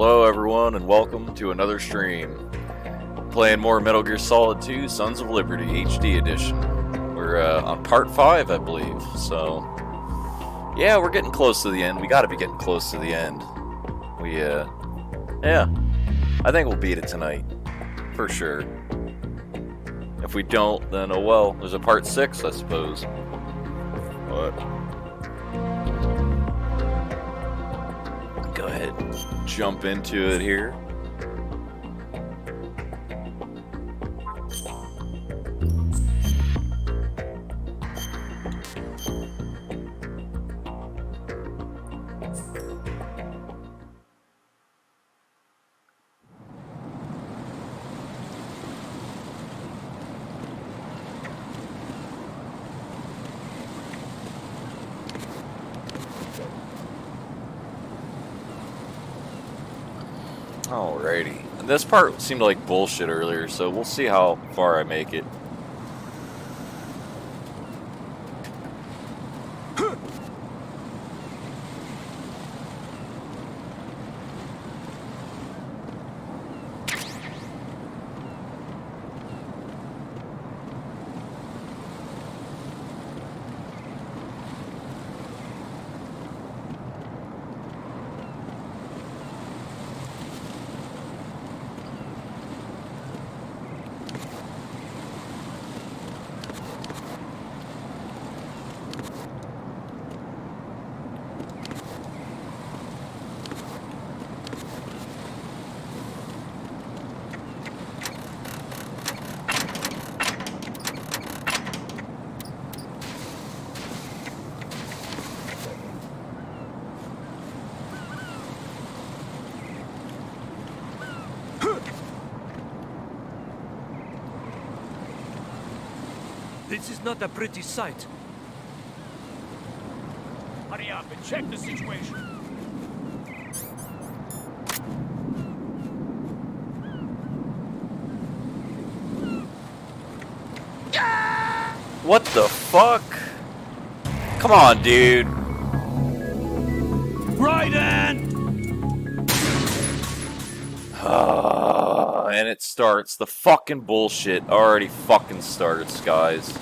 Hello everyone and welcome to another stream. Playing more Metal Gear Solid 2 Sons of Liberty HD edition. We're on part 5 I believe, so yeah, we're getting close to the end. We gotta be getting close to the end. Yeah, I think we'll beat it tonight, for sure. If we don't, then oh well, there's a part 6 I suppose. But go ahead and jump into it here. Alrighty. And this part seemed like bullshit earlier, so we'll see how far I make it. This is not a pretty sight. Hurry up and check the situation. What the fuck? Come on, dude. Ryzen! And it starts. The fucking bullshit already fucking starts, guys.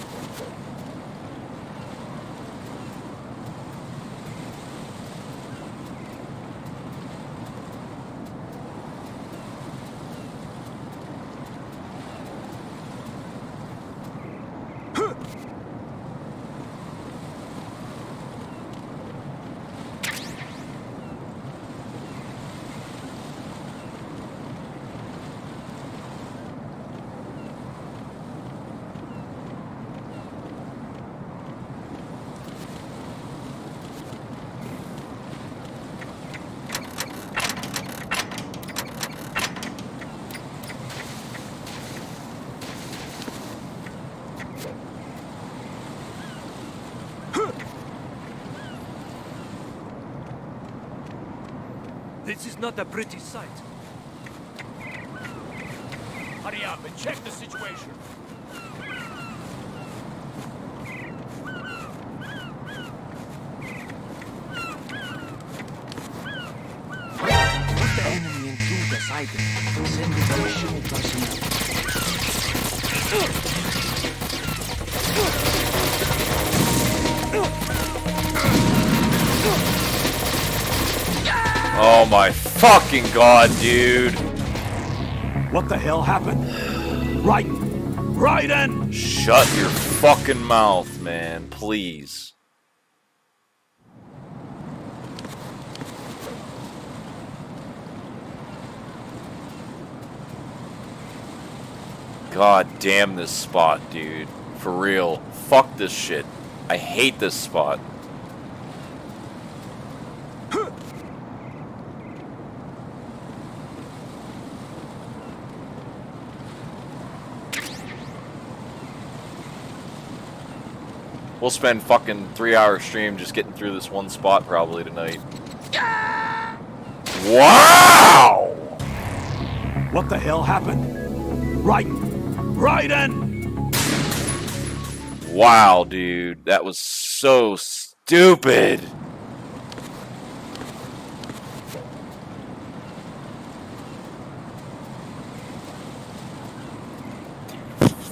This is not a pretty sight. Hurry up and check the situation. Put the enemy into the side. Send additional personnel. Oh my fucking god, dude. What the hell happened? Ryzen! Shut your fucking mouth, man, please. God damn this spot, dude. For real. Fuck this shit. I hate this spot. We'll spend fucking 3-hour stream just getting through this one spot probably tonight. Wow! What the hell happened? Ryzen! Wow, dude. That was so stupid.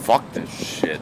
Fuck this shit.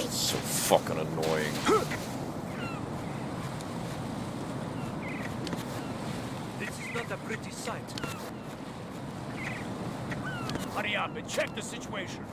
So fucking annoying. This is not a pretty sight. Hurry up and check the situation.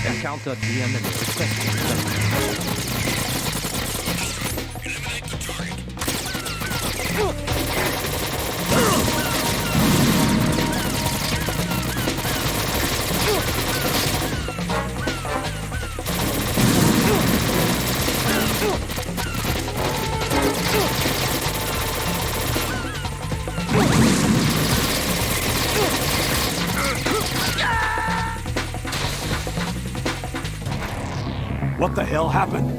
Encountered the enemy. Requesting What the hell happened?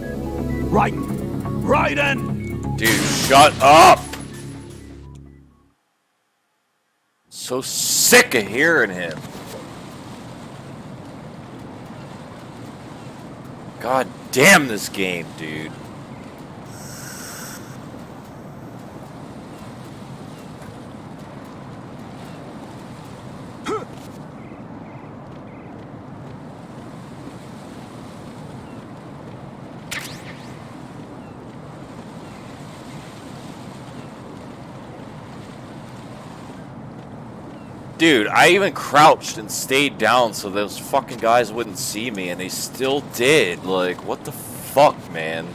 Ryzen! Dude, shut up! So sick of hearing him. God damn this game, dude. Dude, I even crouched and stayed down so those fucking guys wouldn't see me, and they still did. Like, what the fuck, man?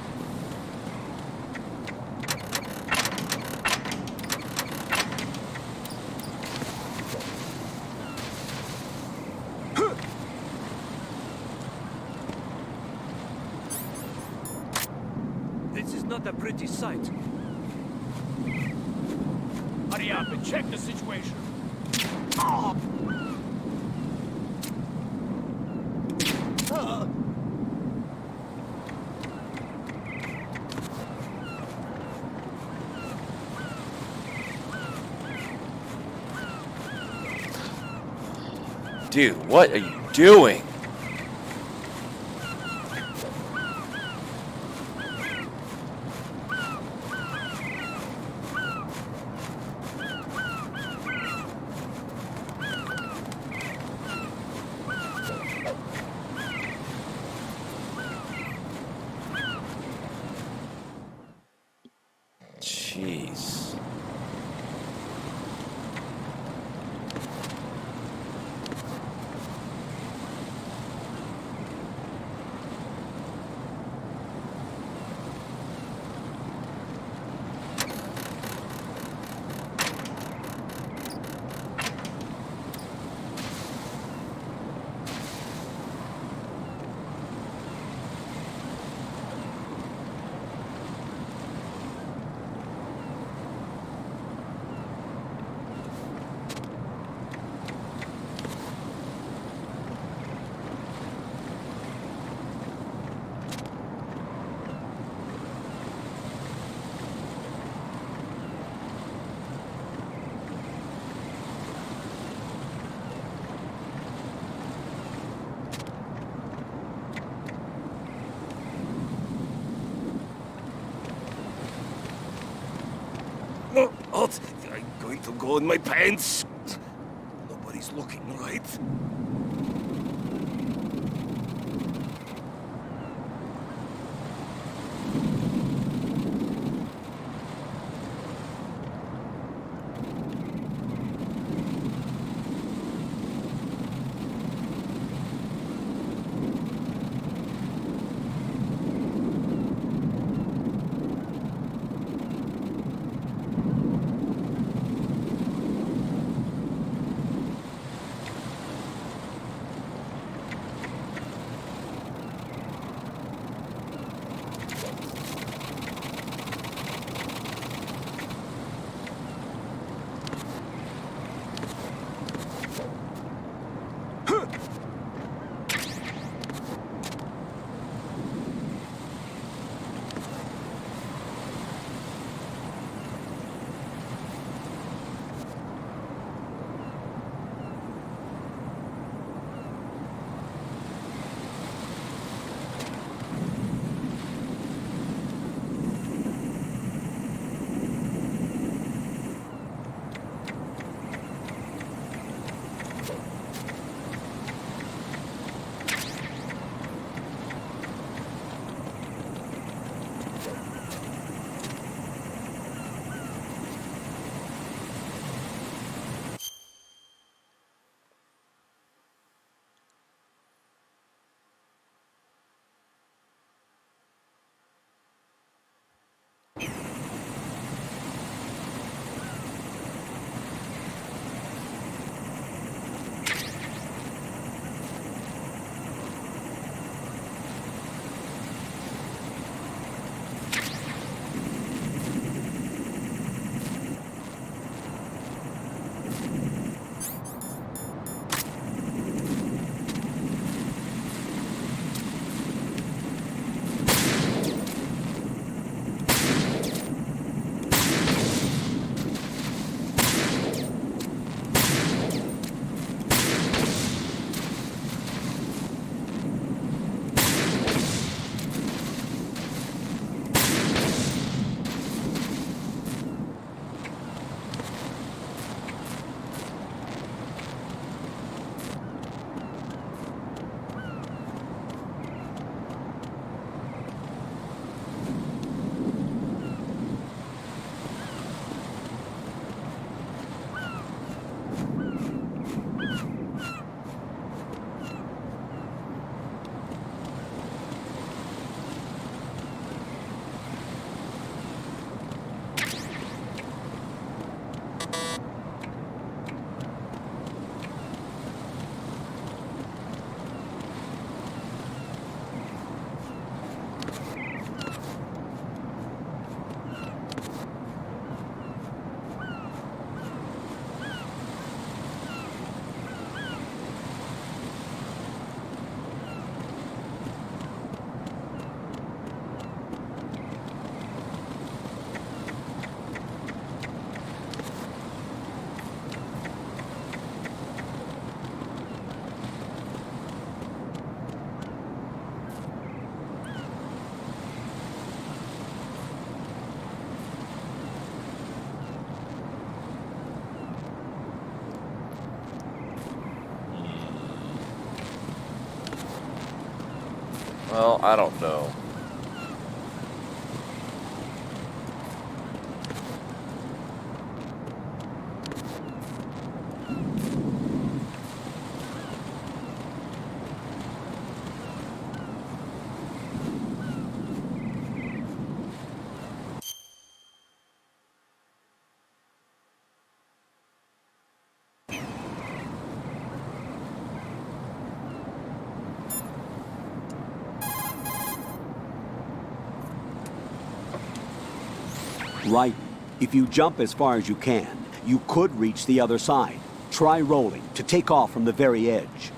This is not a pretty sight. Hurry up and check the situation. Dude, what are you doing? Jeez. What? I'm going to go in my pants. Nobody's looking, right? Well, I don't know. Right. If you jump as far as you can, you could reach the other side. Try rolling to take off from the very edge.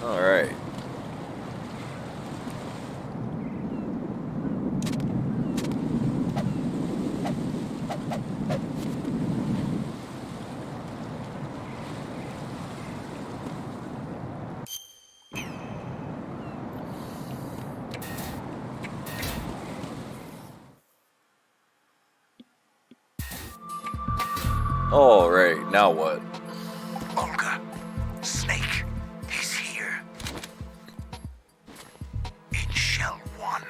All right. All right, now what? Olga, Snake, he's here. In Shell 1.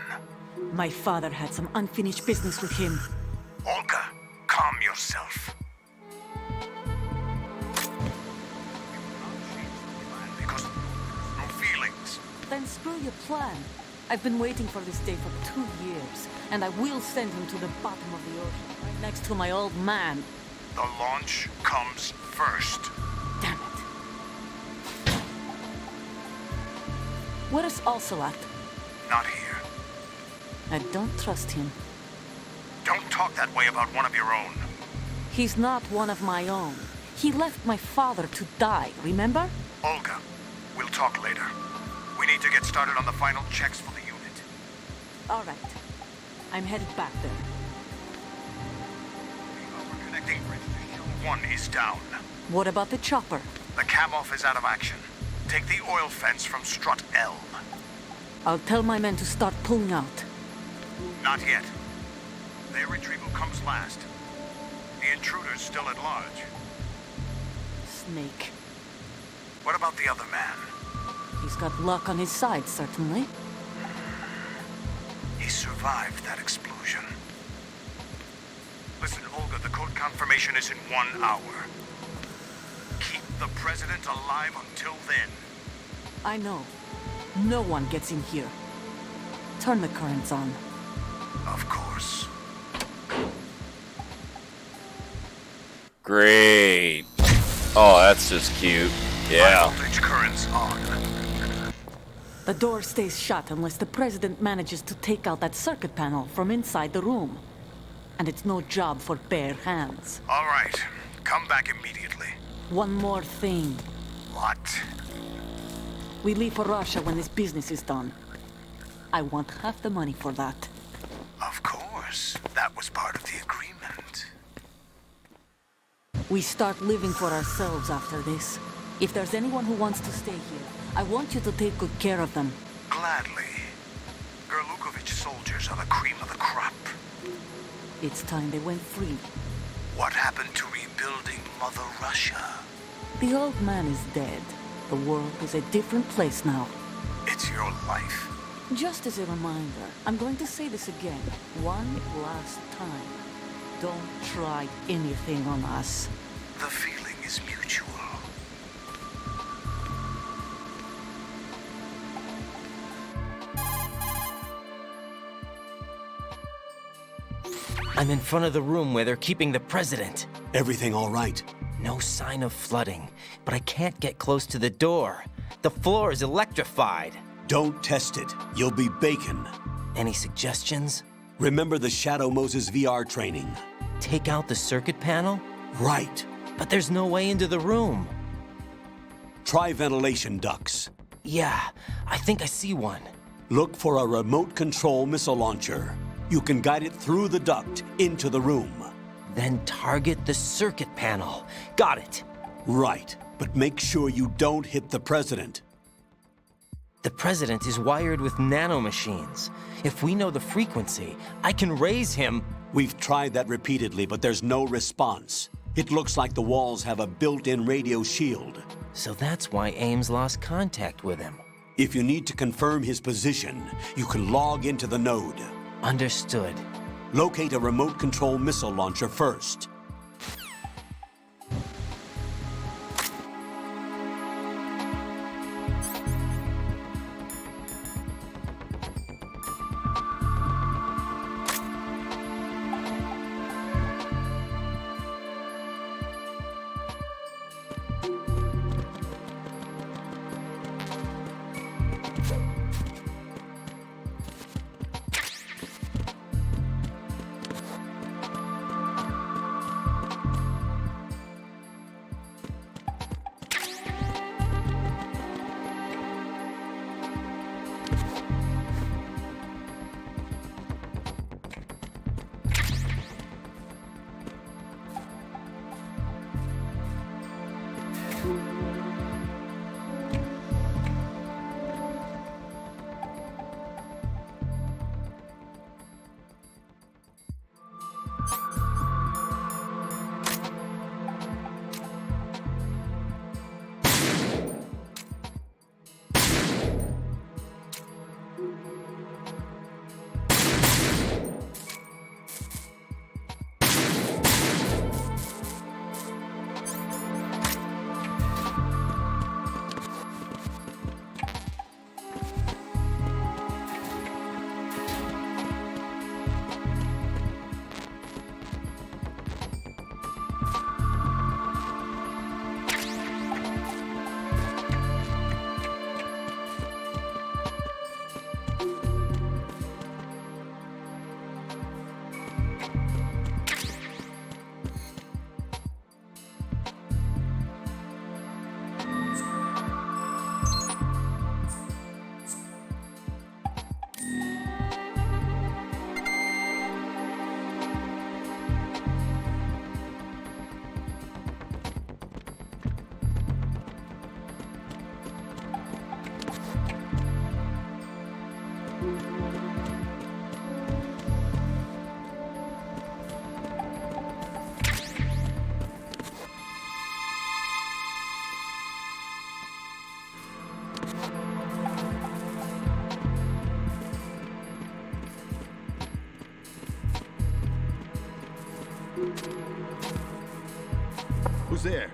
My father had some unfinished business with him. Olga, calm yourself. Because no feelings. Then screw your plan. I've been waiting for this day for 2 years, and I will send him to the bottom of the ocean, right next to my old man. The launch comes first. Damn it. Where is Ocelot? Not here. I don't trust him. Don't talk that way about one of your own. He's not one of my own. He left my father to die, remember? Olga, we'll talk later. We need to get started on the final checks for the unit. All right. I'm headed back there. The overconnecting bridge to Shell 1 is down. What about the chopper? The cam-off is out of action. Take the oil fence from strut L. I'll tell my men to start pulling out. Not yet. Their retrieval comes last. The intruder's still at large. Snake. What about the other man? He's got luck on his side, certainly. He survived that explosion. Listen, Olga, the code confirmation is in 1 hour. Keep the president alive until then. I know. No one gets in here. Turn the currents on. Of course. Great. Oh, that's just cute. Yeah. High voltage currents on. The door stays shut unless the president manages to take out that circuit panel from inside the room. And it's no job for bare hands. All right. Come back immediately. One more thing. What? We leave for Russia when this business is done. I want half the money for that. Of course. That was part of the agreement. We start living for ourselves after this. If there's anyone who wants to stay here, I want you to take good care of them. Gladly. Gerlukovich soldiers are the cream of the crop. It's time they went free. What happened to rebuilding Mother Russia? The old man is dead. The world is a different place now. It's your life. Just as a reminder, I'm going to say this again, one last time. Don't try anything on us. The feeling is mutual. I'm in front of the room where they're keeping the president. Everything all right? No sign of flooding, but I can't get close to the door. The floor is electrified. Don't test it. You'll be bacon. Any suggestions? Remember the Shadow Moses VR training? Take out the circuit panel? Right. But there's no way into the room. Try ventilation ducts. Yeah, I think I see one. Look for a remote control missile launcher. You can guide it through the duct into the room. Then target the circuit panel. Got it. Right, but make sure you don't hit the president. The president is wired with nanomachines. If we know the frequency, I can raise him. We've tried that repeatedly, but there's no response. It looks like the walls have a built-in radio shield. So that's why Ames lost contact with him. If you need to confirm his position, you can log into the node. Understood. Locate a remote control missile launcher first. Who's there?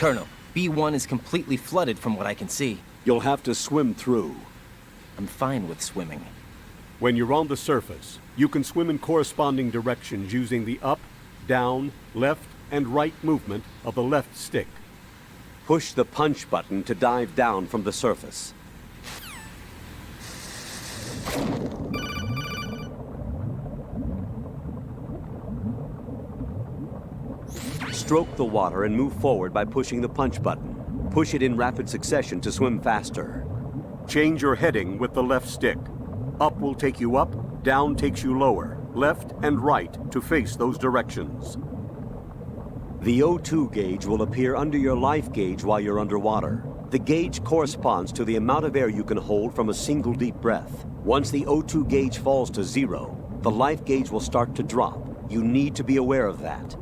Colonel, B1 is completely flooded from what I can see. You'll have to swim through. I'm fine with swimming. When you're on the surface, you can swim in corresponding directions using the up, down, left, and right movement of the left stick. Push the punch button to dive down from the surface. Stroke the water and move forward by pushing the punch button. Push it in rapid succession to swim faster. Change your heading with the left stick. Up will take you up, down takes you lower, left and right to face those directions. The O2 gauge will appear under your life gauge while you're underwater. The gauge corresponds to the amount of air you can hold from a single deep breath. Once the O2 gauge falls to 0, the life gauge will start to drop. You need to be aware of that.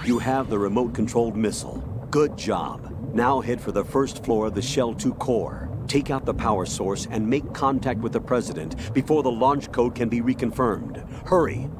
You have the remote-controlled missile. Good job. Now head for the first floor of the Shell 2 core. Take out the power source and make contact with the President before the launch code can be reconfirmed. Hurry!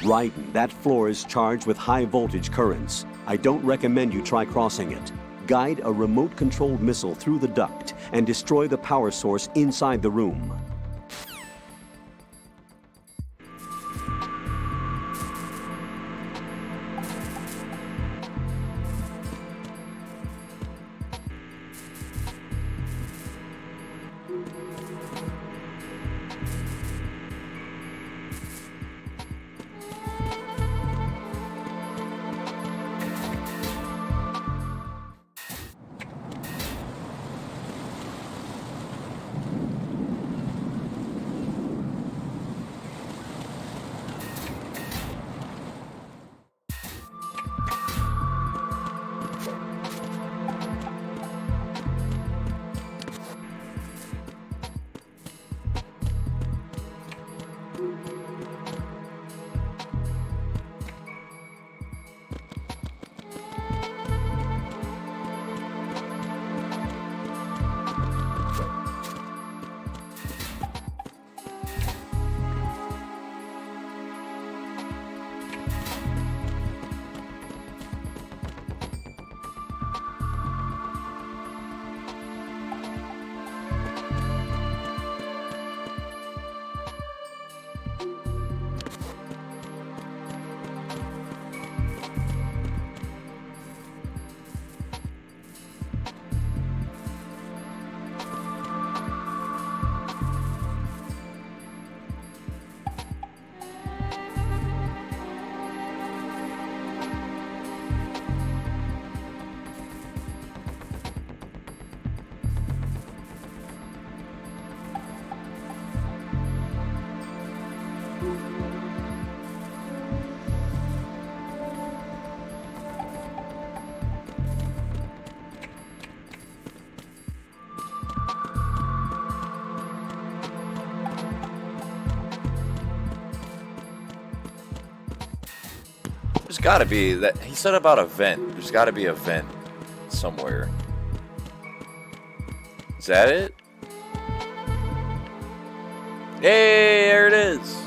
Ryden, that floor is charged with high voltage currents. I don't recommend you try crossing it. Guide a remote-controlled missile through the duct and destroy the power source inside the room. There's gotta be that. He said about a vent. There's gotta be a vent somewhere. Is that it? Hey, there it is.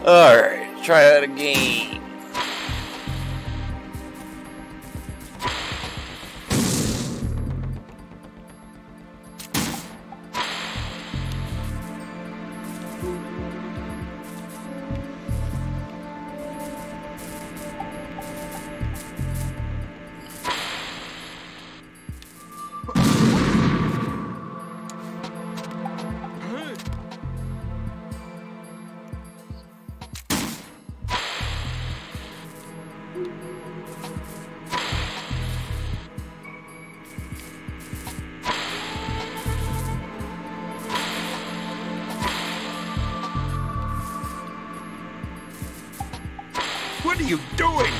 Alright, try that again. What are you doing?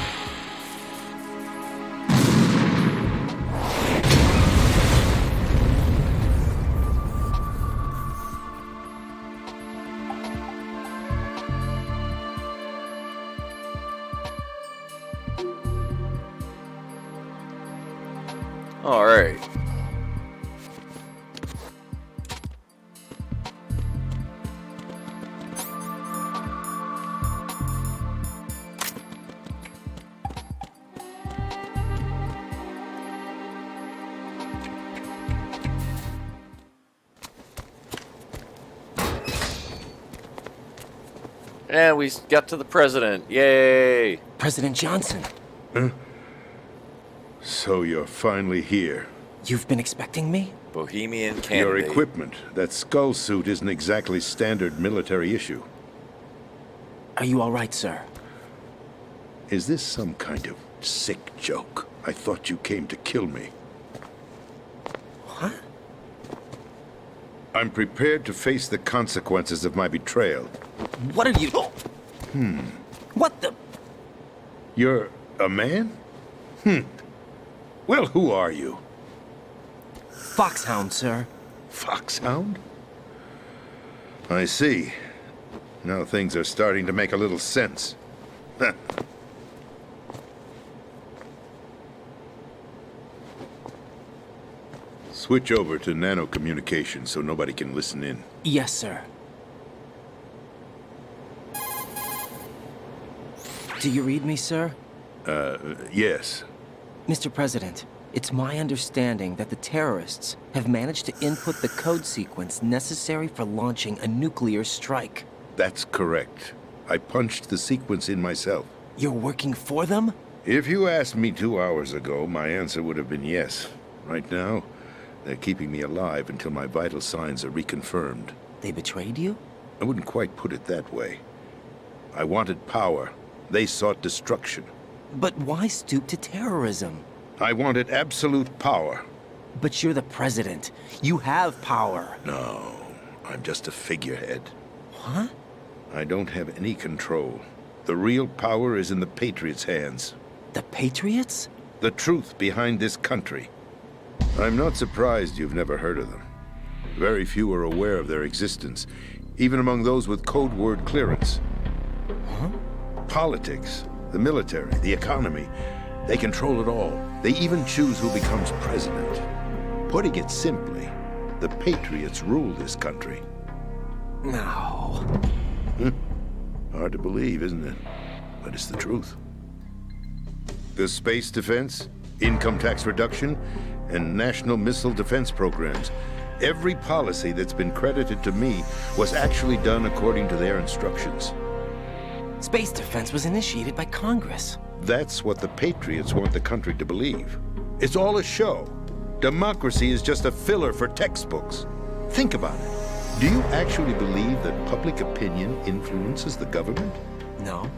All right. And we got to the president. Yay! President Johnson, So you're finally here. you've been expecting me? Bohemian Your candidate. equipment, that skull suit isn't exactly standard military issue. Are you all right, sir? Is this some kind of sick joke? I thought you came to kill me. What? I'm prepared to face the consequences of my betrayal. What are you... What the... You're a man? Well, who are you? Foxhound, sir. Foxhound? I see. Now things are starting to make a little sense. Switch over to nano communication so nobody can listen in. Yes, sir. Do you read me, sir? Yes. Mr. President, it's my understanding that the terrorists have managed to input the code sequence necessary for launching a nuclear strike. That's correct. I punched the sequence in myself. You're working for them? If you asked me 2 hours ago, my answer would have been yes. Right now, they're keeping me alive until my vital signs are reconfirmed. They betrayed you? I wouldn't quite put it that way. I wanted power. They sought destruction. But why stoop to terrorism? I wanted absolute power. But you're the president. You have power. No, I'm just a figurehead. What? I don't have any control. The real power is in the Patriots' hands. The Patriots? The truth behind this country. I'm not surprised you've never heard of them. Very few are aware of their existence, even among those with code word clearance. Huh? Politics, the military, the economy, they control it all. They even choose who becomes president. Putting it simply, the Patriots rule this country. No. Hard to believe, isn't it? But it's the truth. The space defense, income tax reduction, and national missile defense programs. Every policy that's been credited to me was actually done according to their instructions. Space defense was initiated by Congress. That's what the Patriots want the country to believe. It's all a show. Democracy is just a filler for textbooks. Think about it. Do you actually believe that public opinion influences the government? No.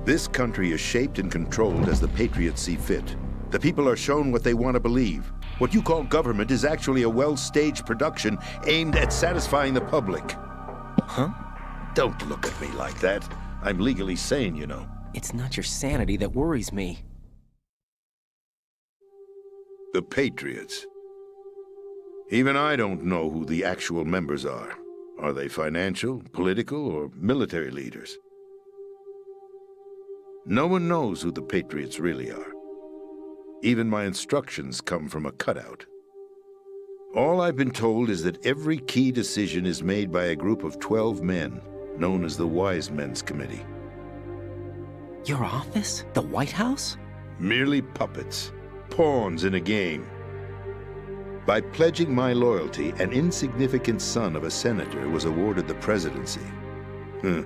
This country is shaped and controlled as the Patriots see fit. The people are shown what they want to believe. What you call government is actually a well-staged production aimed at satisfying the public. Huh? Don't look at me like that. I'm legally sane, you know. It's not your sanity that worries me. The Patriots. Even I don't know who the actual members are. Are they financial, political, or military leaders? No one knows who the Patriots really are. Even my instructions come from a cutout. All I've been told is that every key decision is made by a group of 12 men, known as the Wise Men's Committee. Your office? The White House? Merely puppets, pawns in a game. By pledging my loyalty, an insignificant son of a senator was awarded the presidency. Of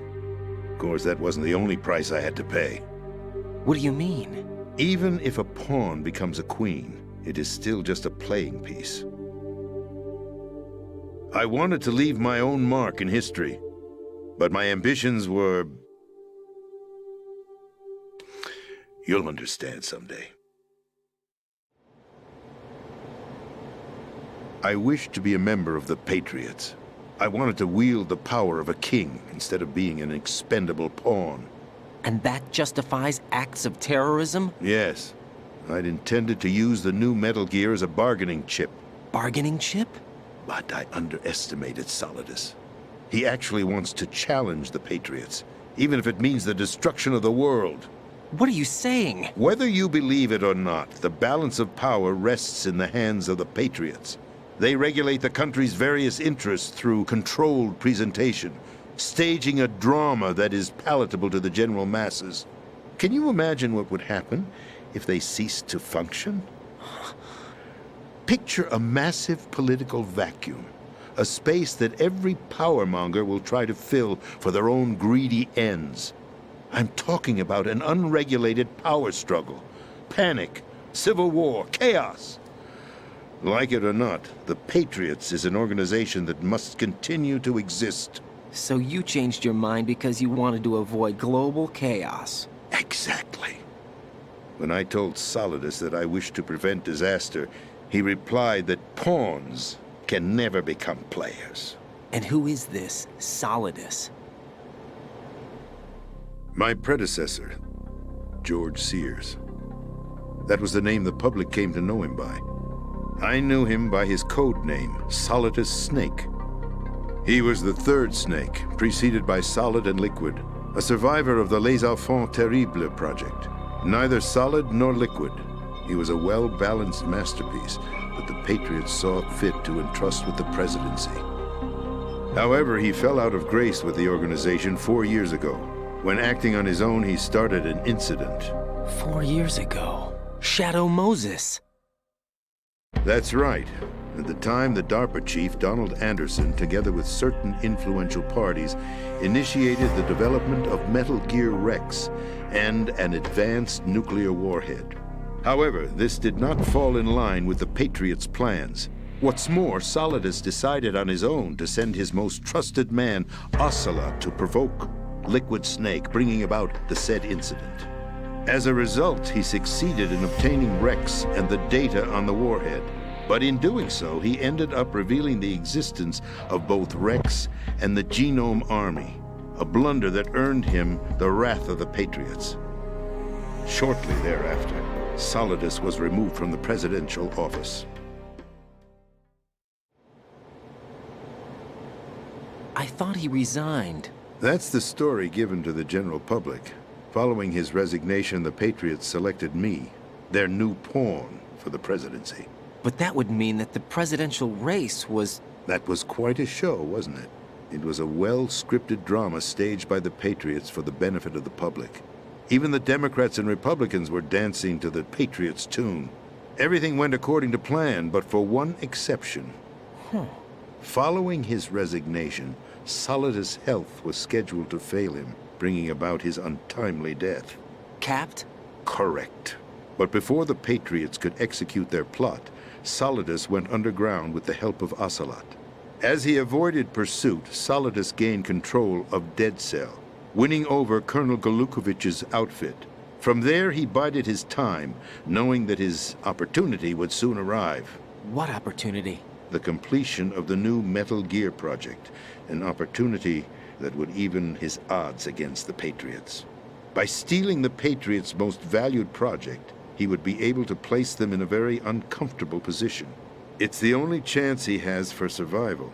course, that wasn't the only price I had to pay. What do you mean? Even if a pawn becomes a queen, it is still just a playing piece. I wanted to leave my own mark in history, but my ambitions were... You'll understand someday. I wished to be a member of the Patriots. I wanted to wield the power of a king instead of being an expendable pawn. And that justifies acts of terrorism? Yes. I'd intended to use the new Metal Gear as a bargaining chip. Bargaining chip? But I underestimated Solidus. He actually wants to challenge the Patriots, even if it means the destruction of the world. What are you saying? Whether you believe it or not, the balance of power rests in the hands of the Patriots. They regulate the country's various interests through controlled presentation, staging a drama that is palatable to the general masses. Can you imagine what would happen if they ceased to function? Picture a massive political vacuum, a space that every powermonger will try to fill for their own greedy ends. I'm talking about an unregulated power struggle, panic, civil war, chaos. Like it or not, the Patriots is an organization that must continue to exist. So you changed your mind because you wanted to avoid global chaos. Exactly. When I told Solidus that I wished to prevent disaster, he replied that pawns can never become players. And who is this Solidus? My predecessor, George Sears. That was the name the public came to know him by. I knew him by his code name, Solidus Snake. He was the third snake, preceded by Solid and Liquid, a survivor of the Les Enfants Terribles project. Neither solid nor liquid, he was a well-balanced masterpiece that the Patriots saw fit to entrust with the presidency. However, he fell out of grace with the organization 4 years ago. When acting on his own, he started an incident. 4 years ago. Shadow Moses. That's right. At the time, the DARPA chief, Donald Anderson, together with certain influential parties, initiated the development of Metal Gear Rex and an advanced nuclear warhead. However, this did not fall in line with the Patriots' plans. What's more, Solidus decided on his own to send his most trusted man, Ocelot, to provoke Liquid Snake, bringing about the said incident. As a result, he succeeded in obtaining Rex and the data on the warhead. But in doing so, he ended up revealing the existence of both Rex and the Genome Army, a blunder that earned him the wrath of the Patriots. Shortly thereafter, Solidus was removed from the presidential office. I thought he resigned. That's the story given to the general public. Following his resignation, the Patriots selected me, their new pawn, for the presidency. But that would mean that the presidential race was... That was quite a show, wasn't it? It was a well-scripted drama staged by the Patriots for the benefit of the public. Even the Democrats and Republicans were dancing to the Patriots' tune. Everything went according to plan, but for one exception. Following his resignation, Solidus' health was scheduled to fail him, bringing about his untimely death. Capped? Correct. But before the Patriots could execute their plot, Solidus went underground with the help of Ocelot. As he avoided pursuit, Solidus gained control of Dead Cell, winning over Colonel Golukovich's outfit. From there, he bided his time, knowing that his opportunity would soon arrive. What opportunity? The completion of the new Metal Gear project, an opportunity that would even his odds against the Patriots. By stealing the Patriots' most valued project, he would be able to place them in a very uncomfortable position. It's the only chance he has for survival.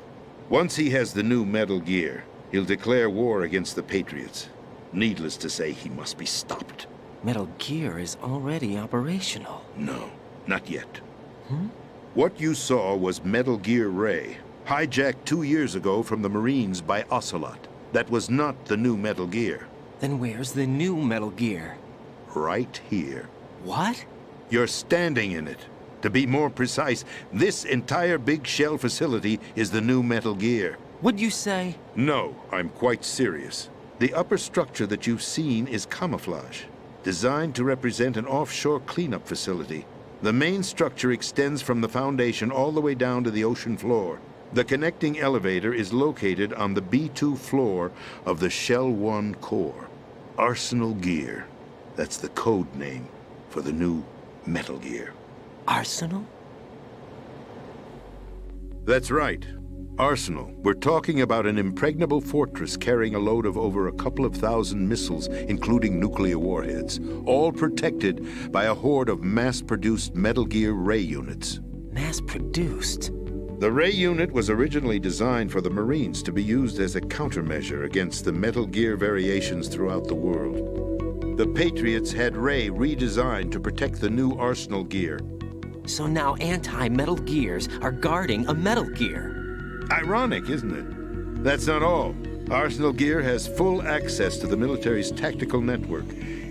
Once he has the new Metal Gear, he'll declare war against the Patriots. Needless to say, he must be stopped. Metal Gear is already operational. No, not yet. What you saw was Metal Gear Ray, hijacked 2 years ago from the Marines by Ocelot. That was not the new Metal Gear. Then where's the new Metal Gear? Right here. What? You're standing in it. To be more precise, this entire big shell facility is the new Metal Gear. What'd you say? No, I'm quite serious. The upper structure that you've seen is camouflage, designed to represent an offshore cleanup facility. The main structure extends from the foundation all the way down to the ocean floor. The connecting elevator is located on the B2 floor of the Shell 1 core. Arsenal Gear. That's the code name for the new Metal Gear. Arsenal? That's right. Arsenal. We're talking about an impregnable fortress carrying a load of over a couple of thousand missiles, including nuclear warheads, all protected by a horde of mass-produced Metal Gear Ray units. Mass-produced? The Ray unit was originally designed for the Marines to be used as a countermeasure against the Metal Gear variations throughout the world. The Patriots had Ray redesigned to protect the new Arsenal Gear. So now anti-Metal Gears are guarding a Metal Gear. Ironic, isn't it? That's not all. Arsenal Gear has full access to the military's tactical network,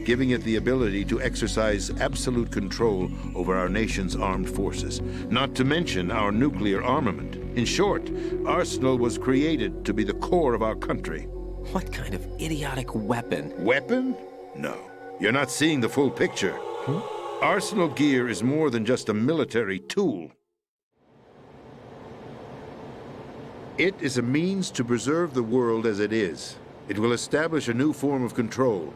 giving it the ability to exercise absolute control over our nation's armed forces, not to mention our nuclear armament. In short, Arsenal was created to be the core of our country. What kind of idiotic weapon? Weapon? No. You're not seeing the full picture. Arsenal Gear is more than just a military tool. It is a means to preserve the world as it is. It will establish a new form of control.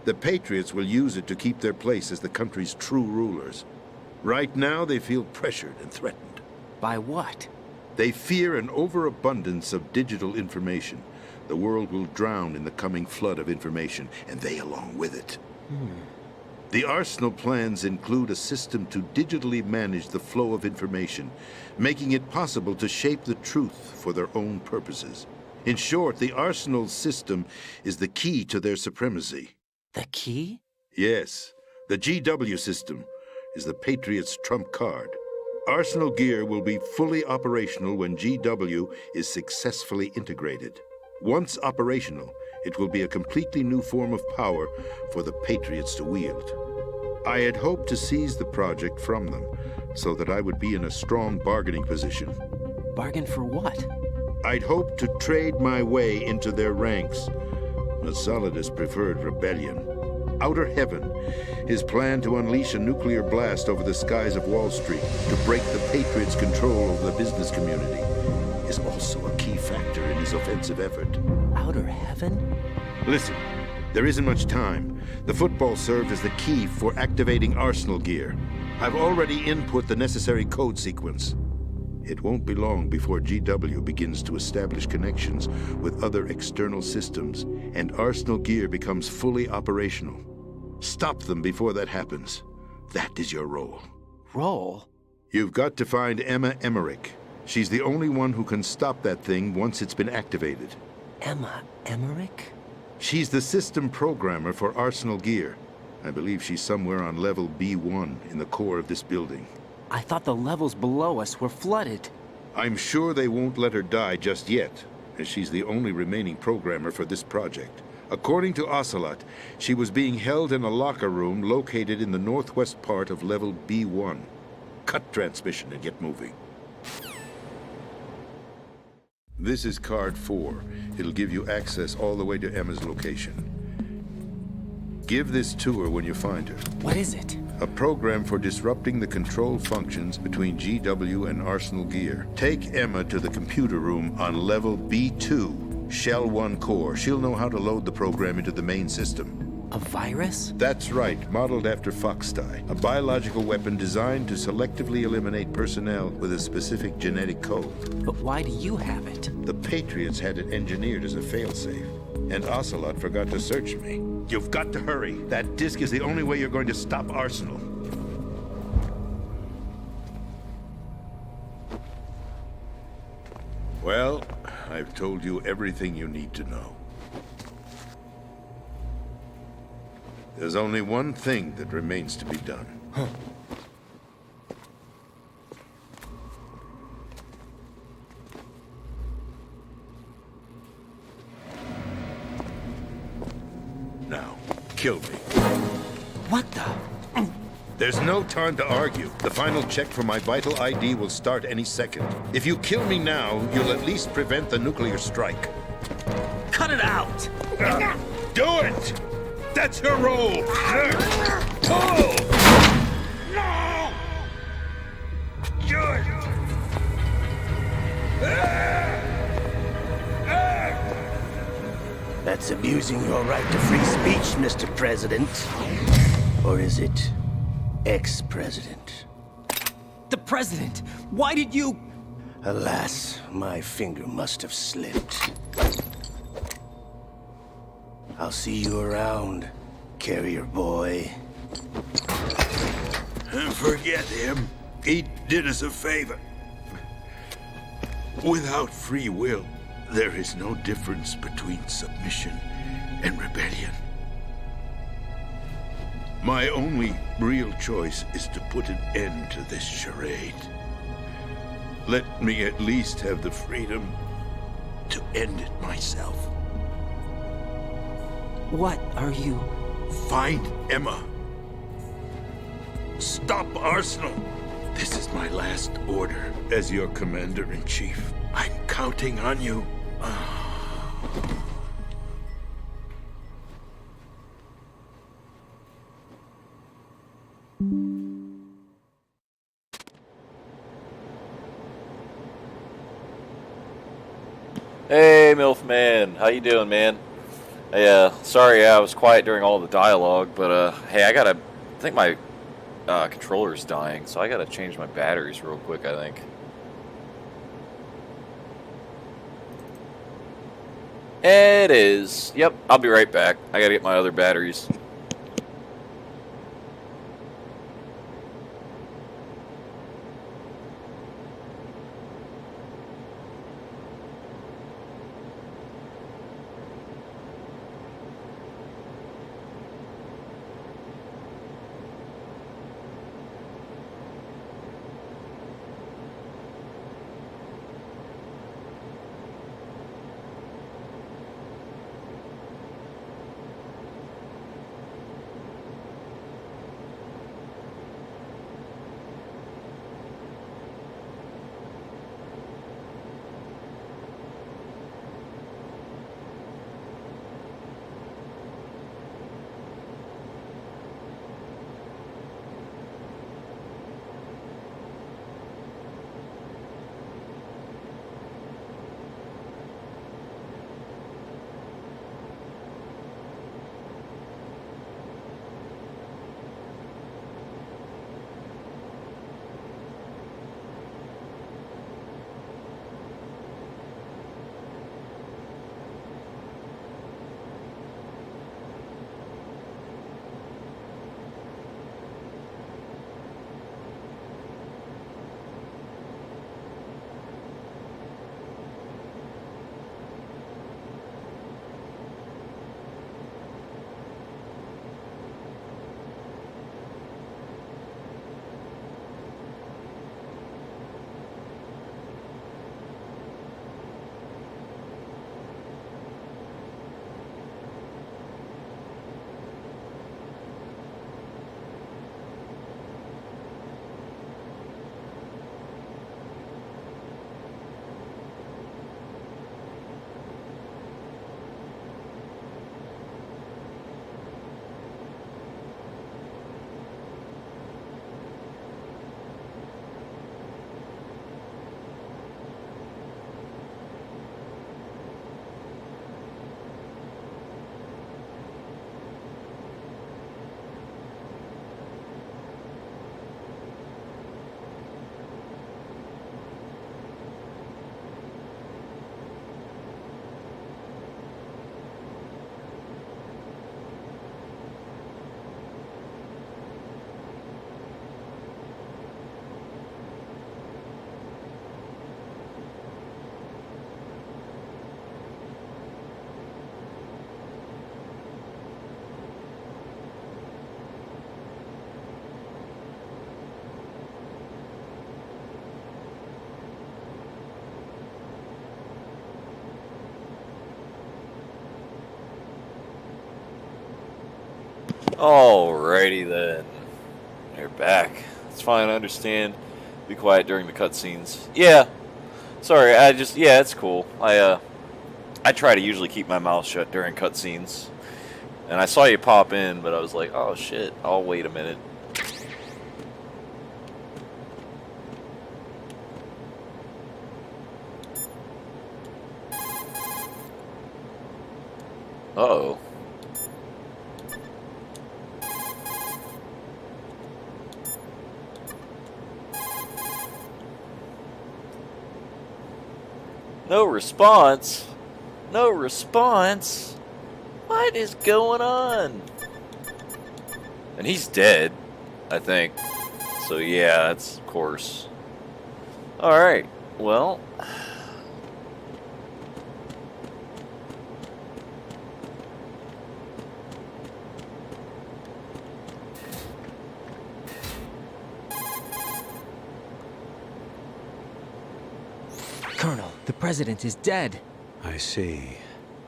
The Patriots will use it to keep their place as the country's true rulers. Right now, they feel pressured and threatened. By what? They fear an overabundance of digital information. The world will drown in the coming flood of information, and they along with it. The arsenal plans include a system to digitally manage the flow of information, making it possible to shape the truth for their own purposes. In short, the arsenal system is the key to their supremacy. The key? Yes, the GW system is the Patriots' trump card. Arsenal gear will be fully operational when GW is successfully integrated. Once operational, it will be a completely new form of power for the Patriots to wield. I had hoped to seize the project from them, so that I would be in a strong bargaining position. Bargain for what? I'd hoped to trade my way into their ranks. Masalidus preferred rebellion. Outer Heaven, his plan to unleash a nuclear blast over the skies of Wall Street to break the Patriots' control over the business community, is also a key factor in his offensive effort. Outer Heaven? Listen, there isn't much time. The football served as the key for activating Arsenal gear. I've already input the necessary code sequence. It won't be long before GW begins to establish connections with other external systems, and Arsenal gear becomes fully operational. Stop them before that happens. That is your role. Role? You've got to find Emma Emmerich. She's the only one who can stop that thing once it's been activated. Emma Emmerich? She's the system programmer for Arsenal gear. I believe she's somewhere on level B1 in the core of this building. I thought the levels below us were flooded. I'm sure they won't let her die just yet, as she's the only remaining programmer for this project. According to Ocelot, she was being held in a locker room located in the northwest part of level B1. Cut transmission and get moving. This is card 4. It'll give you access all the way to Emma's location. Give this to her when you find her. What is it? A program for disrupting the control functions between GW and Arsenal gear. Take Emma to the computer room on level B2, Shell 1 core. She'll know how to load the program into the main system. A virus? That's right, modeled after Foxdie, a biological weapon designed to selectively eliminate personnel with a specific genetic code. But why do you have it? The Patriots had it engineered as a failsafe, and Ocelot forgot to search me. You've got to hurry. That disk is the only way you're going to stop Arsenal. Well, I've told you everything you need to know. There's only one thing that remains to be done. Now, kill me. What the? There's no time to argue. The final check for my vital ID will start any second. If you kill me now, you'll at least prevent the nuclear strike. Cut it out! Do it! That's your role! Pull! No! Do it! That's abusing your right to free speech, Mr. President. Or is it ex-president? The president! Why did you... Alas, my finger must have slipped. I'll see you around, carrier boy. Forget him. He did us a favor. Without free will, there is no difference between submission and rebellion. My only real choice is to put an end to this charade. Let me at least have the freedom to end it myself. What are you... Find Emma. Stop Arsenal. This is my last order as your commander-in-chief. I'm counting on you. Hey, MILF man, how you doing, man? Hey, sorry I was quiet during all the dialogue, but hey, I think my controller's dying, so I gotta change my batteries real quick, I think. It is. Yep, I'll be right back. I gotta get my other batteries. Alrighty then. They're back. It's fine, I understand. Be quiet during the cutscenes. Yeah. Sorry, yeah, it's cool. I try to usually keep my mouth shut during cutscenes. And I saw you pop in, but I was like, oh shit, I'll wait a minute. Uh-oh. No response? No response? What is going on? And he's dead, I think. So yeah, that's of course. Alright, well. Colonel, the president is dead. I see.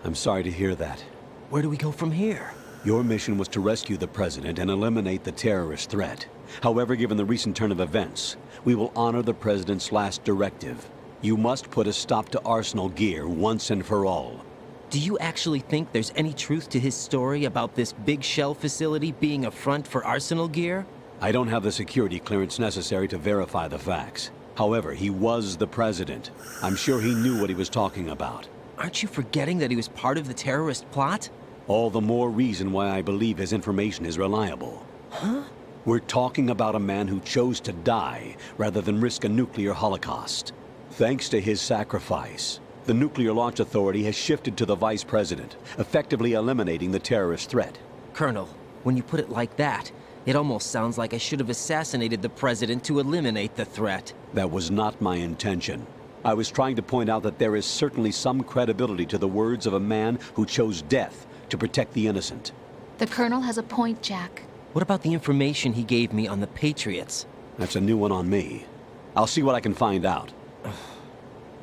I'm sorry to hear that. Where do we go from here? Your mission was to rescue the president and eliminate the terrorist threat. However, given the recent turn of events, we will honor the president's last directive. You must put a stop to Arsenal gear once and for all. Do you actually think there's any truth to his story about this big shell facility being a front for Arsenal gear? I don't have the security clearance necessary to verify the facts. However, he was the president. I'm sure he knew what he was talking about. Aren't you forgetting that he was part of the terrorist plot? All the more reason why I believe his information is reliable. Huh? We're talking about a man who chose to die rather than risk a nuclear holocaust. Thanks to his sacrifice, The Nuclear Launch Authority has shifted to the Vice President, effectively eliminating the terrorist threat. Colonel, when you put it like that, it almost sounds like I should have assassinated the President to eliminate the threat. That was not my intention. I was trying to point out that there is certainly some credibility to the words of a man who chose death to protect the innocent. The Colonel has a point, Jack. What about the information he gave me on the Patriots? That's a new one on me. I'll see what I can find out.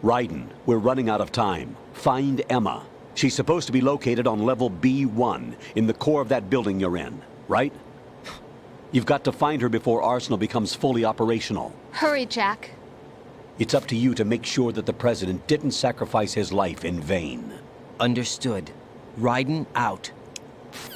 Ryzen, we're running out of time. Find Emma. She's supposed to be located on level B1, in the core of that building you're in, right? You've got to find her before Arsenal becomes fully operational. Hurry, Jack. It's up to you to make sure that the President didn't sacrifice his life in vain. Understood. Ryzen out.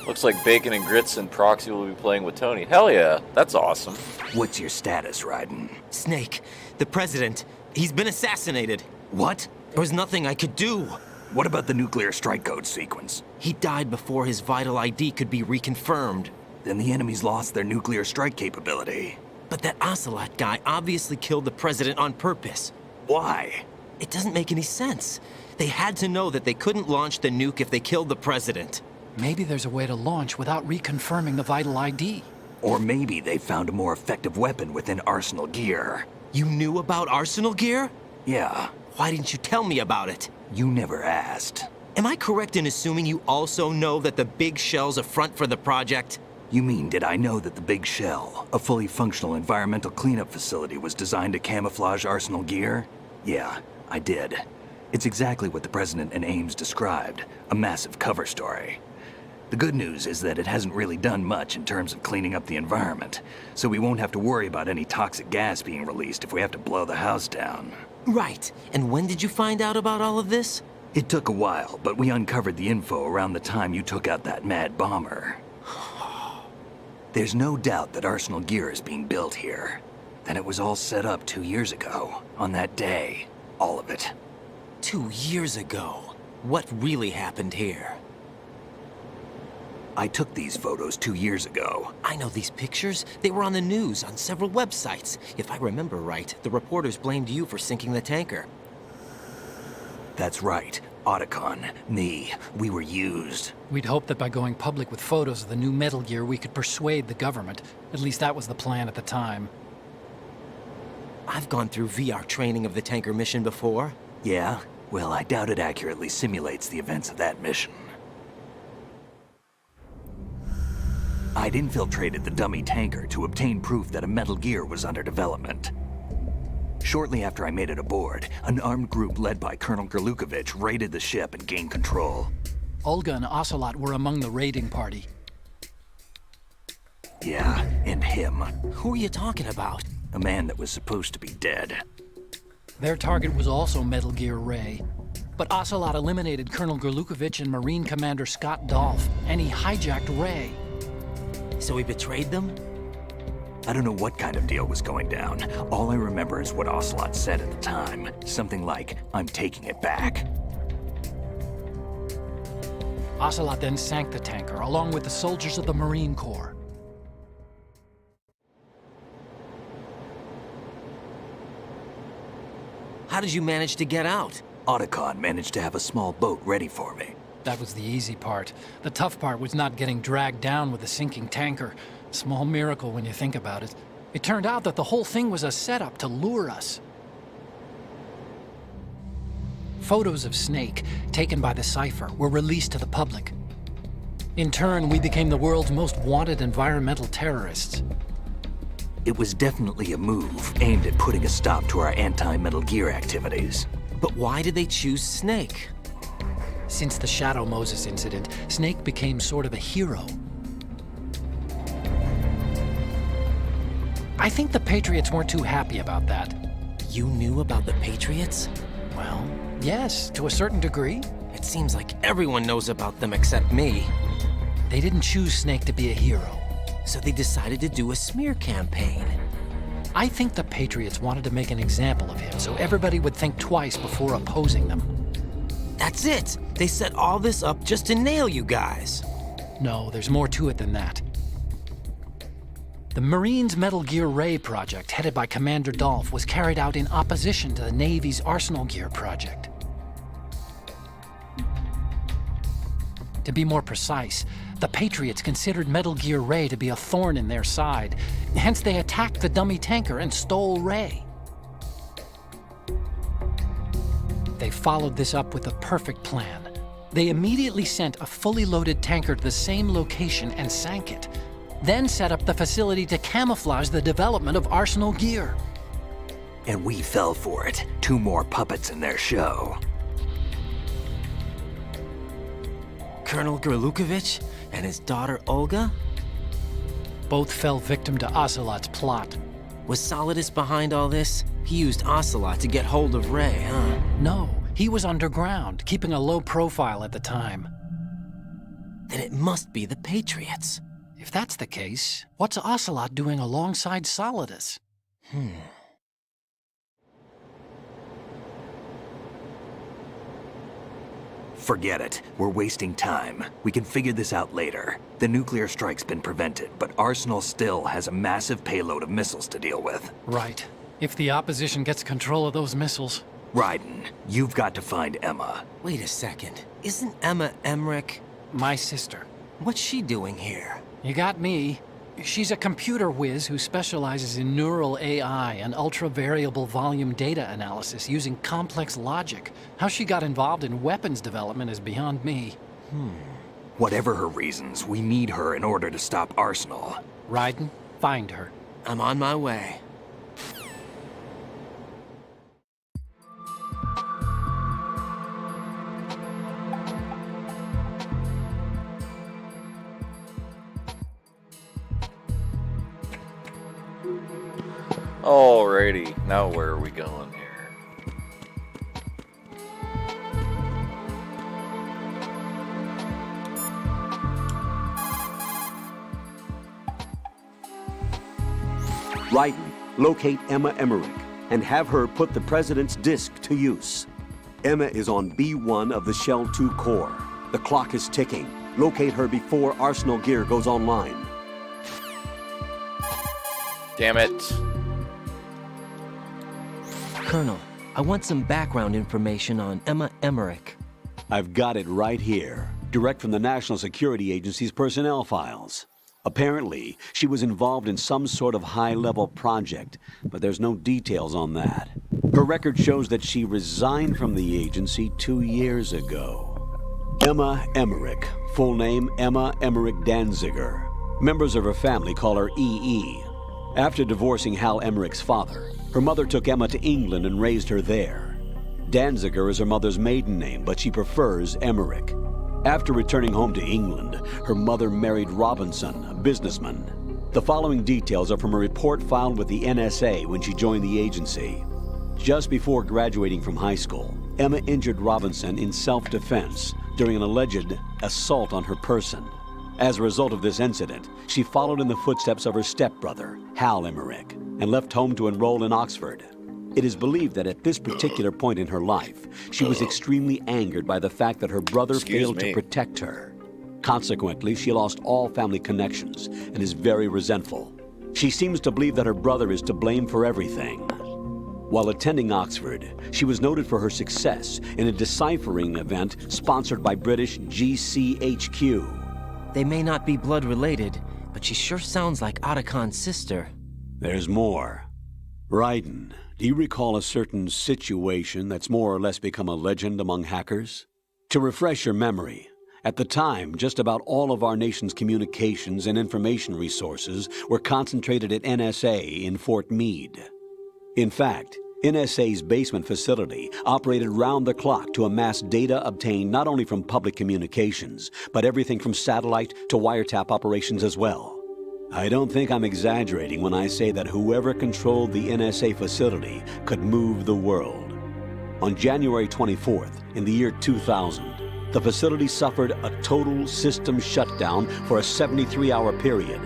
Looks like Bacon and Grits and Proxy will be playing with Tony. Hell yeah, that's awesome. What's your status, Ryzen? Snake, the President, he's been assassinated. What? There was nothing I could do. What about the nuclear strike code sequence? He died before his vital ID could be reconfirmed. Then the enemy's lost their nuclear strike capability. But that Ocelot guy obviously killed the President on purpose. Why? It doesn't make any sense. They had to know that they couldn't launch the nuke if they killed the President. Maybe there's a way to launch without reconfirming the vital ID. Or maybe they found a more effective weapon within Arsenal gear. You knew about Arsenal gear? Yeah, Why didn't you tell me about it? you never asked. Am I correct in assuming you also know that the Big Shell's a front for the project? You mean, did I know that the Big Shell, a fully functional environmental cleanup facility, was designed to camouflage Arsenal gear? Yeah, I did. It's exactly what the President and Ames described, a massive cover story. The good news is that it hasn't really done much in terms of cleaning up the environment, so we won't have to worry about any toxic gas being released if we have to blow the house down. Right. And when did you find out about all of this? It took a while, but we uncovered the info around the time you took out that mad bomber. There's no doubt that Arsenal gear is being built here. Then it was all set up 2 years ago, on that day. All of it. 2 years ago. What really happened here? I took these photos 2 years ago. I know these pictures. They were on the news, on several websites. If I remember right, the reporters blamed you for sinking the tanker. That's right. Otacon, me, we were used. We'd hoped that by going public with photos of the new Metal Gear, we could persuade the government. At least that was the plan at the time. I've gone through VR training of the tanker mission before. Yeah? Well, I doubt it accurately simulates the events of that mission. I'd infiltrated the dummy tanker to obtain proof that a Metal Gear was under development. Shortly after I made it aboard, an armed group led by Colonel Gerlukovich raided the ship and gained control. Olga and Ocelot were among the raiding party. Yeah, and him. Who are you talking about? A man that was supposed to be dead. Their target was also Metal Gear Ray. But Ocelot eliminated Colonel Gerlukovich and Marine Commander Scott Dolph, and he hijacked Ray. So he betrayed them? I don't know what kind of deal was going down. All I remember is what Ocelot said at the time. Something like, "I'm taking it back." Ocelot then sank the tanker, along with the soldiers of the Marine Corps. How did you manage to get out? Otacon managed to have a small boat ready for me. That was the easy part. The tough part was not getting dragged down with the sinking tanker. Small miracle when you think about it. It turned out that the whole thing was a setup to lure us. Photos of Snake, taken by the Cypher, were released to the public. In turn, we became the world's most wanted environmental terrorists. It was definitely a move aimed at putting a stop to our anti-Metal Gear activities. But why did they choose Snake? Since the Shadow Moses incident, Snake became sort of a hero. I think the Patriots weren't too happy about that. You knew about the Patriots? Well, yes, to a certain degree. It seems like everyone knows about them except me. They didn't choose Snake to be a hero. So they decided to do a smear campaign. I think the Patriots wanted to make an example of him so everybody would think twice before opposing them. That's it! They set all this up just to nail you guys. No, there's more to it than that. The Marines' Metal Gear Ray project, headed by Commander Dolph, was carried out in opposition to the Navy's Arsenal Gear project. To be more precise, the Patriots considered Metal Gear Ray to be a thorn in their side. Hence, they attacked the dummy tanker and stole Ray. They followed this up with a perfect plan. They immediately sent a fully loaded tanker to the same location and sank it. Then set up the facility to camouflage the development of Arsenal gear. And we fell for it. 2 more puppets in their show. Colonel Gerlukovich and his daughter Olga? Both fell victim to Ocelot's plot. Was Solidus behind all this? He used Ocelot to get hold of Ray, huh? No, he was underground, keeping a low profile at the time. Then it must be the Patriots. If that's the case, what's Ocelot doing alongside Solidus? Forget it. We're wasting time. We can figure this out later. The nuclear strike's been prevented, but Arsenal still has a massive payload of missiles to deal with. Right. If the opposition gets control of those missiles. Ryden, you've got to find Emma. Wait a second. Isn't Emma Emmerich? My sister. What's she doing here? You got me. She's a computer whiz who specializes in neural AI and ultra-variable volume data analysis using complex logic. How she got involved in weapons development is beyond me. Whatever her reasons, we need her in order to stop Arsenal. Ryden, find her. I'm on my way. Alrighty, now where are we going here? Ryden, locate Emma Emmerich and have her put the President's disk to use. Emma is on B1 of the Shell 2 core. The clock is ticking. Locate her before Arsenal gear goes online. Damn it. Colonel, I want some background information on Emma Emmerich. I've got it right here, direct from the National Security Agency's personnel files. Apparently, she was involved in some sort of high-level project, but there's no details on that. Her record shows that she resigned from the agency 2 years ago. Emma Emmerich, full name Emma Emmerich Danziger. Members of her family call her EE. After divorcing Hal Emmerich's father, her mother took Emma to England and raised her there. Danziger is her mother's maiden name, but she prefers Emmerich. After returning home to England, her mother married Robinson, a businessman. The following details are from a report filed with the NSA when she joined the agency. Just before graduating from high school, Emma injured Robinson in self-defense during an alleged assault on her person. As a result of this incident, she followed in the footsteps of her stepbrother, Hal Emmerich, and left home to enroll in Oxford. It is believed that at this particular point in her life, she was extremely angered by the fact that her brother failed to protect her. Consequently, she lost all family connections and is very resentful. She seems to believe that her brother is to blame for everything. While attending Oxford, she was noted for her success in a deciphering event sponsored by British GCHQ. They may not be blood related, but she sure sounds like Otacon's sister. There's more. Ryden, do you recall a certain situation that's more or less become a legend among hackers? To refresh your memory, at the time, just about all of our nation's communications and information resources were concentrated at NSA in Fort Meade. In fact, NSA's basement facility operated round the clock to amass data obtained not only from public communications, but everything from satellite to wiretap operations as well. I don't think I'm exaggerating when I say that whoever controlled the NSA facility could move the world. On January 24th, in the year 2000, the facility suffered a total system shutdown for a 73-hour period.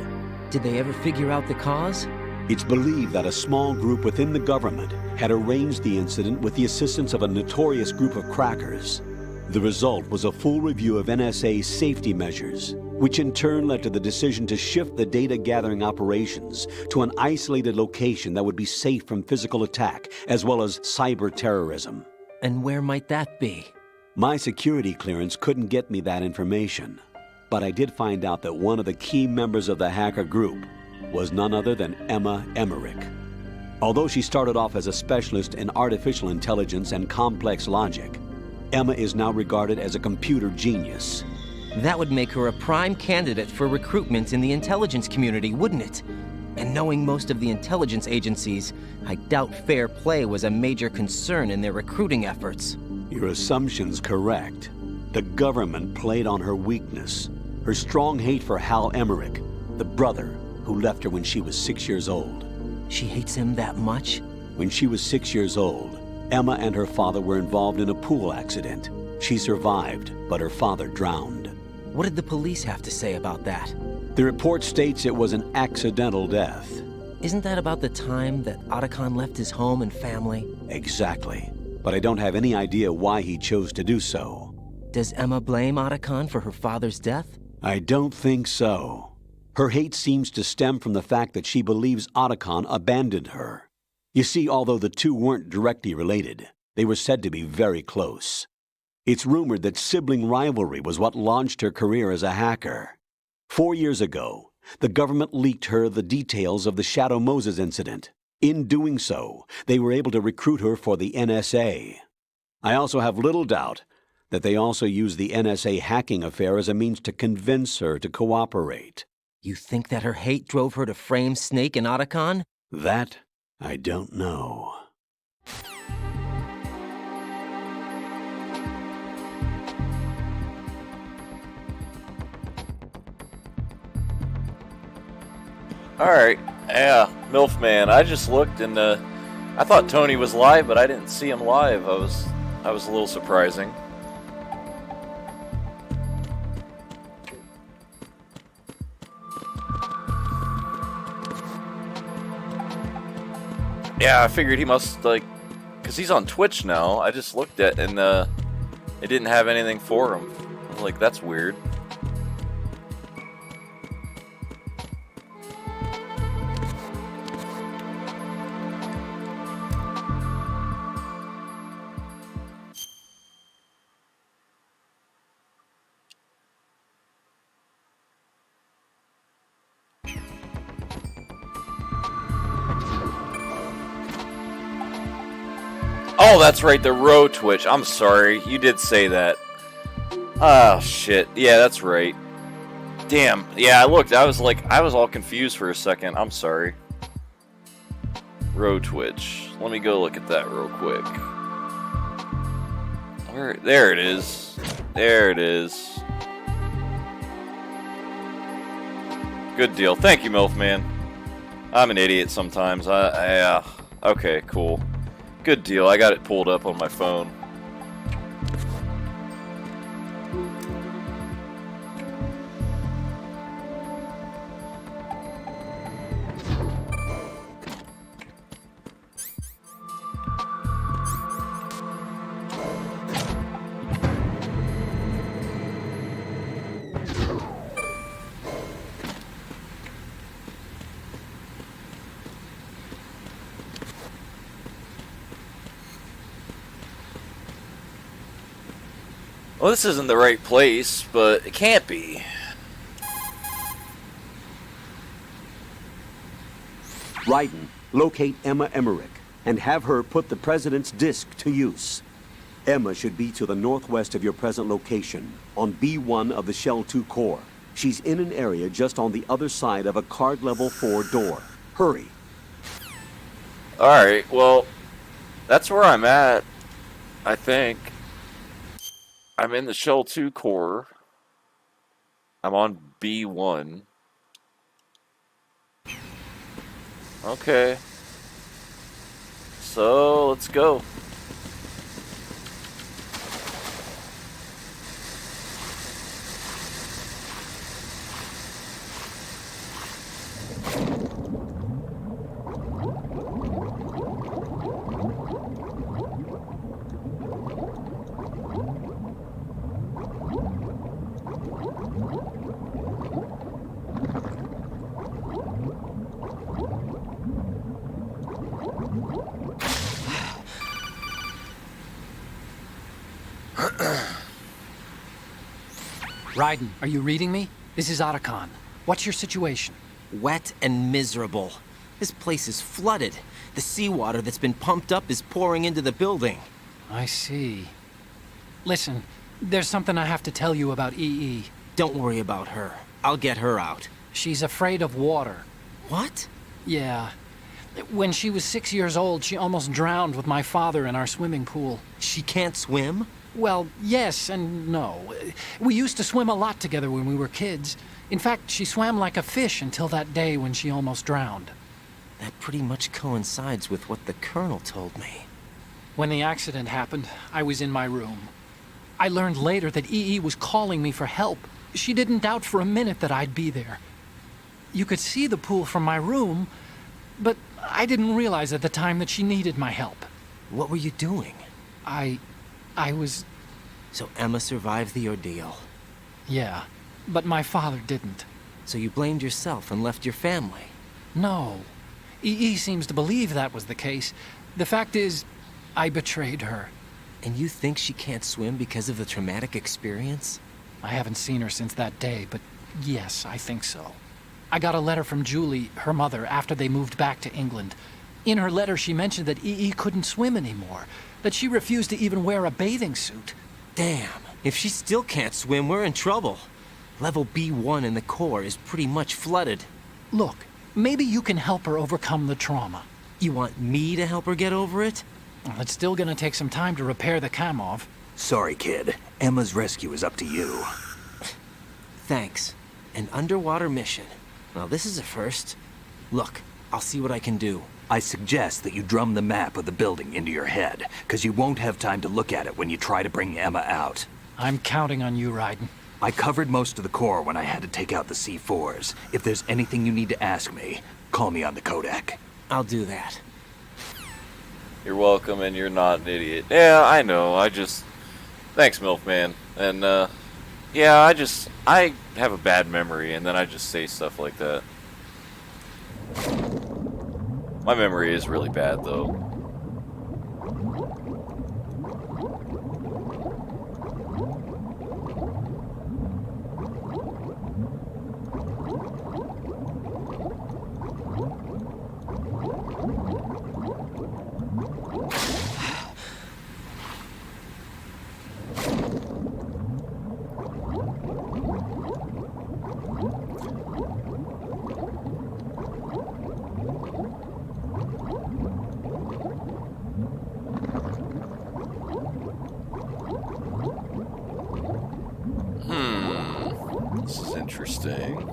Did they ever figure out the cause? It's believed that a small group within the government had arranged the incident with the assistance of a notorious group of crackers. The result was a full review of NSA's safety measures, which in turn led to the decision to shift the data-gathering operations to an isolated location that would be safe from physical attack as well as cyber terrorism. And where might that be? My security clearance couldn't get me that information, but I did find out that one of the key members of the hacker group was none other than Emma Emmerich. Although she started off as a specialist in artificial intelligence and complex logic, Emma is now regarded as a computer genius. That would make her a prime candidate for recruitment in the intelligence community, wouldn't it? And knowing most of the intelligence agencies, I doubt fair play was a major concern in their recruiting efforts. Your assumption's correct. The government played on her weakness, her strong hate for Hal Emmerich, the brother who left her when she was 6 years old. She hates him that much? When she was 6 years old, Emma and her father were involved in a pool accident. She survived, but her father drowned. What did the police have to say about that? The report states it was an accidental death. Isn't that about the time that Otacon left his home and family? Exactly. But I don't have any idea why he chose to do so. Does Emma blame Otacon for her father's death? I don't think so. Her hate seems to stem from the fact that she believes Otacon abandoned her. You see, although the two weren't directly related, they were said to be very close. It's rumored that sibling rivalry was what launched her career as a hacker. 4 years ago, the government leaked her the details of the Shadow Moses incident. In doing so, they were able to recruit her for the NSA. I also have little doubt that they also used the NSA hacking affair as a means to convince her to cooperate. You think that her hate drove her to frame Snake and Otacon? That, I don't know. Alright, yeah, MILF Man. I just looked and I thought Tony was live, but I didn't see him live. That was a little surprising. Yeah, I figured he must, like, because he's on Twitch now. I just looked at and it didn't have anything for him. I was like, that's weird. Oh, that's right, the row Twitch. I'm sorry, you did say that. Oh, shit. Yeah, that's right. Damn. Yeah, I looked. I was all confused for a second. I'm sorry. Row Twitch. Let me go look at that real quick. There it is. There it is. Good deal. Thank you, MILF Man. I'm an idiot sometimes. Okay, cool. Good deal. I got it pulled up on my phone. Well, this isn't the right place, but it can't be. Ryden, locate Emma Emmerich and have her put the President's disk to use. Emma should be to the northwest of your present location, on B1 of the Shell 2 core. She's in an area just on the other side of a card level 4 door. Hurry. Alright, well, that's where I'm at, I think. I'm in the Shell 2 core. I'm on B1. Okay. So, let's go. Ryden, are you reading me? This is Otacon. What's your situation? Wet and miserable. This place is flooded. The seawater that's been pumped up is pouring into the building. I see. Listen, there's something I have to tell you about EE. Don't worry about her. I'll get her out. She's afraid of water. What? Yeah. When she was 6 years old, she almost drowned with my father in our swimming pool. She can't swim? Well, yes and no. We used to swim a lot together when we were kids. In fact, she swam like a fish until that day when she almost drowned. That pretty much coincides with what the Colonel told me. When the accident happened, I was in my room. I learned later that EE was calling me for help. She didn't doubt for a minute that I'd be there. You could see the pool from my room, but I didn't realize at the time that she needed my help. What were you doing? I was... So Emma survived the ordeal. Yeah, but my father didn't. So you blamed yourself and left your family? No. EE seems to believe that was the case. The fact is, I betrayed her. And you think she can't swim because of the traumatic experience? I haven't seen her since that day, but yes, I think so. I got a letter from Julie, her mother, after they moved back to England. In her letter, she mentioned that EE couldn't swim anymore, that she refused to even wear a bathing suit. Damn, if she still can't swim, we're in trouble. Level B1 in the core is pretty much flooded. Look, maybe you can help her overcome the trauma. You want me to help her get over it? Well, it's still gonna take some time to repair the Kamov. Sorry, kid. Emma's rescue is up to you. Thanks. An underwater mission. Well, this is a first. Look, I'll see what I can do. I suggest that you drum the map of the building into your head, because you won't have time to look at it when you try to bring Emma out. I'm counting on you, Ryden. I covered most of the core when I had to take out the C4s. If there's anything you need to ask me, call me on the Kodak. I'll do that. You're welcome, and you're not an idiot. Yeah, I know. Thanks, Milkman. And, yeah, I have a bad memory, and then I just say stuff like that. My memory is really bad, though. This is interesting.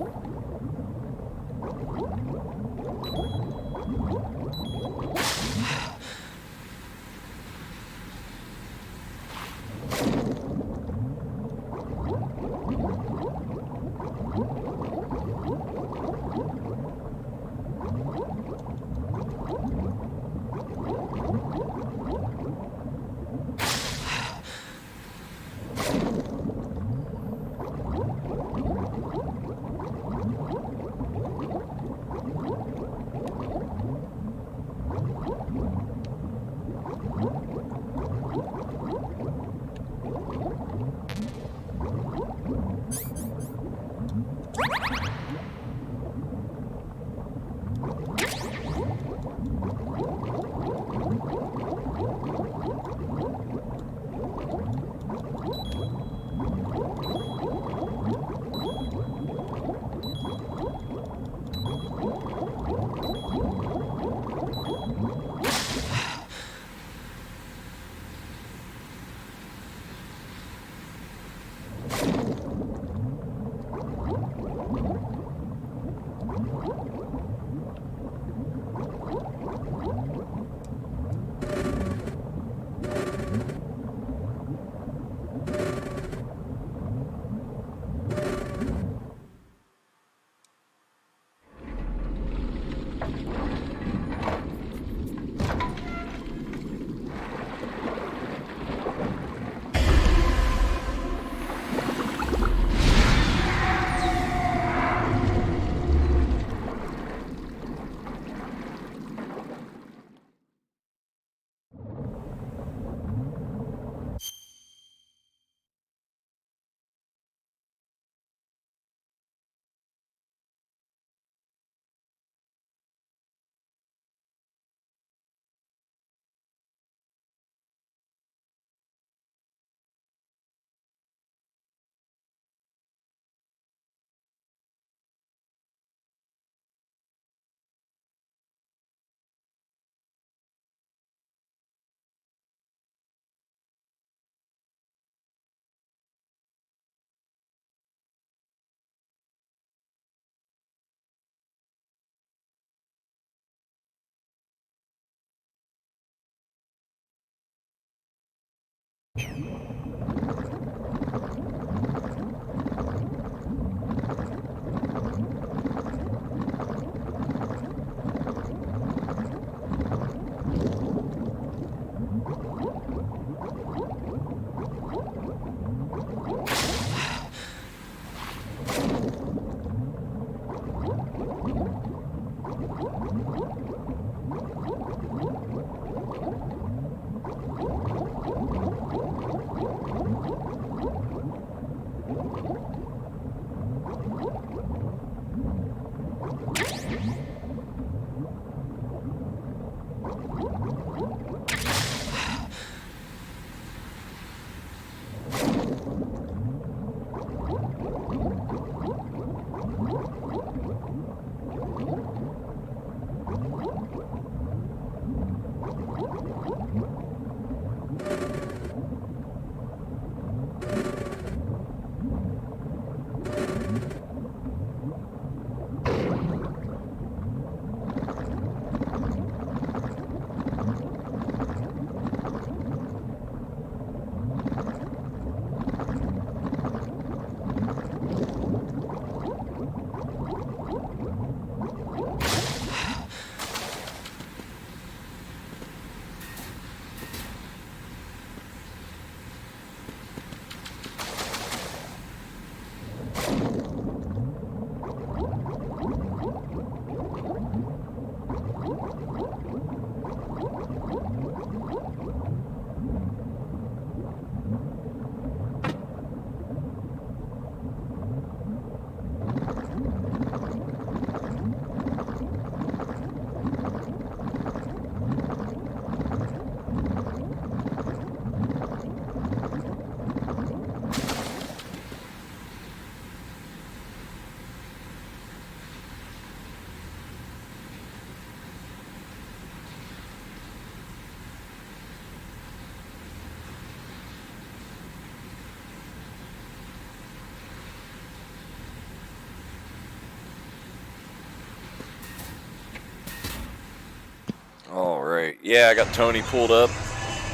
Alright, yeah, I got Tony pulled up.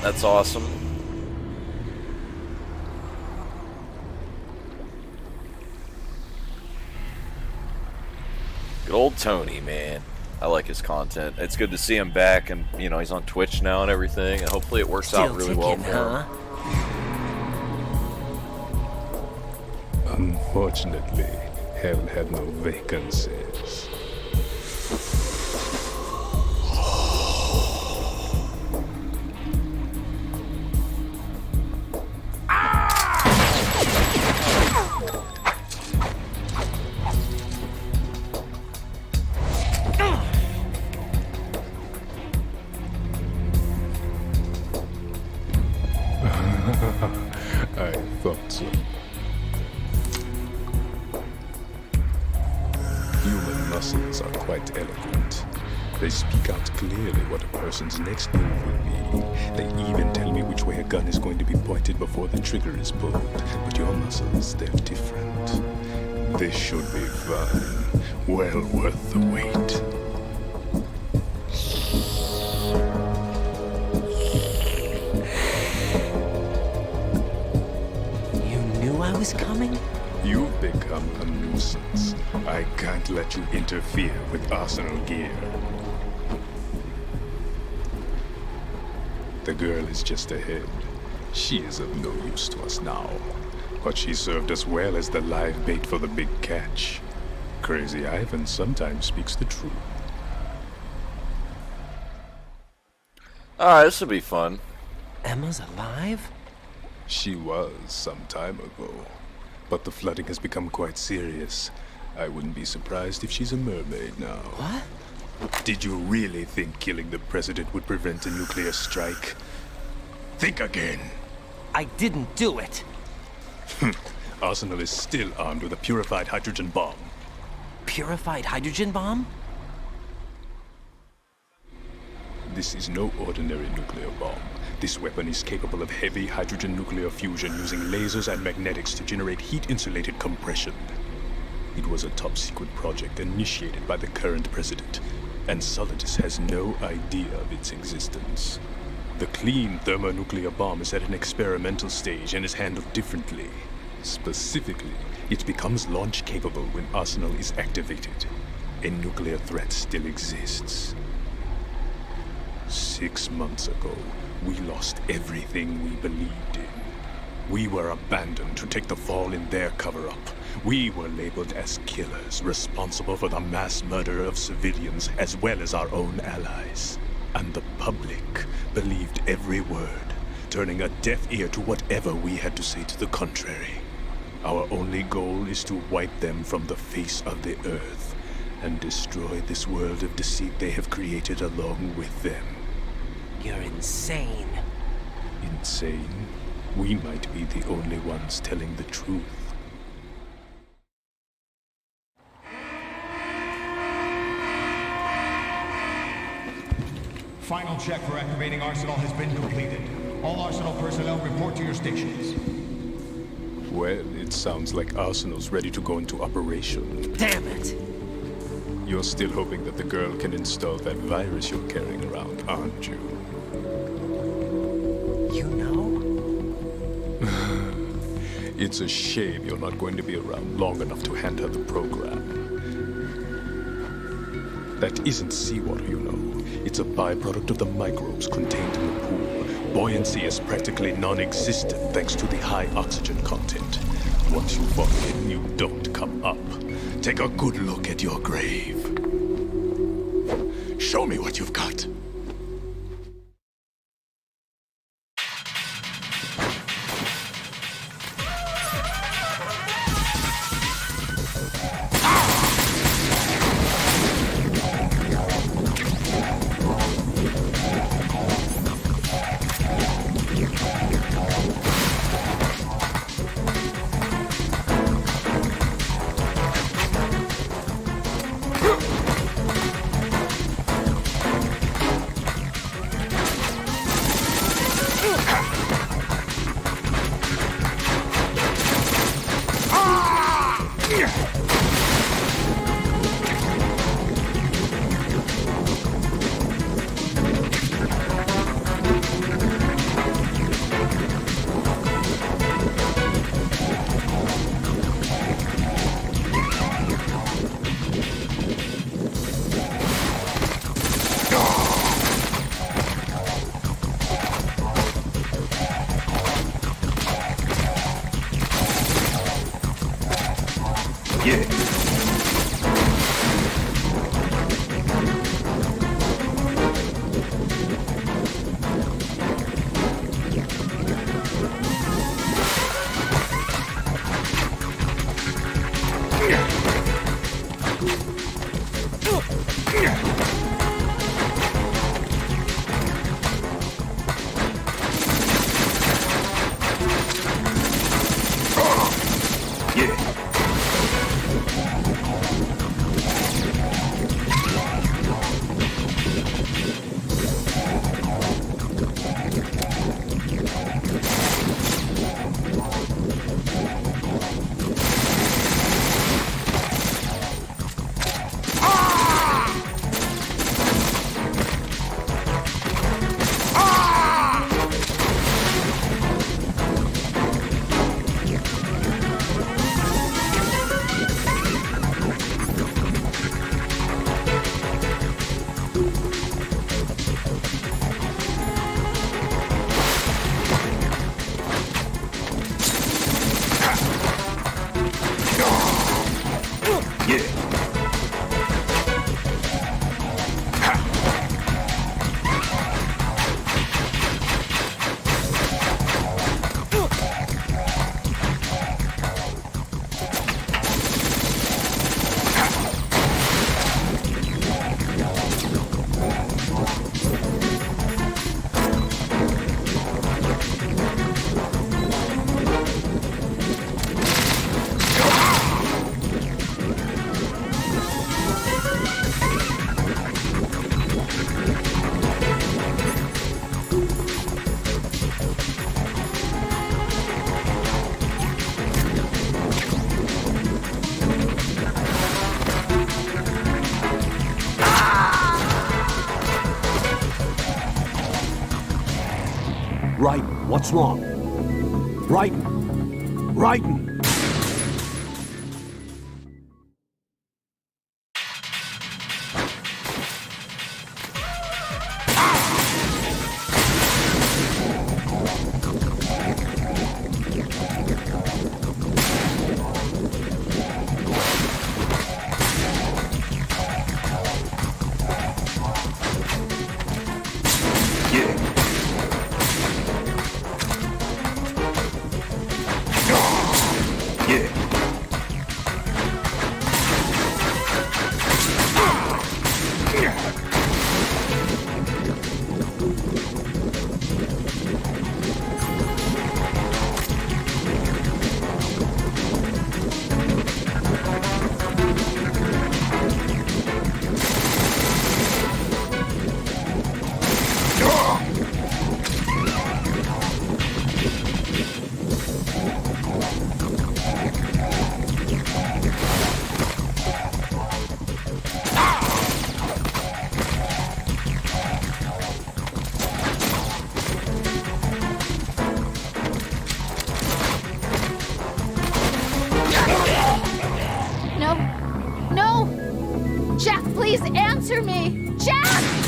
That's awesome. Good old Tony, man. I like his content. It's good to see him back, and you know, he's on Twitch now and everything, and hopefully it works out really well for him. Unfortunately, hell had no vacancies. I thought so. Human muscles are quite eloquent. They speak out clearly what a person's next move will be. They even tell me which way a gun is going to be pointed before the trigger is pulled. But your muscles, they're different. This should be fun. Well worth the wait. I was coming? You've become a nuisance. I can't let you interfere with Arsenal gear. The girl is just ahead. She is of no use to us now. But she served us well as the live bait for the big catch. Crazy Ivan sometimes speaks the truth. Alright, this will be fun. Emma's alive? She was some time ago. But the flooding has become quite serious. I wouldn't be surprised if she's a mermaid now. What? Did you really think killing the president would prevent a nuclear strike? Think again. I didn't do it. Arsenal is still armed with a purified hydrogen bomb. Purified hydrogen bomb? This is no ordinary nuclear bomb. This weapon is capable of heavy hydrogen nuclear fusion using lasers and magnetics to generate heat-insulated compression. It was a top-secret project initiated by the current president, and Solidus has no idea of its existence. The clean thermonuclear bomb is at an experimental stage and is handled differently. Specifically, it becomes launch capable when Arsenal is activated. A nuclear threat still exists. 6 months ago, we lost everything we believed in. We were abandoned to take the fall in their cover-up. We were labeled as killers, responsible for the mass murder of civilians as well as our own allies. And the public believed every word, turning a deaf ear to whatever we had to say to the contrary. Our only goal is to wipe them from the face of the earth and destroy this world of deceit they have created along with them. You're insane. Insane? We might be the only ones telling the truth. Final check for activating Arsenal has been completed. All Arsenal personnel report to your stations. Well, it sounds like Arsenal's ready to go into operation. Damn it! You're still hoping that the girl can install that virus you're carrying around, aren't you? You know? It's a shame you're not going to be around long enough to hand her the program. That isn't seawater, you know. It's a byproduct of the microbes contained in the pool. Buoyancy is practically non-existent thanks to the high oxygen content. Once you fall in, you don't come up. Take a good look at your grave. Show me what you've got. Ryden, what's wrong? Ryden! Ryden! No. No! Jack, please answer me! Jack!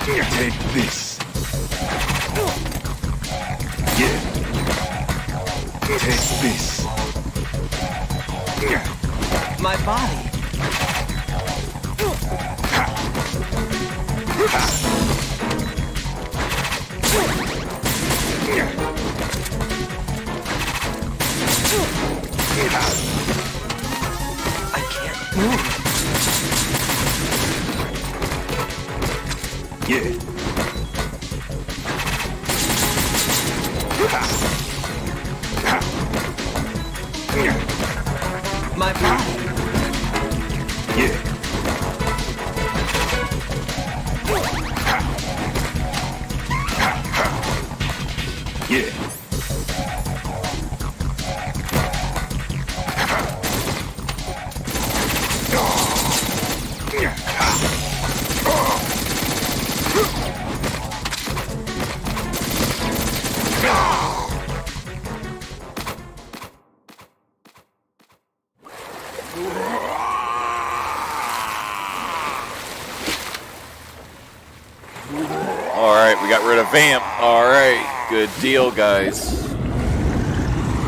Take this. Yeah. Take this. My body. I can't move. Yeah. My body. Yeah. Yeah. Alright, we got rid of Vamp. Alright, good deal, guys.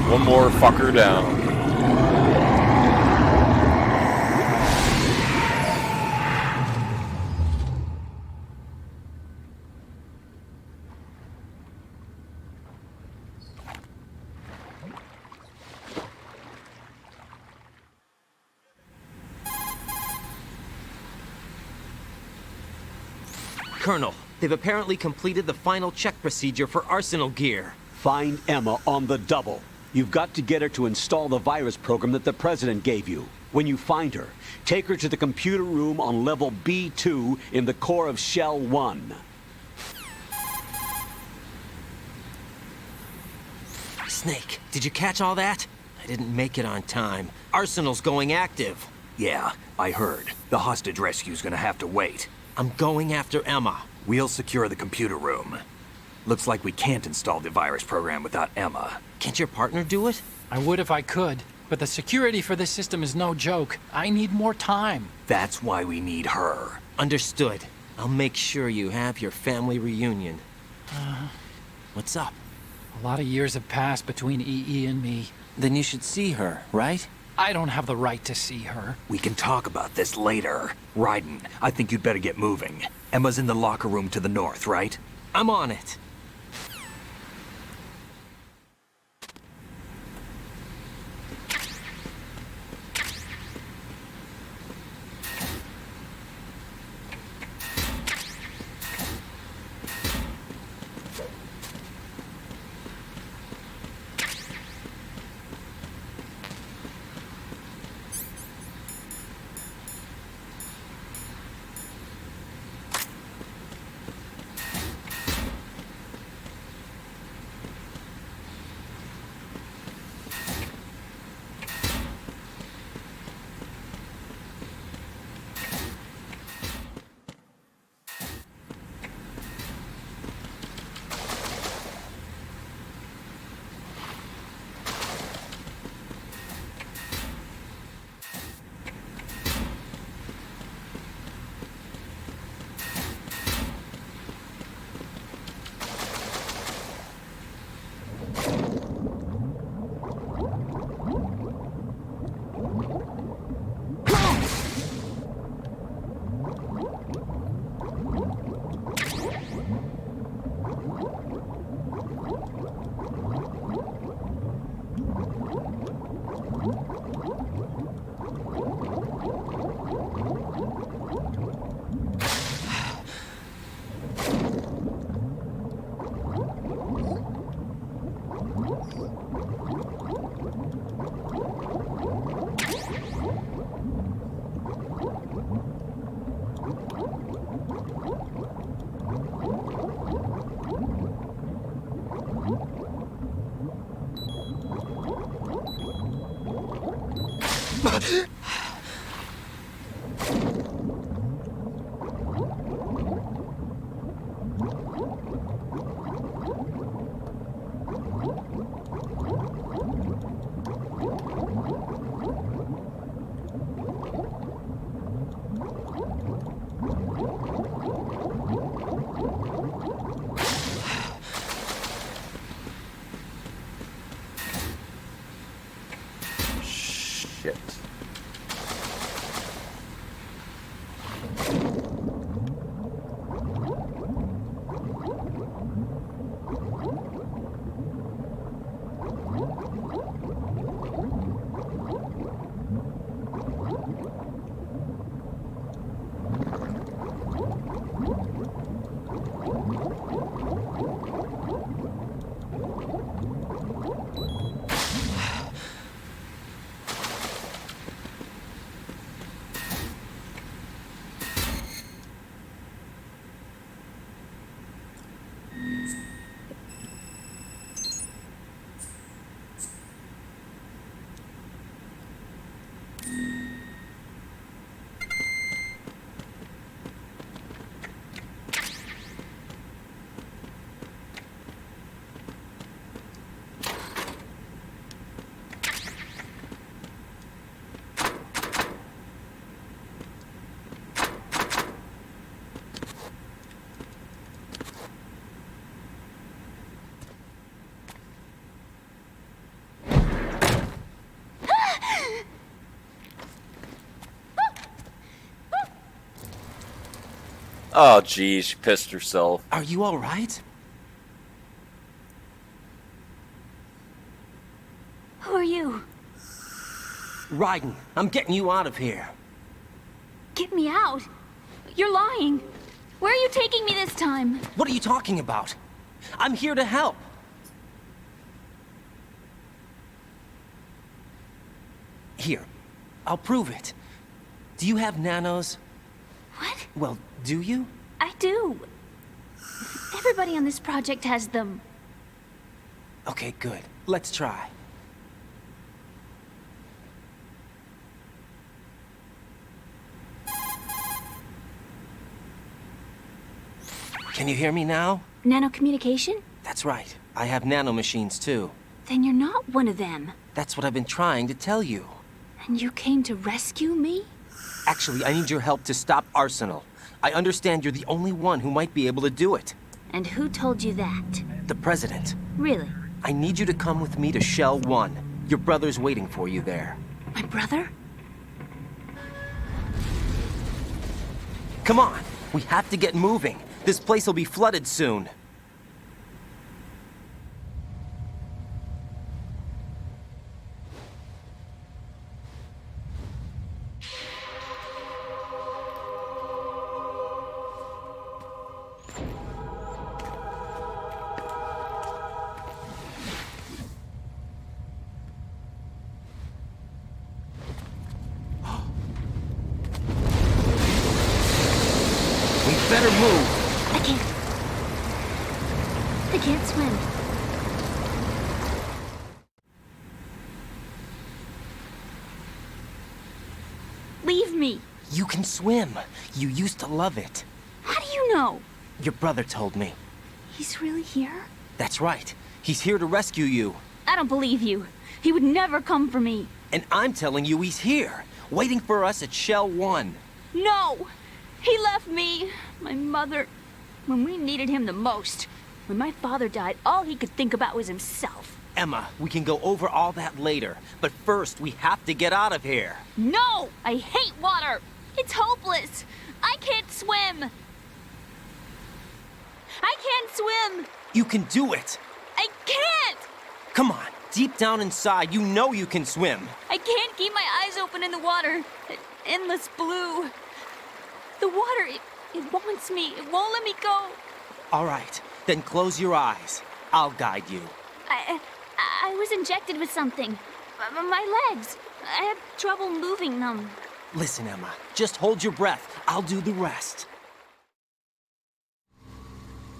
One more fucker down. Colonel, they've apparently completed the final check procedure for arsenal gear. Find Emma on the double. You've got to get her to install the virus program that the President gave you. When you find her, take her to the computer room on level B2 in the core of Shell 1. Snake, did you catch all that? I didn't make it on time. Arsenal's going active. Yeah, I heard. The hostage rescue's gonna have to wait. I'm going after Emma. We'll secure the computer room. Looks like we can't install the virus program without Emma. Can't your partner do it? I would if I could, but the security for this system is no joke. I need more time. That's why we need her. Understood. I'll make sure you have your family reunion. What's up? A lot of years have passed between EE and me. Then you should see her, right? I don't have the right to see her. We can talk about this later. Ryden, I think you'd better get moving. Emma's in the locker room to the north, right? I'm on it. Oh, geez, she pissed herself. Are you all right? Who are you? Ryden, I'm getting you out of here. Get me out? You're lying. Where are you taking me this time? What are you talking about? I'm here to help. Here, I'll prove it. Do you have nanos? What? Well, do you? I do. Everybody on this project has them. Okay, good. Let's try. Can you hear me now? Nanocommunication? That's right. I have nanomachines too. Then you're not one of them. That's what I've been trying to tell you. And you came to rescue me? Actually, I need your help to stop Arsenal. I understand you're the only one who might be able to do it. And who told you that? The President. Really? I need you to come with me to Shell 1. Your brother's waiting for you there. My brother? Come on! We have to get moving. This place will be flooded soon. We better move. I can't swim. Leave me. You can swim. You used to love it. How do you know? Your brother told me. He's really here? That's right. He's here to rescue you. I don't believe you. He would never come for me. And I'm telling you he's here, waiting for us at Shell 1. No! He left me, my mother, when we needed him the most. When my father died, all he could think about was himself. Emma, we can go over all that later, but first we have to get out of here. No! I hate water! It's hopeless! I can't swim! I can't swim! You can do it! I can't! Come on, deep down inside, you know you can swim. I can't keep my eyes open in the water. Endless blue. The water, it wants me. It won't let me go. All right, then close your eyes. I'll guide you. I was injected with something. My legs. I have trouble moving them. Listen, Emma, just hold your breath. I'll do the rest.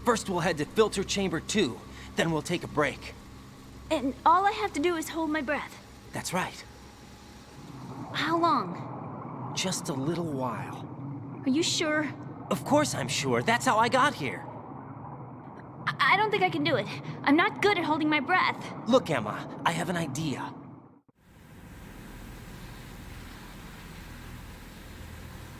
First, we'll head to filter chamber 2. Then we'll take a break. And all I have to do is hold my breath. That's right. How long? Just a little while. Are you sure? Of course I'm sure. That's how I got here. I don't think I can do it. I'm not good at holding my breath. Look, Emma, I have an idea.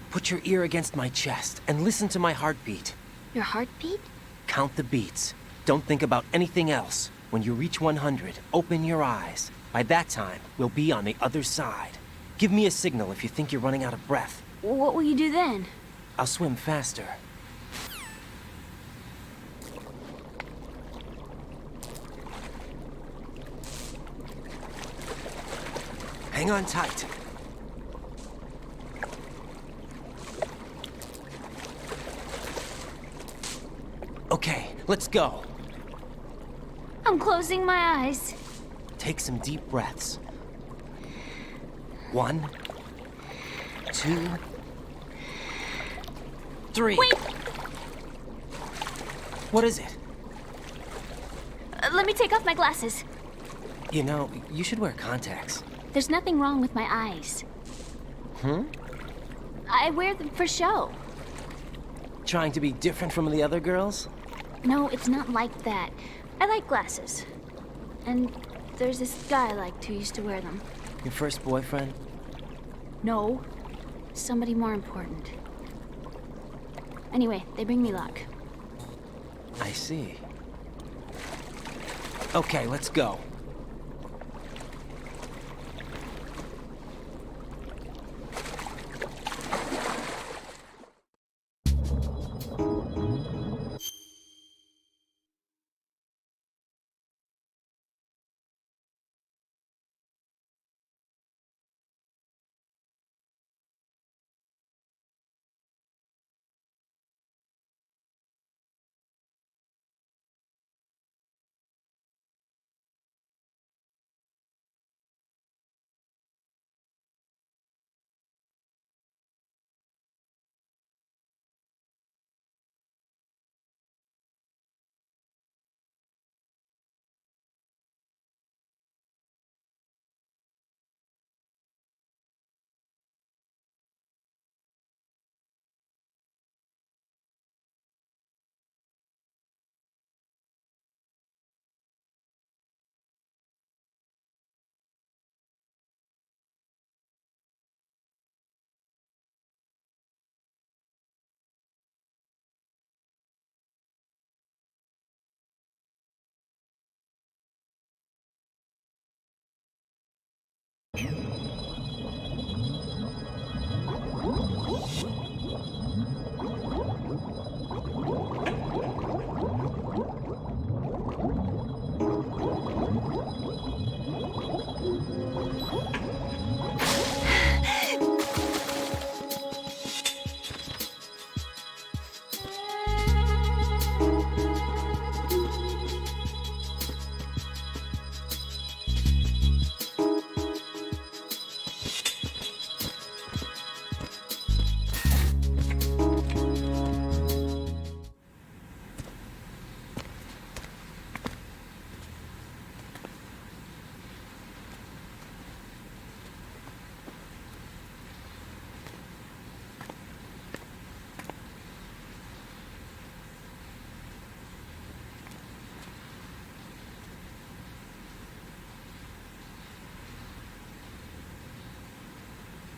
Put your ear against my chest and listen to my heartbeat. Your heartbeat? Count the beats. Don't think about anything else. When you reach 100, open your eyes. By that time, we'll be on the other side. Give me a signal if you think you're running out of breath. What will you do then? I'll swim faster. Hang on tight. Okay, let's go. I'm closing my eyes. Take some deep breaths. 1, 2, 3. Wait! What is it? Let me take off my glasses. You know, you should wear contacts. There's nothing wrong with my eyes. I wear them for show. Trying to be different from the other girls? No, it's not like that. I like glasses. And there's this guy I liked who used to wear them. Your first boyfriend? No. Somebody more important. Anyway, they bring me luck. I see. Okay, let's go.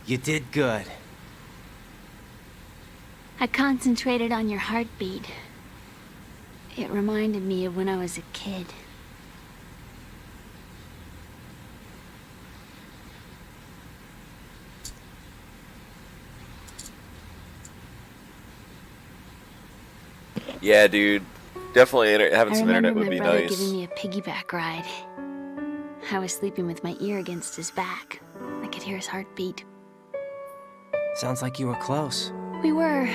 You did good. I concentrated on your heartbeat. It reminded me of when I was a kid. Yeah, dude. Definitely having some internet would be my brother nice. giving me a piggyback ride. I was sleeping with my ear against his back. I could hear his heartbeat. Sounds like you were close. We were,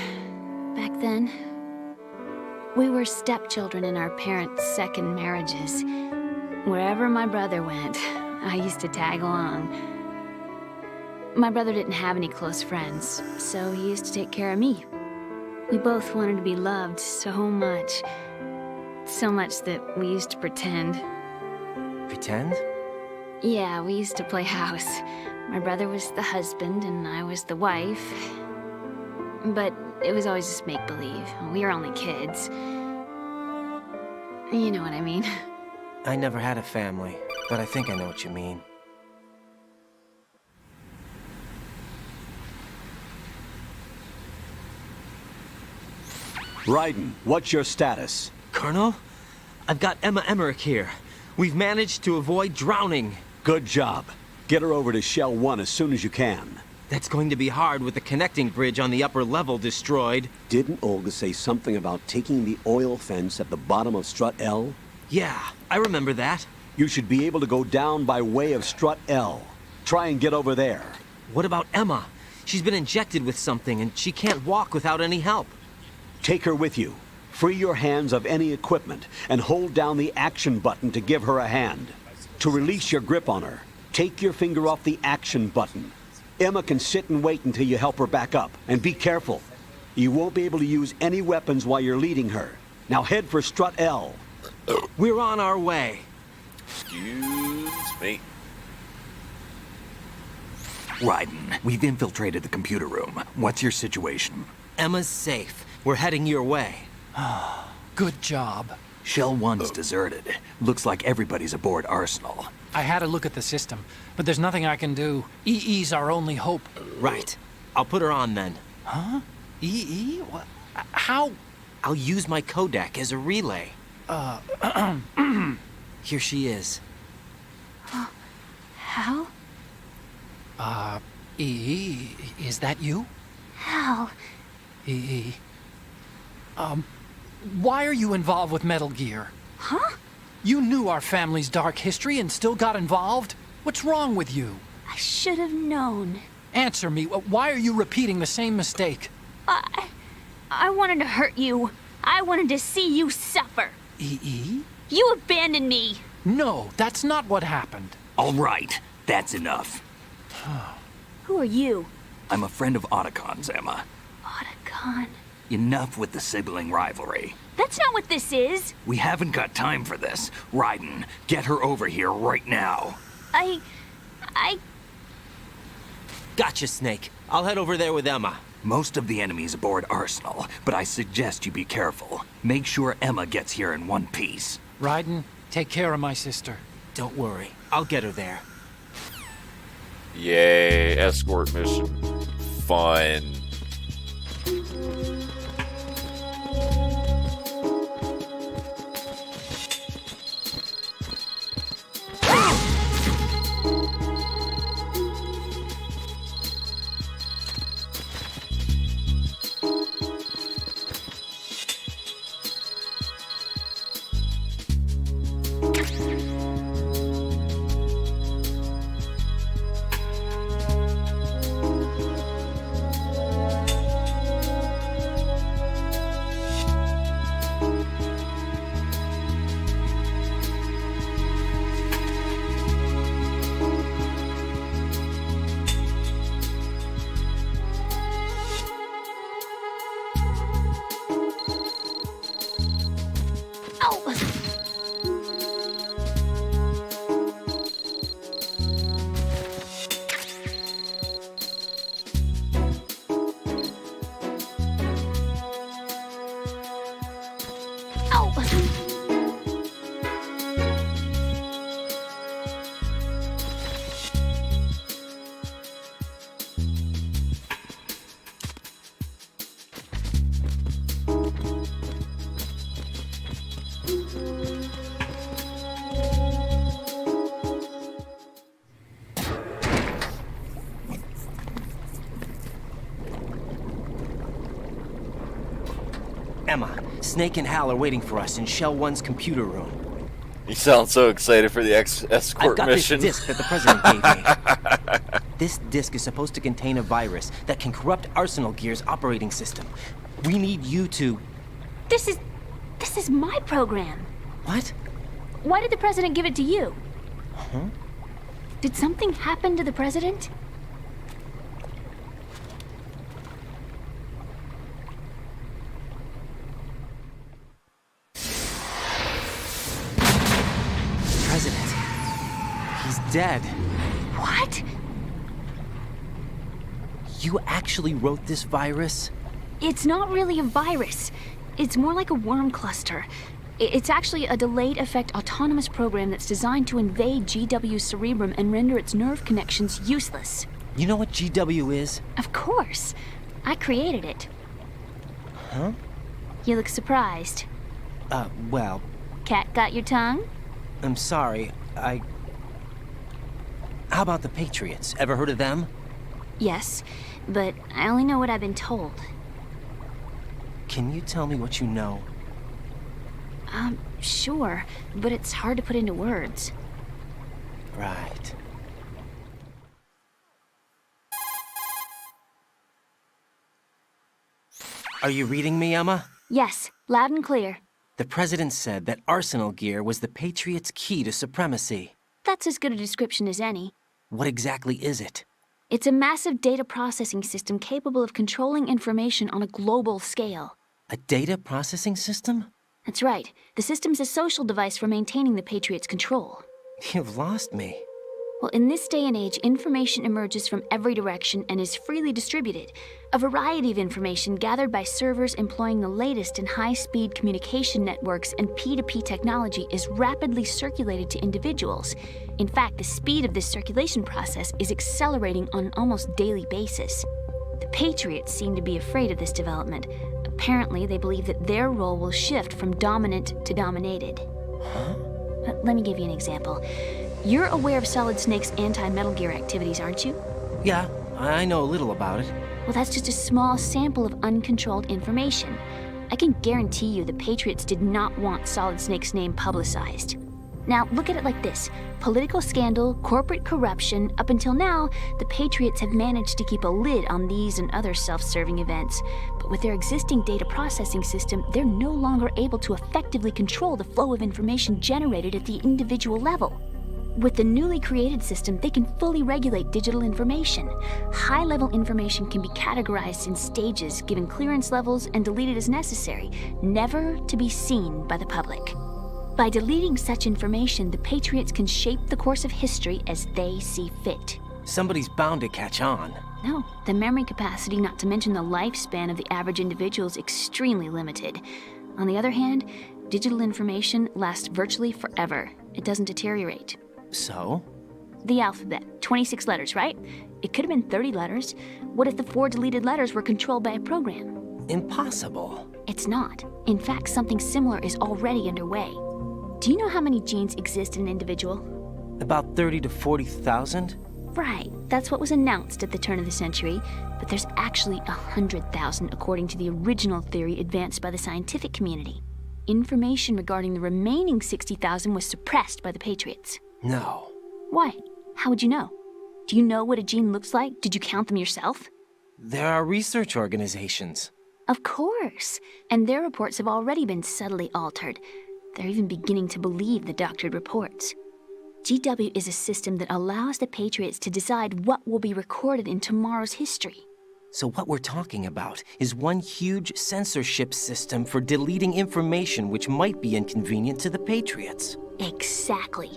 back then. We were stepchildren in our parents' second marriages. Wherever my brother went, I used to tag along. My brother didn't have any close friends, so he used to take care of me. We both wanted to be loved so much. So much that we used to pretend. Pretend? Yeah, we used to play house. My brother was the husband and I was the wife. But it was always just make-believe. We were only kids. You know what I mean. I never had a family, but I think I know what you mean. Ryzen, what's your status? Colonel, I've got Emma Emmerich here. We've managed to avoid drowning. Good job. Get her over to Shell 1 as soon as you can. That's going to be hard with the connecting bridge on the upper level destroyed. Didn't Olga say something about taking the oil fence at the bottom of Strut L? Yeah, I remember that. You should be able to go down by way of Strut L. Try and get over there. What about Emma? She's been injected with something and she can't walk without any help. Take her with you. Free your hands of any equipment and hold down the action button to give her a hand. To release your grip on her, take your finger off the action button. Emma can sit and wait until you help her back up. And be careful. You won't be able to use any weapons while you're leading her. Now head for Strut L. We're on our way. Excuse me. Ryzen, we've infiltrated the computer room. What's your situation? Emma's safe. We're heading your way. Good job. Shell 1's deserted. Looks like everybody's aboard Arsenal. I had a look at the system, but there's nothing I can do. EE's our only hope. Right. I'll put her on then. Huh? EE? What? How? I'll use my codec as a relay. Here she is. Hal? EE, is that you? Hal? EE. Why are you involved with Metal Gear? Huh? You knew our family's dark history and still got involved? What's wrong with you? I should have known. Answer me. Why are you repeating the same mistake? I wanted to hurt you. I wanted to see you suffer. EE? You abandoned me. No, that's not what happened. All right, that's enough. Who are you? I'm a friend of Otacon's, Emma. Otacon? Enough with the sibling rivalry. That's not what this is. We haven't got time for this. Ryzen, get her over here right now. I... Gotcha, Snake. I'll head over there with Emma. Most of the enemy's aboard Arsenal, but I suggest you be careful. Make sure Emma gets here in one piece. Ryzen, take care of my sister. Don't worry. I'll get her there. Yay, escort mission. Fun. Emma, Snake and Hal are waiting for us in Shell 1's computer room. You sound so excited for the I've escort got mission. this disc that the President gave me. This disc is supposed to contain a virus that can corrupt Arsenal Gear's operating system. We need you to... This is my program. What? Why did the President give it to you? Huh? Did something happen to the President? President. He's dead. What? You actually wrote this virus? It's not really a virus. It's more like a worm cluster. It's actually a delayed effect autonomous program that's designed to invade GW's cerebrum and render its nerve connections useless. You know what GW is? Of course. I created it. Huh? You look surprised. Well, Cat got your tongue? I'm sorry. How about the Patriots? Ever heard of them? Yes, but I only know what I've been told. Can you tell me what you know? Sure, but it's hard to put into words. Right. Are you reading me, Emma? Yes, loud and clear. The President said that Arsenal Gear was the Patriots' key to supremacy. That's as good a description as any. What exactly is it? It's a massive data processing system capable of controlling information on a global scale. A data processing system? That's right. The system's a social device for maintaining the Patriots' control. You've lost me. Well, in this day and age, information emerges from every direction and is freely distributed. A variety of information gathered by servers employing the latest in high-speed communication networks and P2P technology is rapidly circulated to individuals. In fact, the speed of this circulation process is accelerating on an almost daily basis. The Patriots seem to be afraid of this development. Apparently, they believe that their role will shift from dominant to dominated. Huh? Let me give you an example. You're aware of Solid Snake's anti-Metal Gear activities, aren't you? Yeah, I know a little about it. Well, that's just a small sample of uncontrolled information. I can guarantee you the Patriots did not want Solid Snake's name publicized. Now, look at it like this. Political scandal, corporate corruption, up until now, the Patriots have managed to keep a lid on these and other self-serving events. But with their existing data processing system, they're no longer able to effectively control the flow of information generated at the individual level. With the newly created system, they can fully regulate digital information. High-level information can be categorized in stages, given clearance levels, and deleted as necessary, never to be seen by the public. By deleting such information, the Patriots can shape the course of history as they see fit. Somebody's bound to catch on. No, the memory capacity, not to mention the lifespan of the average individual, is extremely limited. On the other hand, digital information lasts virtually forever. It doesn't deteriorate. So? The alphabet, 26 letters, right? It could have been 30 letters. What if the 4 deleted letters were controlled by a program? Impossible. It's not. In fact, something similar is already underway. Do you know how many genes exist in an individual? About 30 to 40,000? Right, that's what was announced at the turn of the century, but there's actually 100,000 according to the original theory advanced by the scientific community. Information regarding the remaining 60,000 was suppressed by the Patriots. No. Why? How would you know? Do you know what a gene looks like? Did you count them yourself? There are research organizations. Of course, and their reports have already been subtly altered. They're even beginning to believe the doctored reports. GW is a system that allows the Patriots to decide what will be recorded in tomorrow's history. So what we're talking about is one huge censorship system for deleting information which might be inconvenient to the Patriots. Exactly.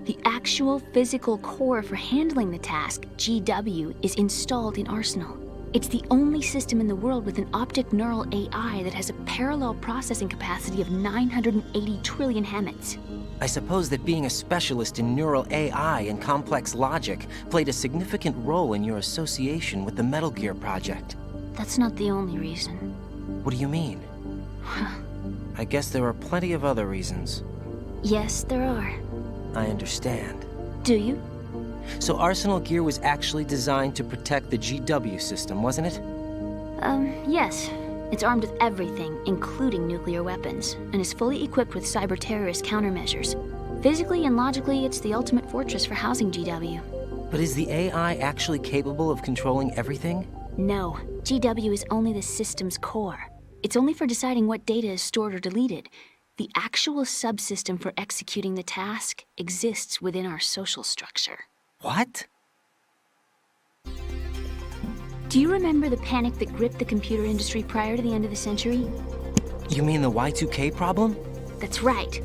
The actual physical core for handling the task, GW, is installed in Arsenal. It's the only system in the world with an optic neural AI that has a parallel processing capacity of 980 trillion Hammets. I suppose that being a specialist in neural AI and complex logic played a significant role in your association with the Metal Gear project. That's not the only reason. What do you mean? I guess there are plenty of other reasons. Yes, there are. I understand. Do you? So Arsenal Gear was actually designed to protect the GW system, wasn't it? Yes. It's armed with everything, including nuclear weapons, and is fully equipped with cyber-terrorist countermeasures. Physically and logically, it's the ultimate fortress for housing GW. But is the AI actually capable of controlling everything? No, GW is only the system's core. It's only for deciding what data is stored or deleted. The actual subsystem for executing the task exists within our social structure. What? Do you remember the panic that gripped the computer industry prior to the end of the century? You mean the Y2K problem? That's right.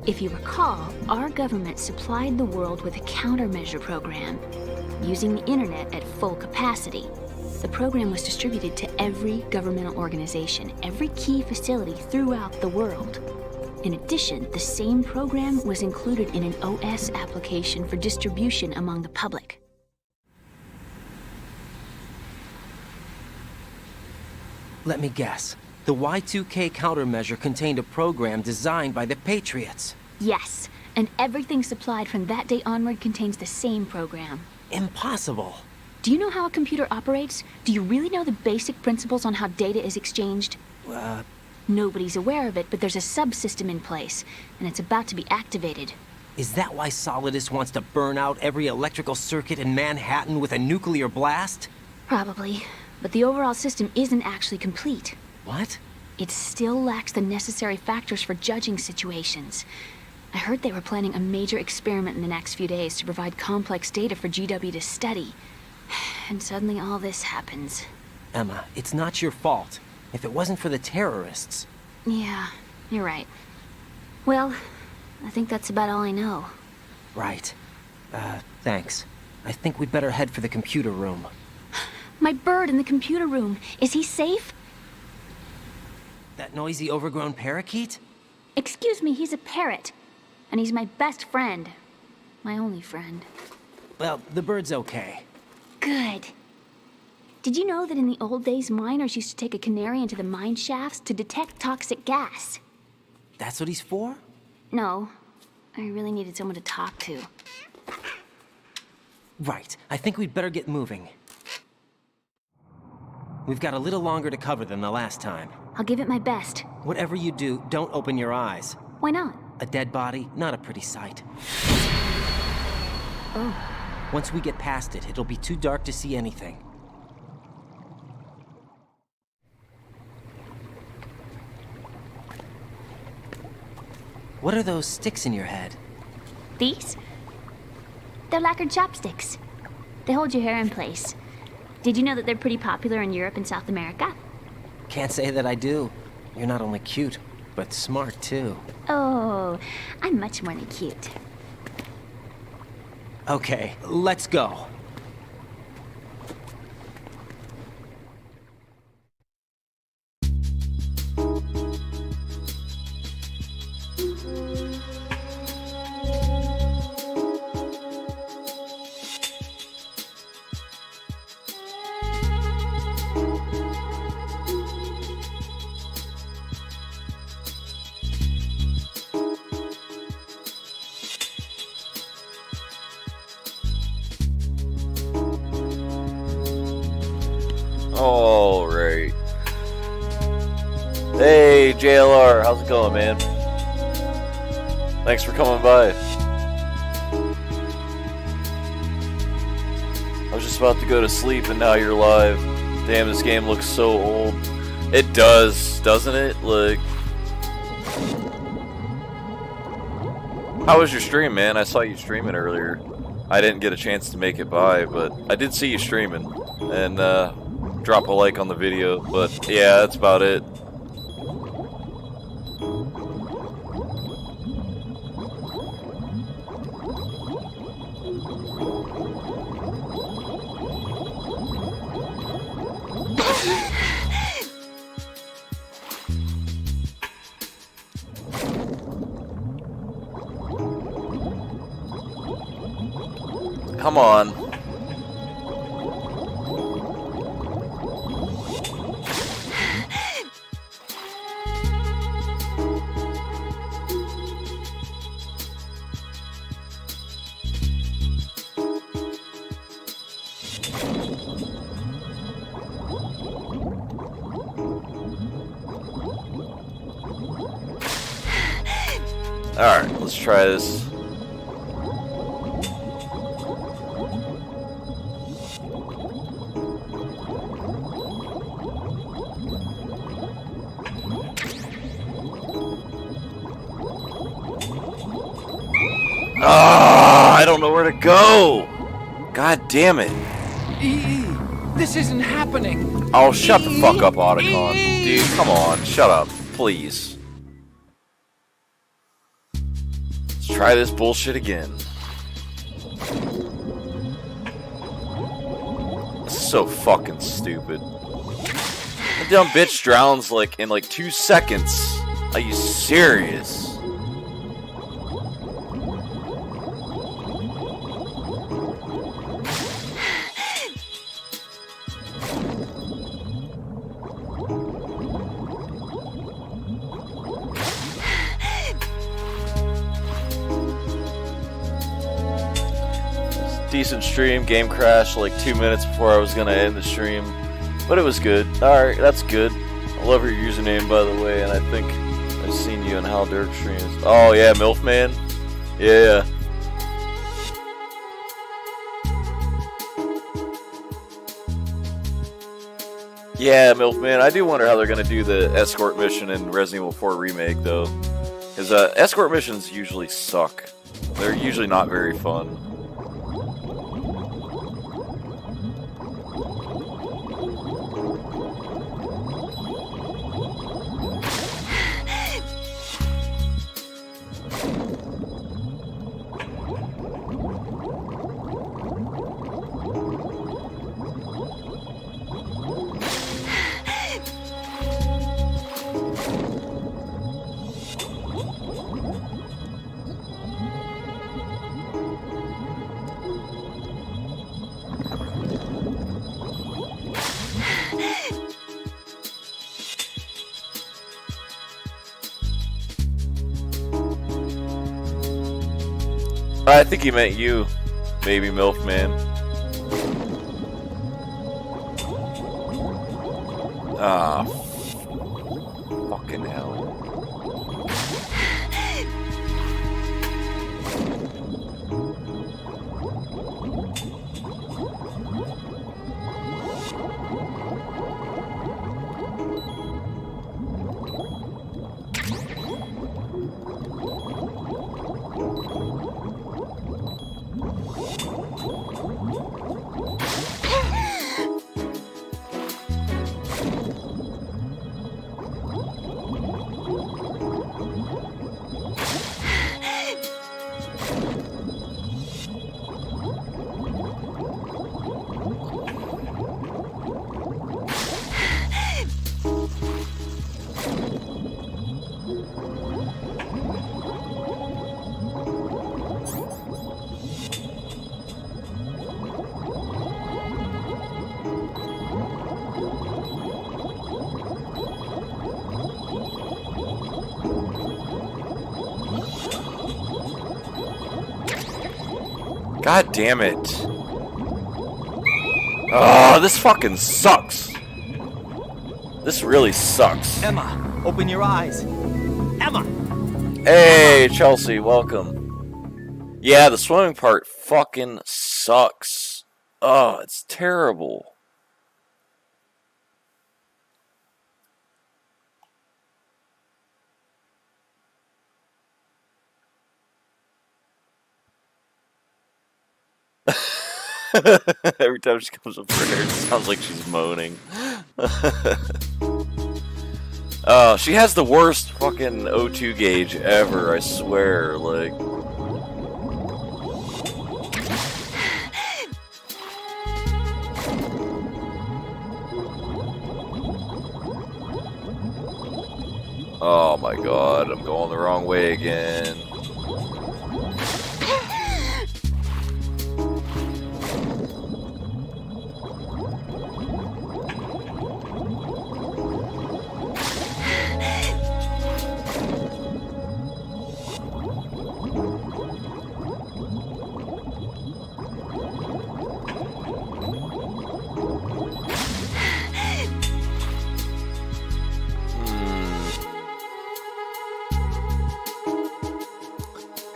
If you recall, our government supplied the world with a countermeasure program, using the internet at full capacity. The program was distributed to every governmental organization, every key facility throughout the world. In addition, the same program was included in an OS application for distribution among the public. Let me guess. The Y2K countermeasure contained a program designed by the Patriots. Yes, and everything supplied from that day onward contains the same program. Impossible. Do you know how a computer operates? Do you really know the basic principles on how data is exchanged? Nobody's aware of it, but there's a subsystem in place, and it's about to be activated. Is that why Solidus wants to burn out every electrical circuit in Manhattan with a nuclear blast? Probably, but the overall system isn't actually complete. What? It still lacks the necessary factors for judging situations. I heard they were planning a major experiment in the next few days to provide complex data for GW to study. And suddenly all this happens. Emma, it's not your fault. If it wasn't for the terrorists... Yeah, you're right. Well, I think that's about all I know. Right. Thanks. I think we'd better head for the computer room. My bird in the computer room. Is he safe? That noisy, overgrown parakeet? Excuse me, he's a parrot. And he's my best friend. My only friend. Well, the bird's okay. Good. Did you know that in the old days, miners used to take a canary into the mine shafts to detect toxic gas? That's what he's for? No. I really needed someone to talk to. Right. I think we'd better get moving. We've got a little longer to cover than the last time. I'll give it my best. Whatever you do, don't open your eyes. Why not? A dead body, not a pretty sight. Oh. Once we get past it, it'll be too dark to see anything. What are those sticks in your head? These? They're lacquered chopsticks. They hold your hair in place. Did you know that they're pretty popular in Europe and South America? Can't say that I do. You're not only cute, but smart too. Oh, I'm much more than cute. Okay, let's go. All right. Hey, JLR, how's it going, man? Thanks for coming by. I was just about to go to sleep and now you're live. Damn, this game looks so old. It does, doesn't it? Like, how was your stream, man? I saw you streaming earlier. I didn't get a chance to make it by, but I did see you streaming. And, drop a like on the video, but yeah, that's about it. Come on. Alright, let's try this. I don't know where to go. God damn it. This isn't happening. Oh, shut the fuck up, Otacon. Dude, come on. Shut up. Please. Let's try this bullshit again. This is so fucking stupid. The dumb bitch drowns like in like 2 seconds. Are you serious? Decent stream, game crashed like 2 minutes before I was gonna end the stream, but it was good. Alright, that's good. I love your username, by the way, and I think I've seen you in Hal Dirk streams. Oh yeah, MILF Man? Yeah. Yeah, MILF Man. I do wonder how they're gonna do the escort mission in Resident Evil 4 Remake, though. Because escort missions usually suck. They're usually not very fun. I think he meant you, baby MILF Man. Ah, fucking hell. God damn it. Oh, this fucking sucks. This really sucks. Emma, open your eyes. Emma! Hey, Chelsea, welcome. Yeah, the swimming part fucking sucks. Oh, it's terrible. Every time she comes up for air, it sounds like she's moaning. Oh, she has the worst fucking O2 gauge ever, I swear, like... Oh my god, I'm going the wrong way again.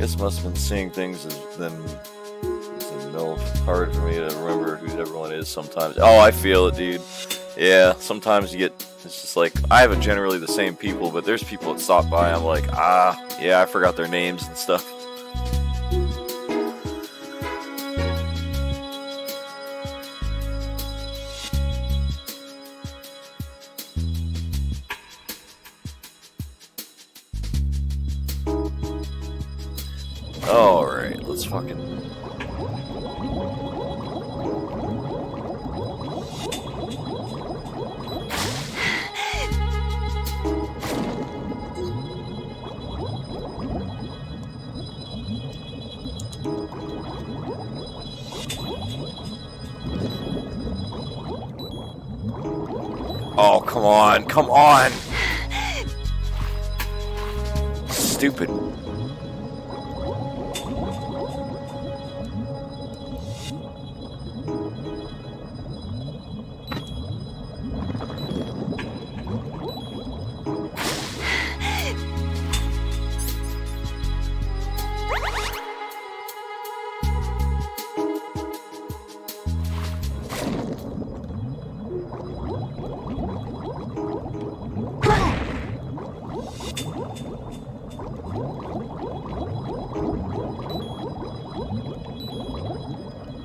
Guess must have been seeing things as then hard for me to remember who everyone is sometimes. Oh, I feel it, dude. Yeah, sometimes you get, it's just like, I have generally the same people, but there's people that stop by, I'm like, yeah, I forgot their names and stuff. Alright, let's fucking... Oh, come on, come on! Stupid.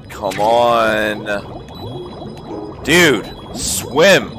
Come on. Dude, swim.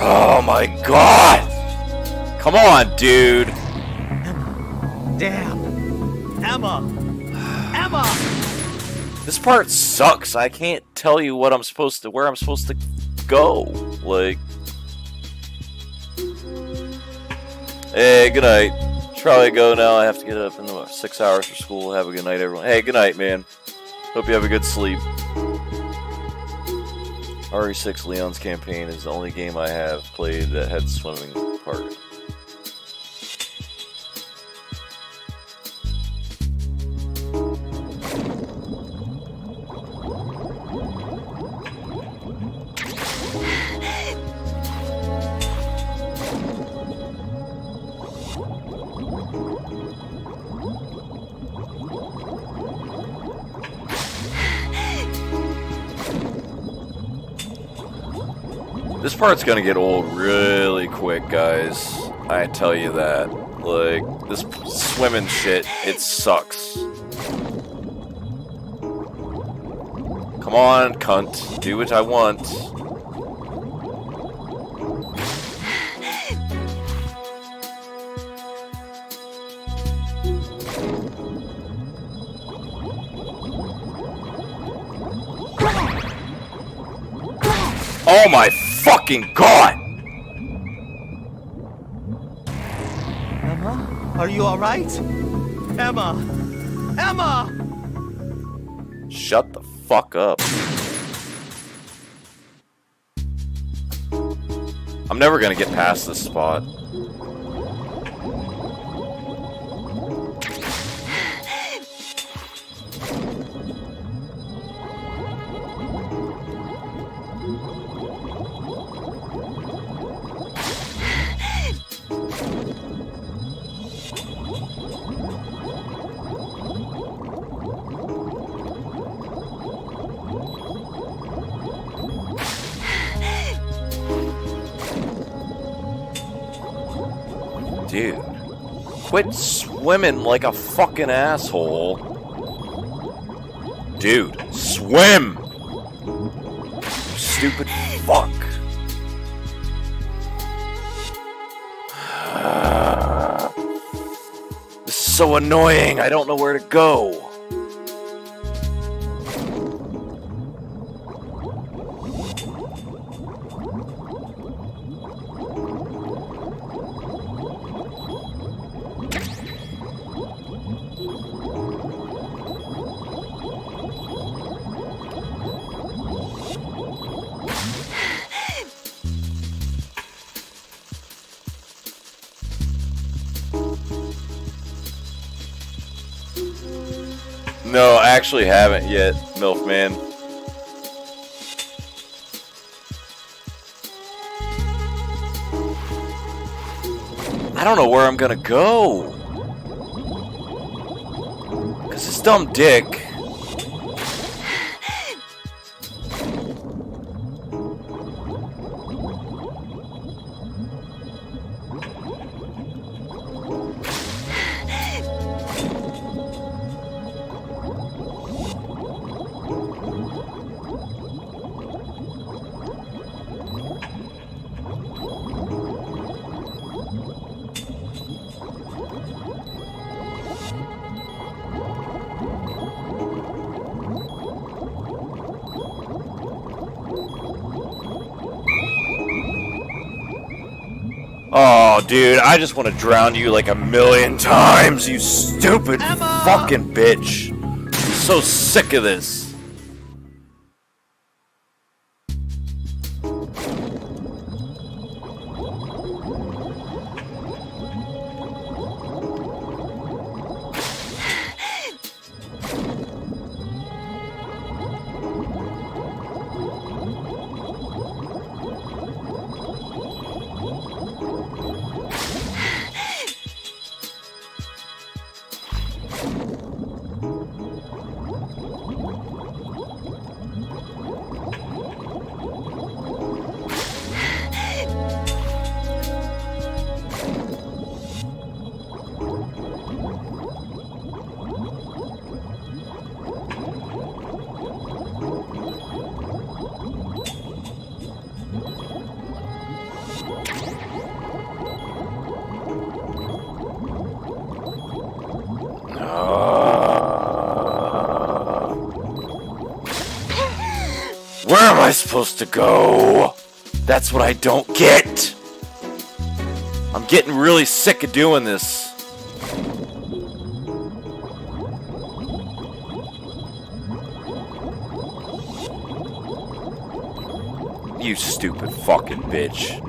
Oh my god! Come on, dude! Damn! Emma! Emma! This part sucks. I can't tell you what I'm supposed to, where I'm supposed to go. Like... Hey, good night. Should probably go now. I have to get up in 6 hours for school. Have a good night, everyone. Hey, good night, man. Hope you have a good sleep. RE6 Leon's Campaign is the only game I have played that had swimming part. This part's gonna get old really quick, guys. I tell you that. Like, this swimming shit, it sucks. Come on, cunt. Do what I want. Oh my fucking god! Emma? Are you alright? Emma! Emma! Shut the fuck up. I'm never gonna get past this spot. Dude, quit swimming like a fucking asshole. Dude, swim! Stupid fuck. This is so annoying. I don't know where to go. No, I actually haven't yet, MILF man. I don't know where I'm gonna go. Cause this dumb dick. Oh, dude, I just want to drown you like 1,000,000 times, you stupid fucking bitch. I'm so sick of this. Where am I supposed to go? That's what I don't get. I'm getting really sick of doing this. You stupid fucking bitch.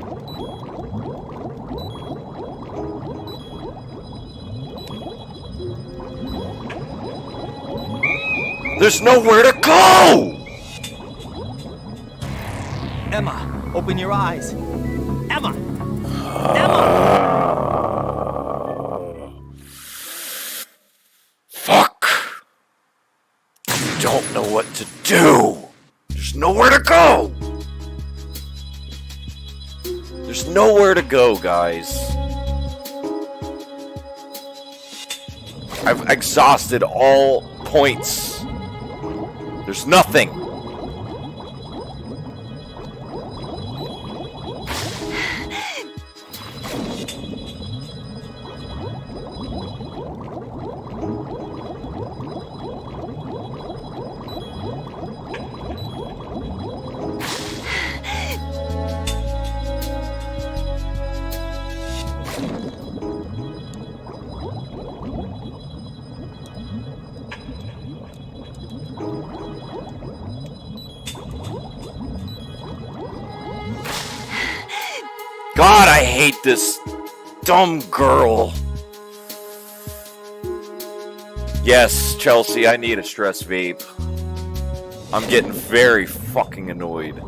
There's nowhere to go! Emma, open your eyes. Emma! Fuck. I don't know what to do. There's nowhere to go. There's nowhere to go, guys. I've exhausted all points. There's nothing. God, I hate this dumb girl. Yes, Chelsea, I need a stress vape. I'm getting very fucking annoyed.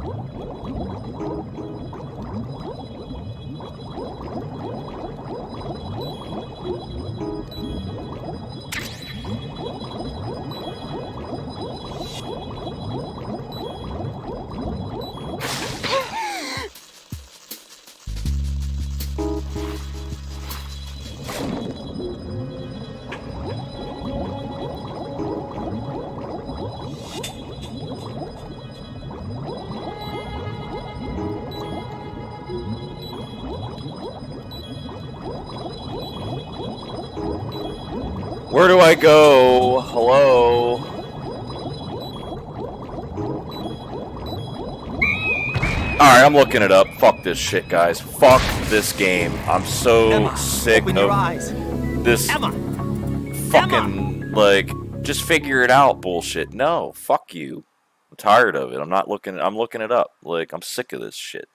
Where do I go? Hello? Alright, I'm looking it up. Fuck this shit, guys. Fuck this game. I'm so Emma, sick open of your eyes. this Emma! fucking, like, just figure it out bullshit. No, fuck you. I'm tired of it. I'm looking it up. Like, I'm sick of this shit.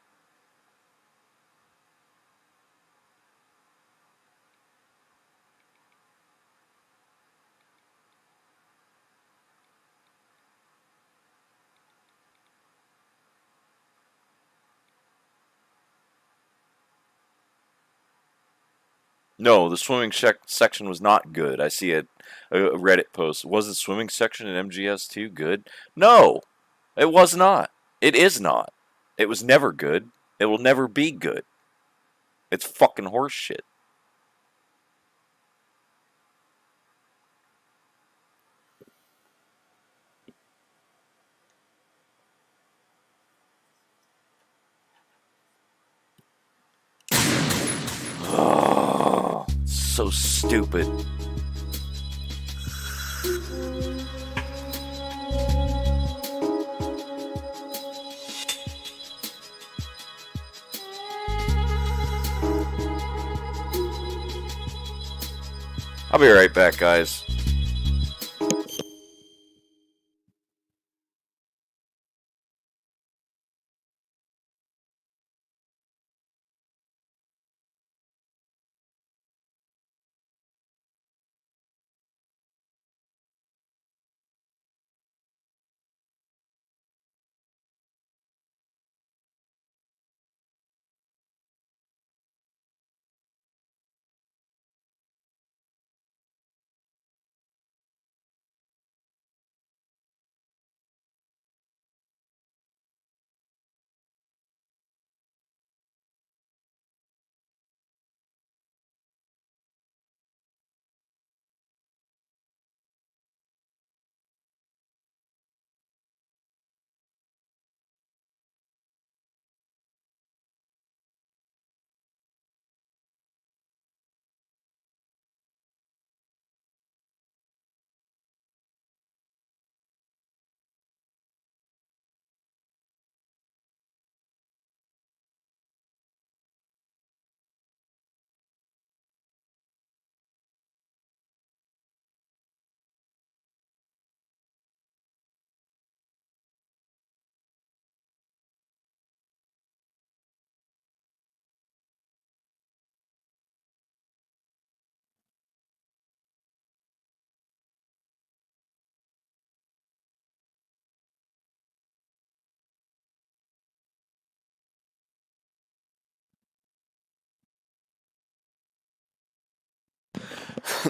No, the swimming section was not good. I see a Reddit post. Was the swimming section in MGS2 good? No, it was not. It is not. It was never good. It will never be good. It's fucking horse shit. Oh, so stupid. I'll be right back, guys.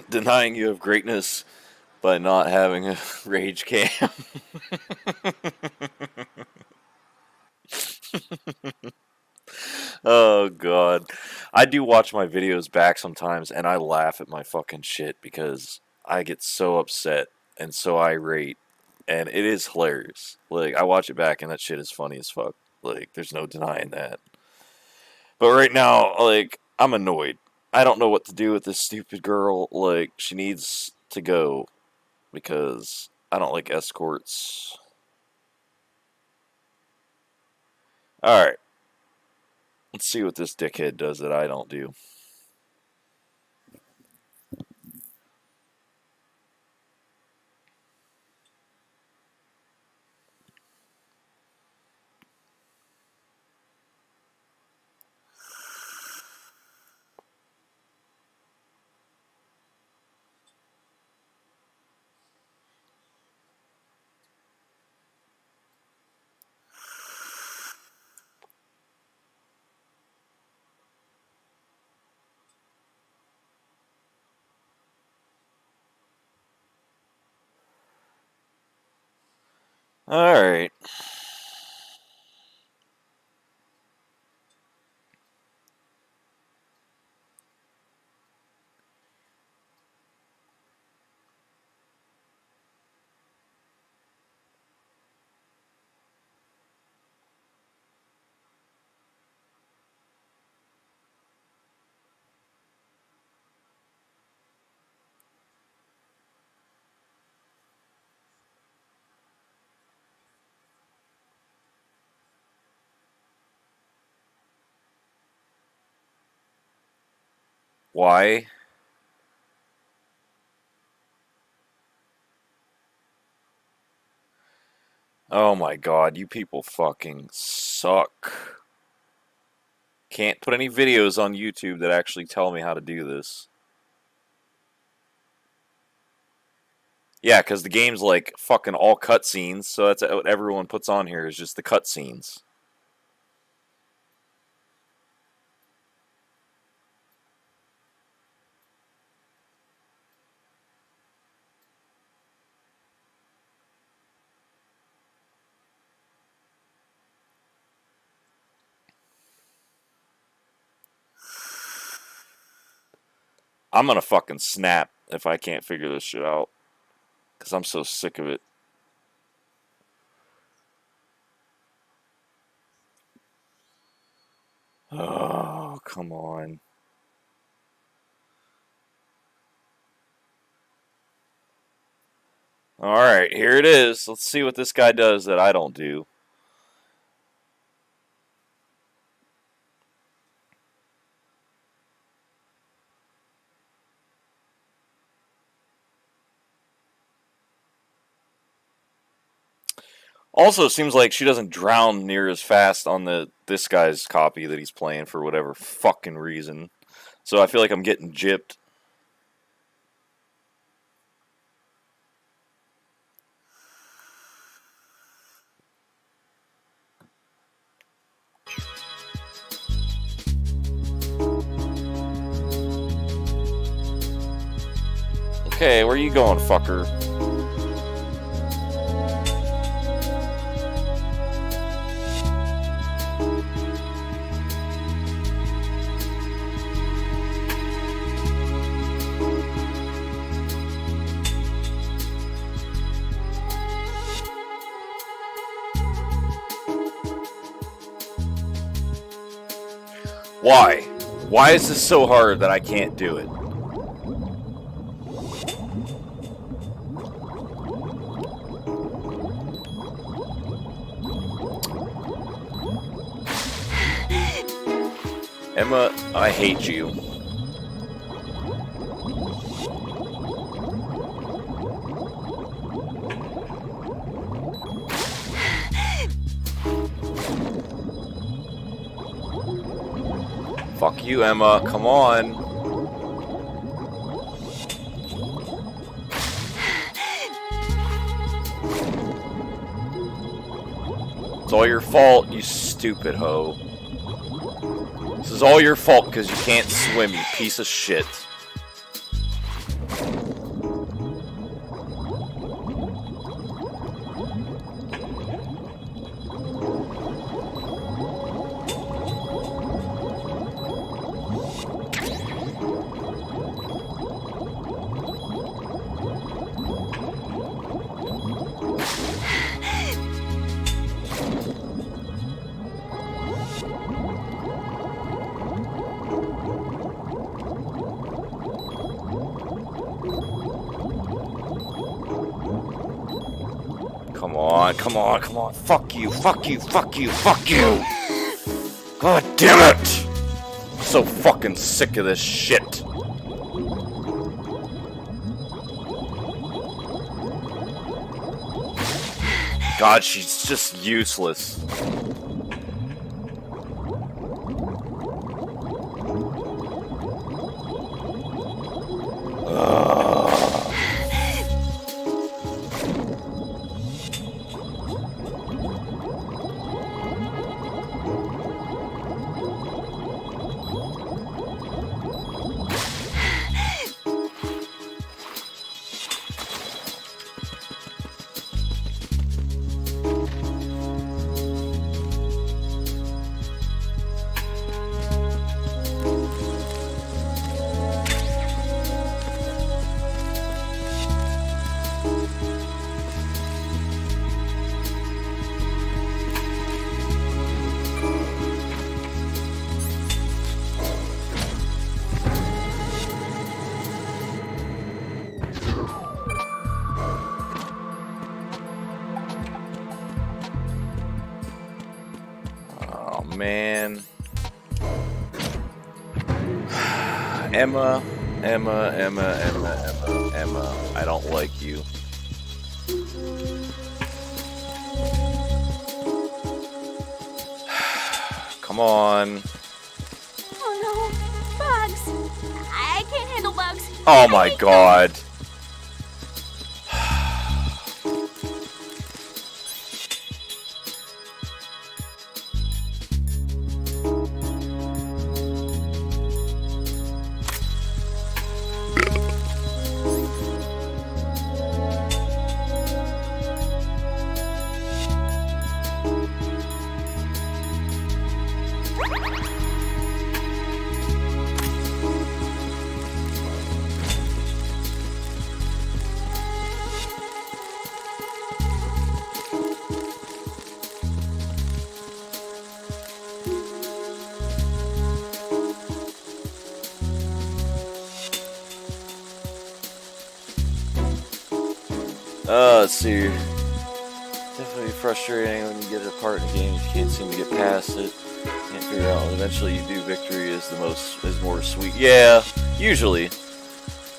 Denying you of greatness by not having a rage cam. Oh god. I do watch my videos back sometimes and I laugh at my fucking shit because I get so upset and so irate and it is hilarious. Like I watch it back and that shit is funny as fuck. Like there's no denying that. But right now, like I'm annoyed. I don't know what to do with this stupid girl. Like she needs to go because I don't like escorts. Alright. Let's see what this dickhead does that I don't do. Alright. Why? Oh my god, you people fucking suck. Can't put any videos on YouTube that actually tell me how to do this. Yeah, because the game's like fucking all cutscenes, so that's what everyone puts on here is just the cutscenes. I'm gonna fucking snap if I can't figure this shit out. Because I'm so sick of it. Oh, come on. Alright, here it is. Let's see what this guy does that I don't do. Also, it seems like she doesn't drown near as fast on this guy's copy that he's playing for whatever fucking reason. So I feel like I'm getting gypped. Okay, where you going, fucker? Why? Why is this so hard that I can't do it? Emma, I hate you. Fuck you, Emma. Come on. It's all your fault, you stupid hoe. This is all your fault because you can't swim, you piece of shit. Come on, come on, come on. Fuck you, fuck you, fuck you, fuck you! God damn it! I'm so fucking sick of this shit. God, she's just useless. Man. Emma, I don't like you. Come on. Oh no, bugs! I can't handle bugs. Oh my god. Let's see. Definitely frustrating when you get a part in a game, you can't seem to get past it. Can't figure out. Eventually, you do. Victory is more sweet. Yeah, usually.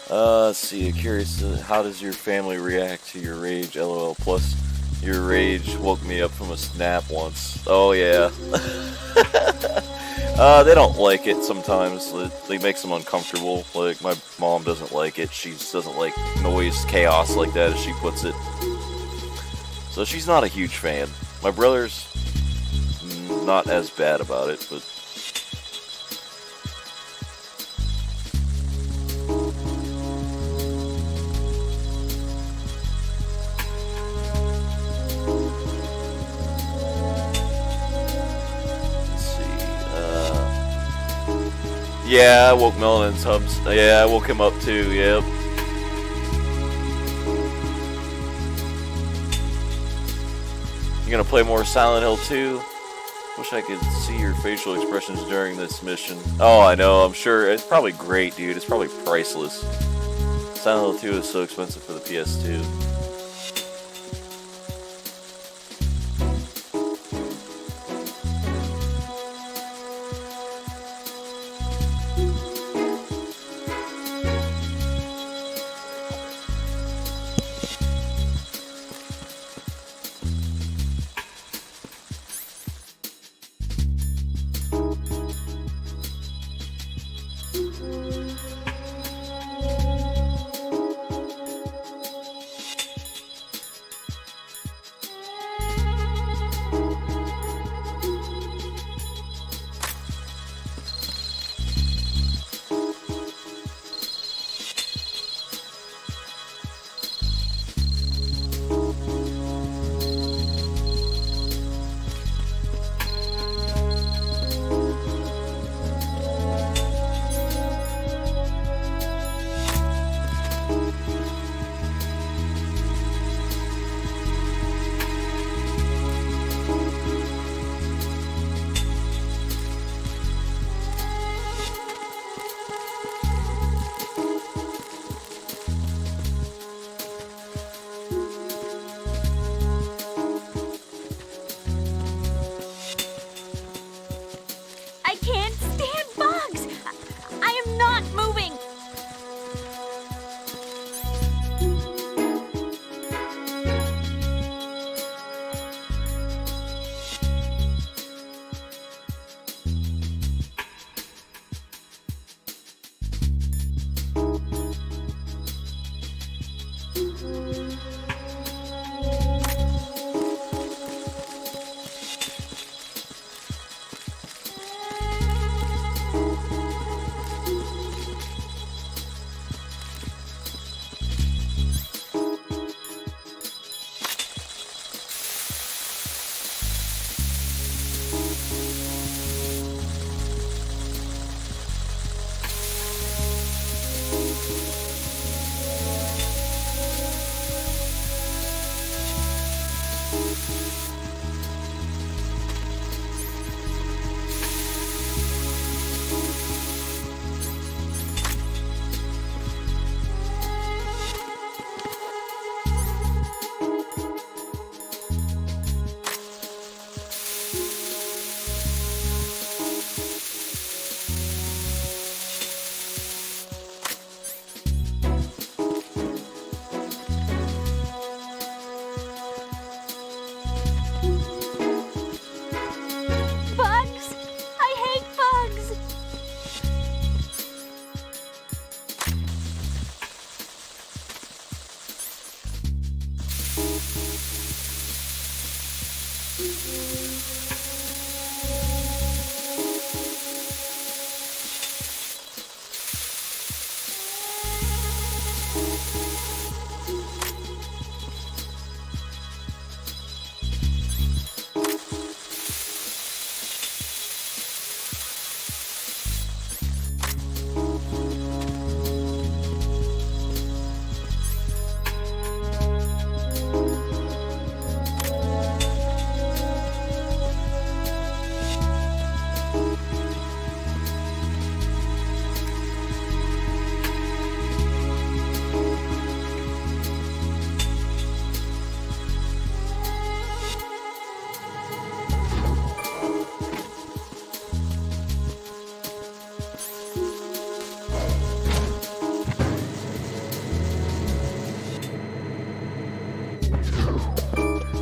Let's see. Curious. How does your family react to your rage? LOL. Plus, your rage woke me up from a nap once. Oh yeah. They don't like it sometimes. It makes them uncomfortable. Like, my mom doesn't like it. She doesn't like noise, chaos like that, as she puts it. So she's not a huge fan. My brother's not as bad about it, but... Yeah, I woke Melanin's hubs. Yeah, I woke him up too, yep. You gonna play more Silent Hill 2? Wish I could see your facial expressions during this mission. Oh, I know, I'm sure. It's probably great, dude. It's probably priceless. Silent Hill 2 is so expensive for the PS2.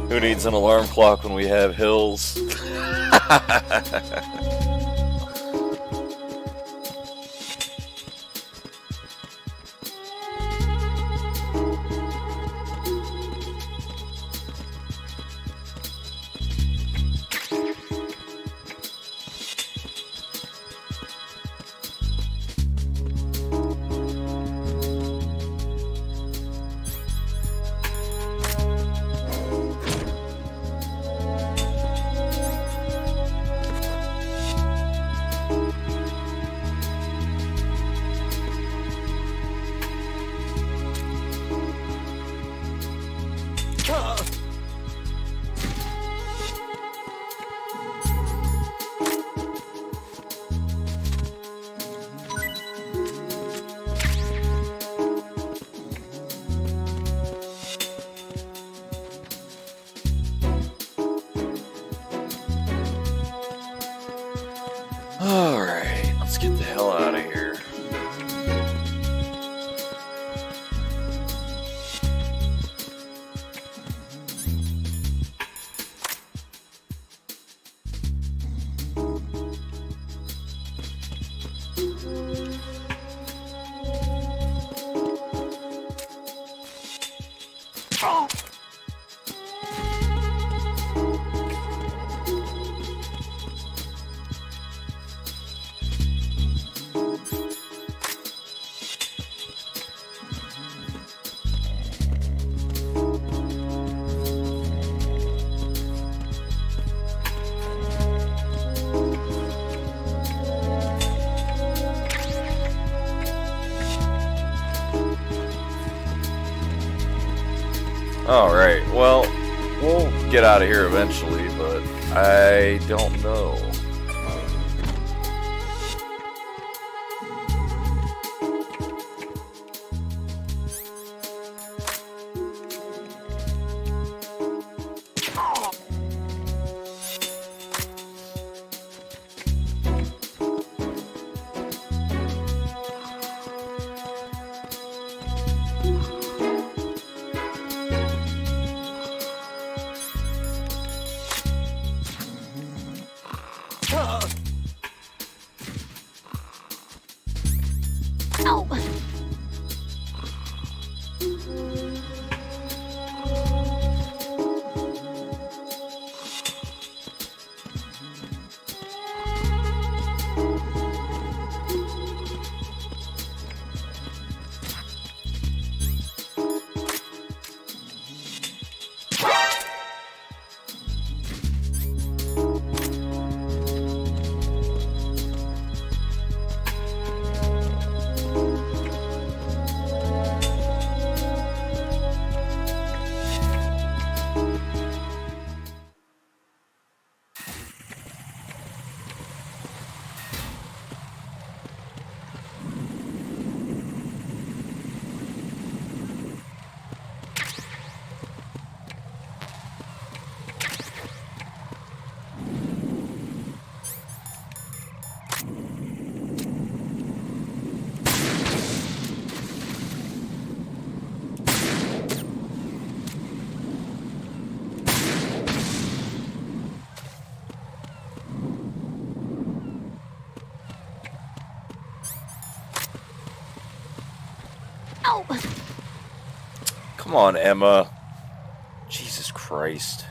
Who needs an alarm clock when we have hills? Alright, let's get the hell out of here. Alright, well, we'll get out of here eventually, but I don't know. Come on, Emma. Jesus Christ.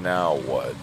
Now what?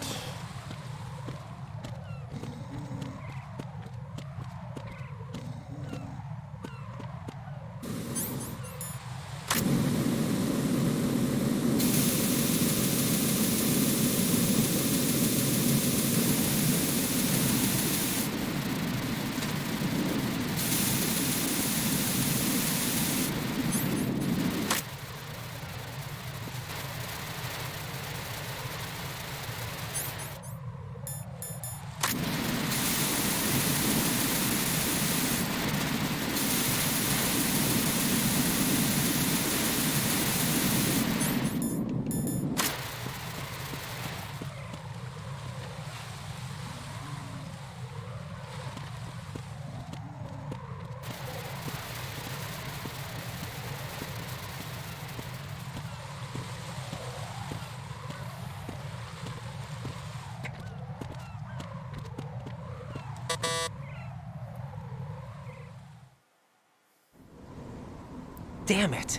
Damn it.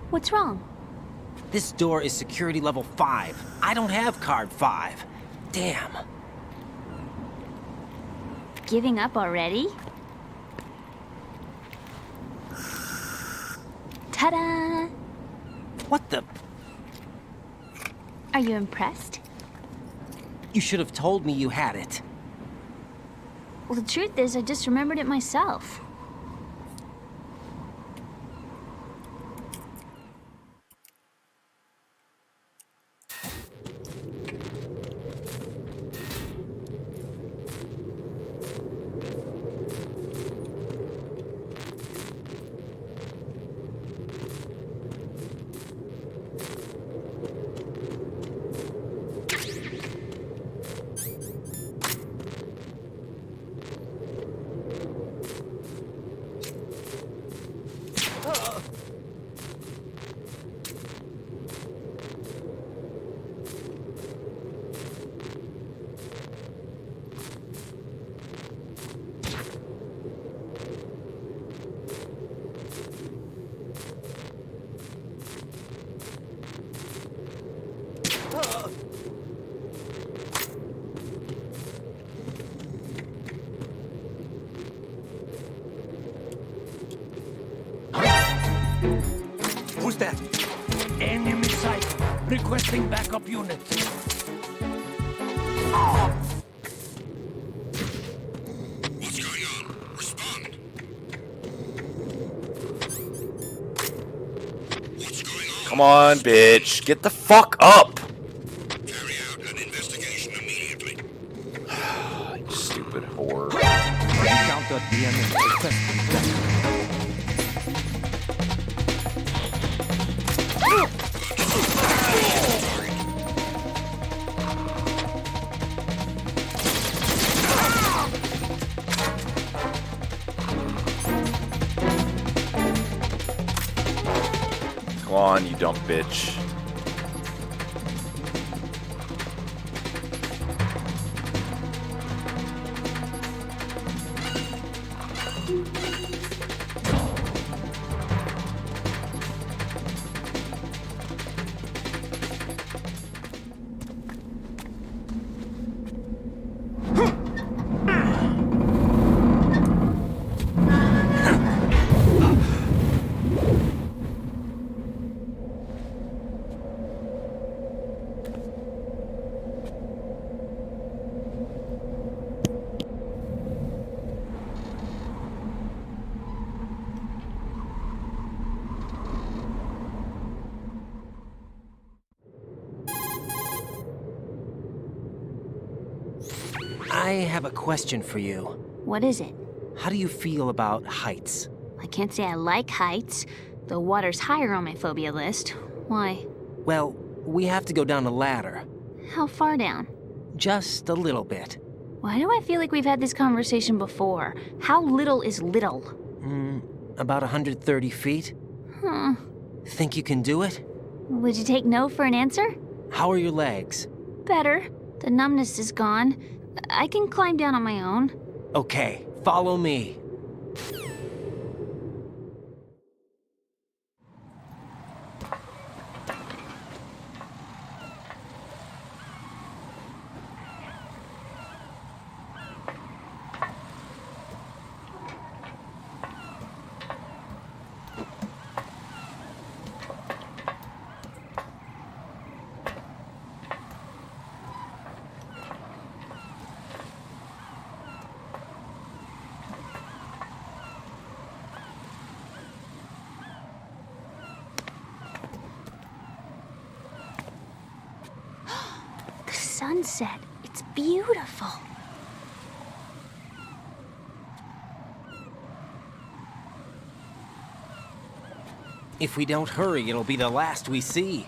What's wrong? This door is security level 5. I don't have card 5. Damn. Giving up already? Ta-da! What the? Are you impressed? You should have told me you had it. Well, the truth is, I just remembered it myself. Who's that? Enemy sighted. Requesting backup unit. What's going on? Respond. What's going on? Come on, bitch. Get the fuck up. Carry out an investigation immediately. You stupid whore. Encountered the enemy. Requesting backup. Come on, you dumb bitch. I have a question for you. What is it? How do you feel about heights? I can't say I like heights. The water's higher on my phobia list. Why? Well, we have to go down a ladder. How far down? Just a little bit. Why do I feel like we've had this conversation before? How little is little? About 130 feet. Huh. Think you can do it? Would you take no for an answer? How are your legs? Better. The numbness is gone. I can climb down on my own. Okay, follow me. sunset. It's beautiful. If we don't hurry, it'll be the last we see.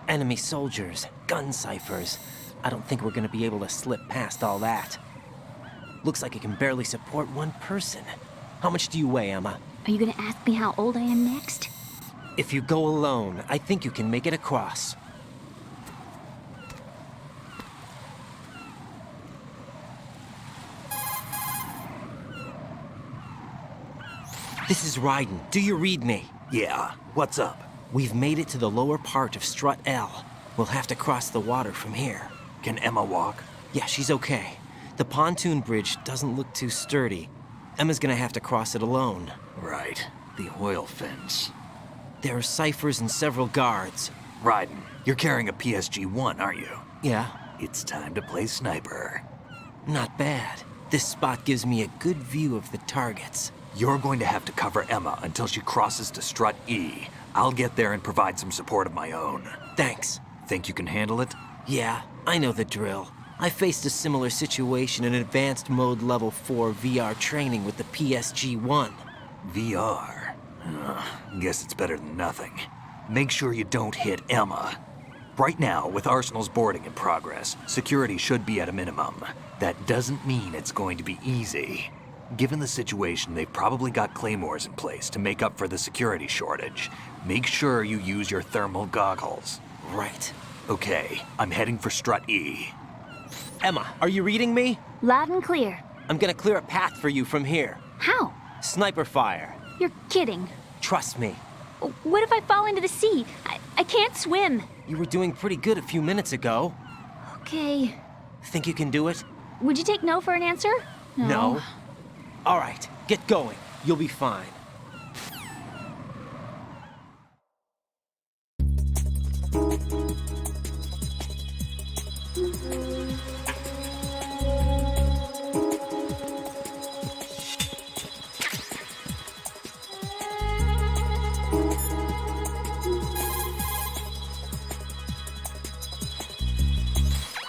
Enemy soldiers, gun ciphers. I don't think we're gonna be able to slip past all that. Looks like it can barely support one person. How much do you weigh, Emma? Are you gonna ask me how old I am next? If you go alone, I think you can make it across. This is Ryden. Do you read me? Yeah, what's up? We've made it to the lower part of Strut L. We'll have to cross the water from here. Can Emma walk? Yeah, she's okay. The pontoon bridge doesn't look too sturdy. Emma's gonna have to cross it alone. Right. The oil fence. There are ciphers and several guards. Ryden, you're carrying a PSG-1, aren't you? Yeah. It's time to play sniper. Not bad. This spot gives me a good view of the targets. You're going to have to cover Emma until she crosses to Strut E. I'll get there and provide some support of my own. Thanks. Think you can handle it? Yeah, I know the drill. I faced a similar situation in advanced mode level 4 VR training with the PSG-1. VR? Guess it's better than nothing. Make sure you don't hit Emma. Right now, with Arsenal's boarding in progress, security should be at a minimum. That doesn't mean it's going to be easy. Given the situation, they've probably got claymores in place to make up for the security shortage. Make sure you use your thermal goggles. Right. Okay, I'm heading for Strut E. Emma, are you reading me? Loud and clear. I'm gonna clear a path for you from here. How? Sniper fire. You're kidding. Trust me. What if I fall into the sea? I can't swim. You were doing pretty good a few minutes ago. Okay. Think you can do it? Would you take no for an answer? No. All right, get going. You'll be fine.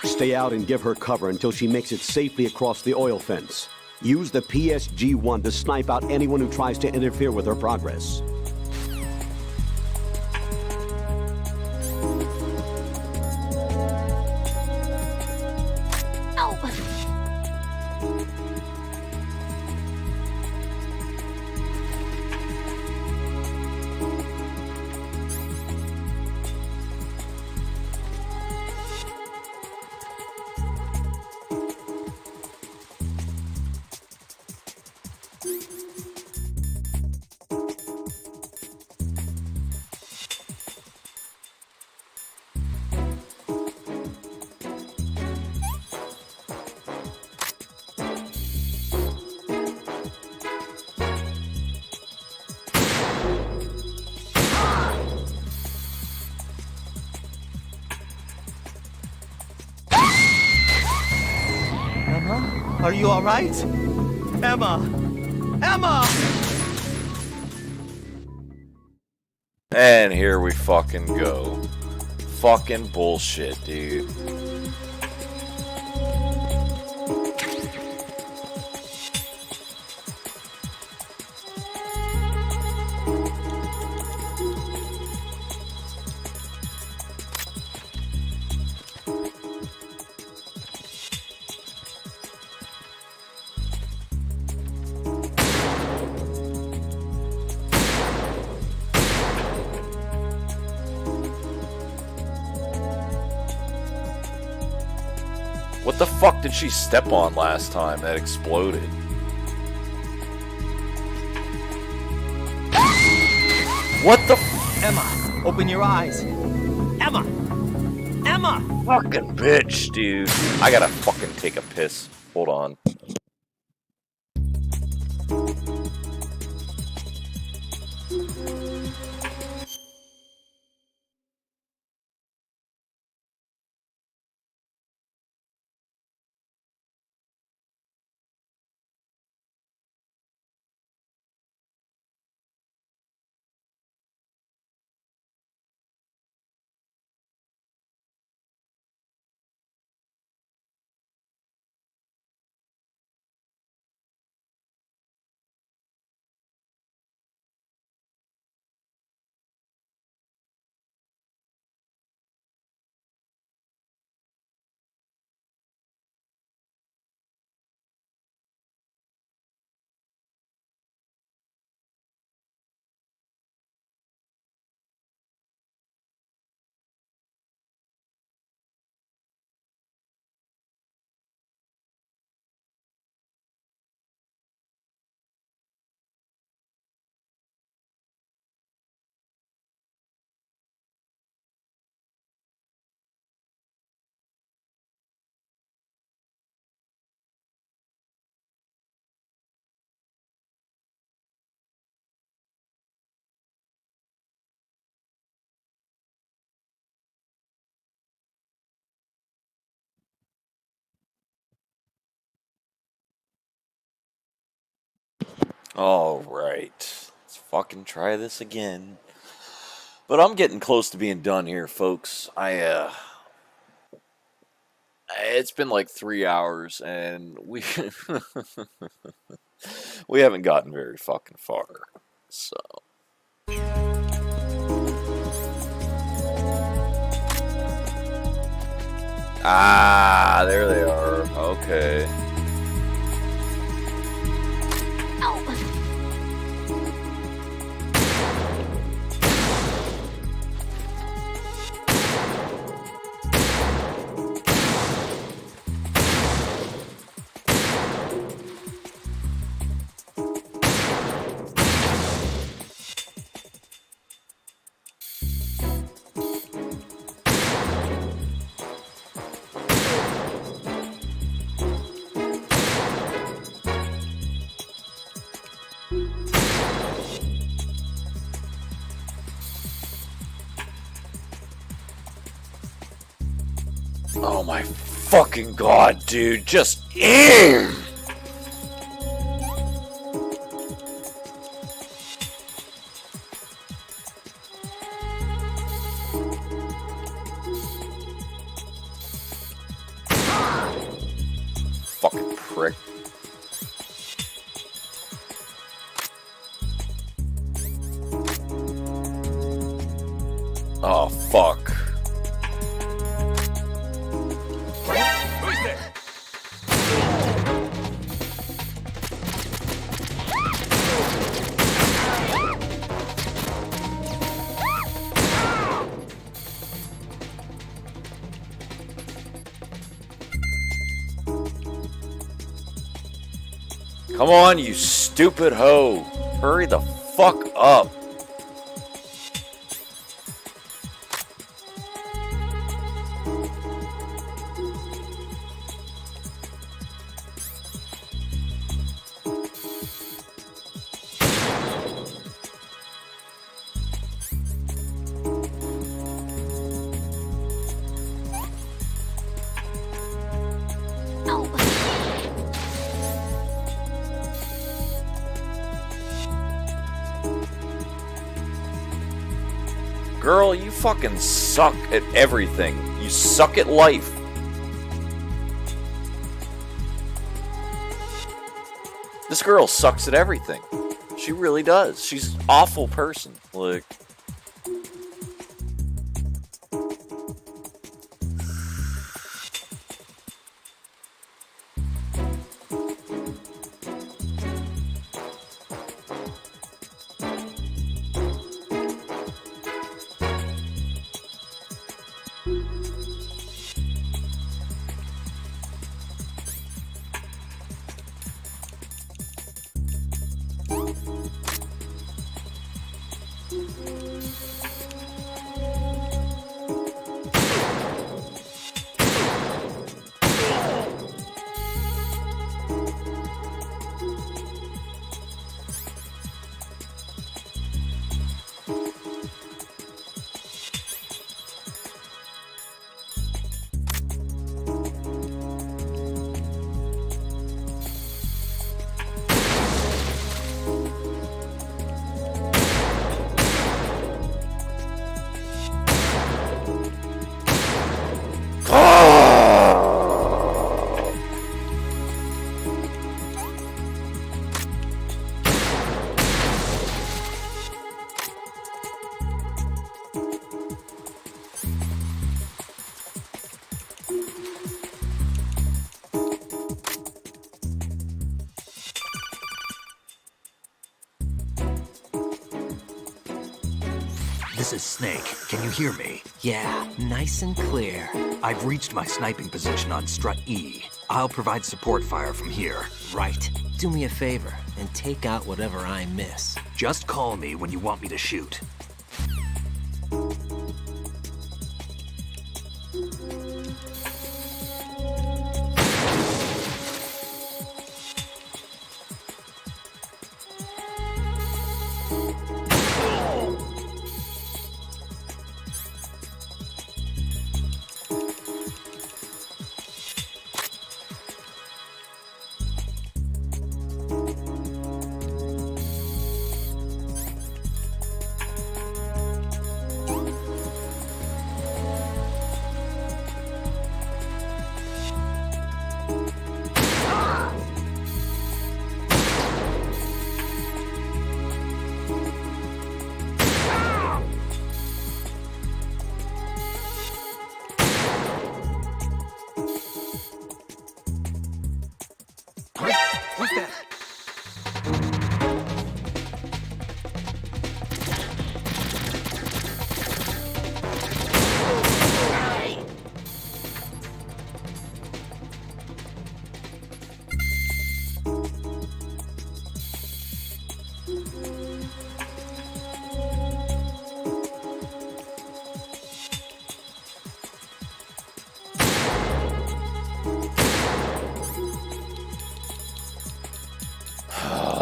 Stay out and give her cover until she makes it safely across the oil fence. Use the PSG-1 to snipe out anyone who tries to interfere with her progress. Are you all right? Emma! Emma! And here we fucking go. Fucking bullshit, dude. What the fuck did she step on last time that exploded? What the f— Emma, open your eyes. Emma! Emma! Fucking bitch, dude. I gotta fucking take a piss. Hold on. Alright. Let's fucking try this again. But I'm getting close to being done here, folks. It's been like 3 hours, and we we haven't gotten very fucking far. So. Ah, there they are. Okay. Oh my fucking god, dude. Just aim! Fucking prick. Oh, fuck. Come on, you stupid hoe. Hurry the fuck up. Girl, you fucking suck at everything. You suck at life. This girl sucks at everything. She really does. She's an awful person. Like... This is Snake. Can you hear me? Yeah, nice and clear. I've reached my sniping position on Strut E. I'll provide support fire from here. Right. Do me a favor and take out whatever I miss. Just call me when you want me to shoot.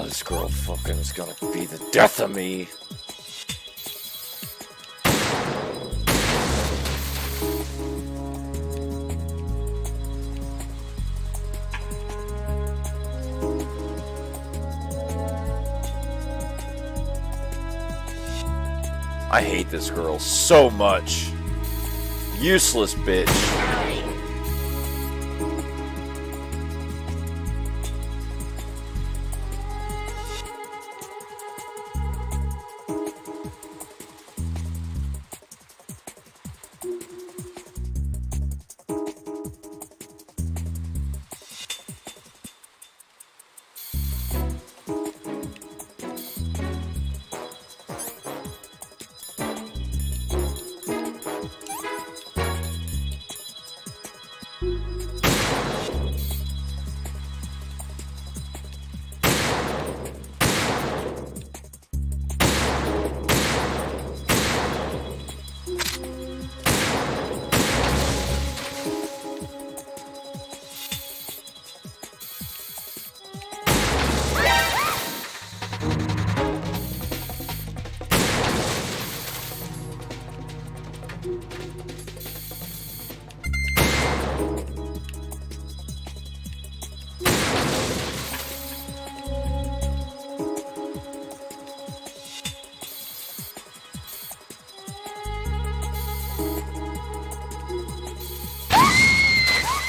This girl fucking is gonna be the death of me. I hate this girl so much. Useless bitch.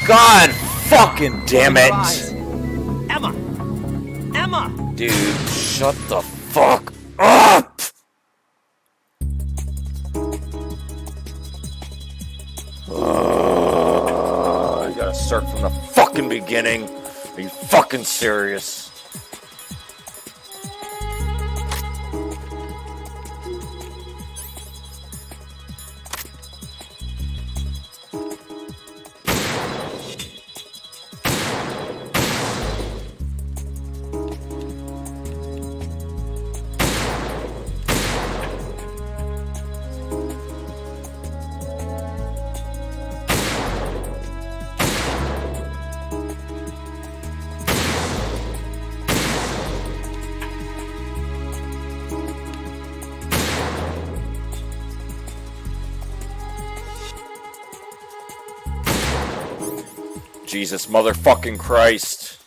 God fucking damn it! Emma! Emma! Dude, shut the fuck up! I gotta start from the fucking beginning. Are you fucking serious? Jesus motherfucking Christ.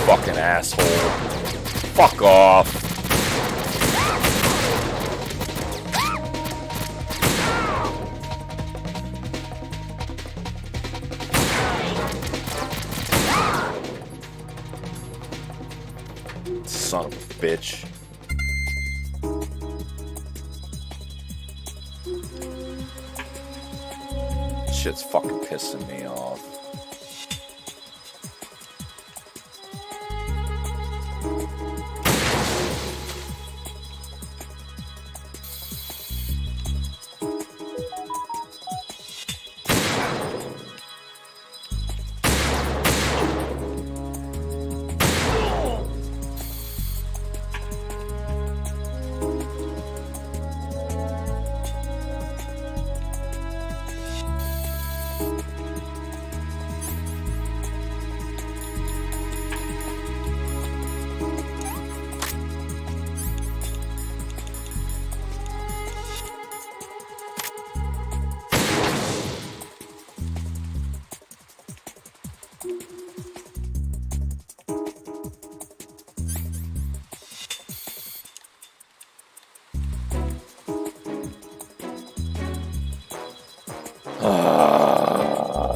Fucking asshole. Fuck off. Son of a bitch. Shit's fucking pissing me off.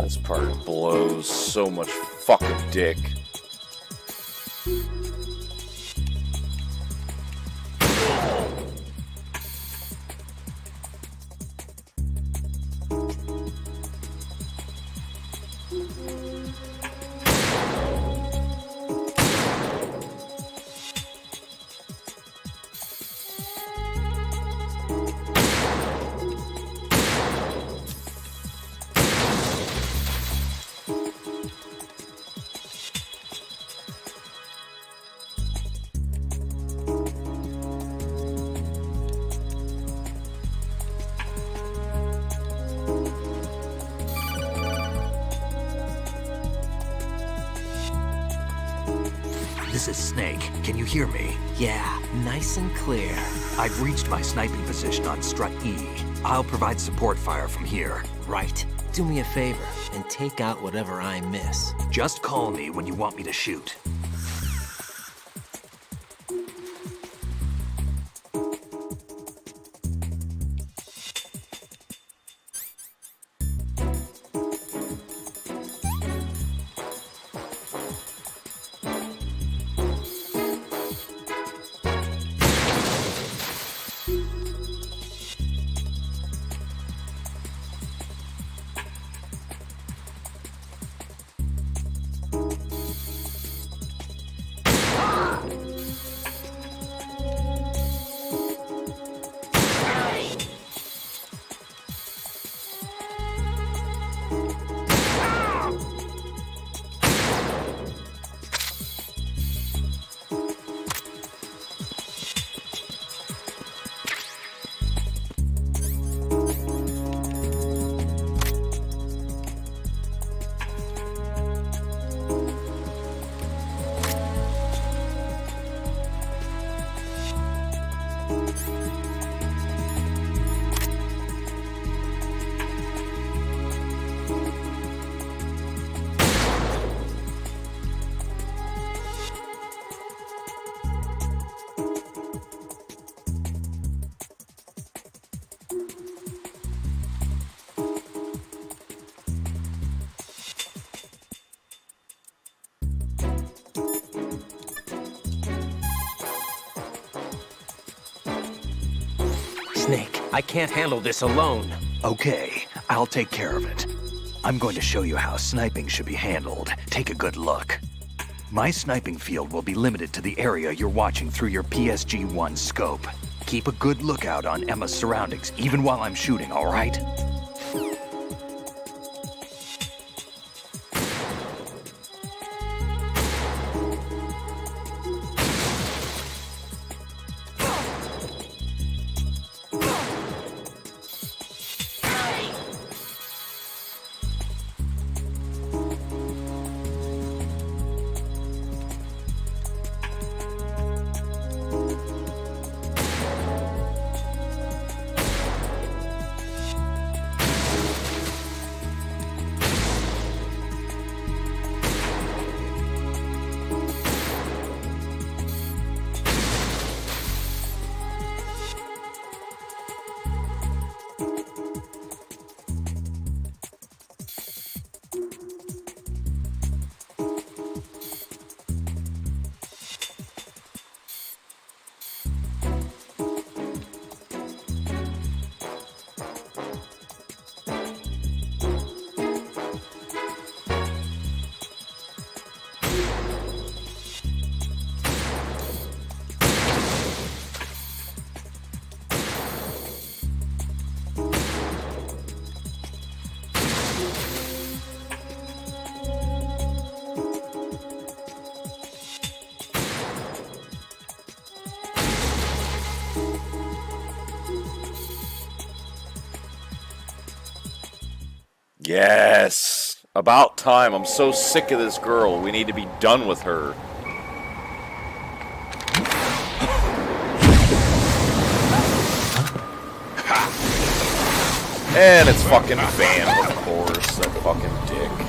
This part blows so much fucking dick. This is Snake. Can you hear me? Yeah, nice and clear. I've reached my sniping position on Strut E. I'll provide support fire from here. Right. Do me a favor and take out whatever I miss. Just call me when you want me to shoot. Snake, I can't handle this alone. Okay, I'll take care of it. I'm going to show you how sniping should be handled. Take a good look. My sniping field will be limited to the area you're watching through your PSG-1 scope. Keep a good lookout on Emma's surroundings, even while I'm shooting, all right? Yes! About time. I'm so sick of this girl. We need to be done with her. And it's fucking Van, of course. That fucking dick.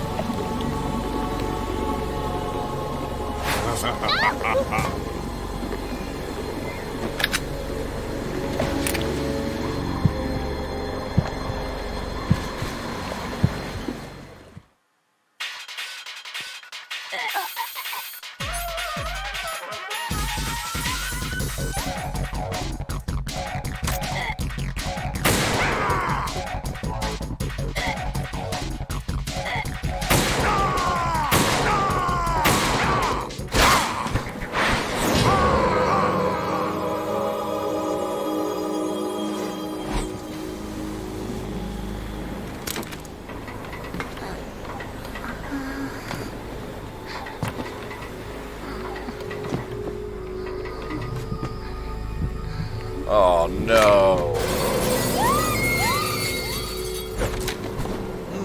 Oh no.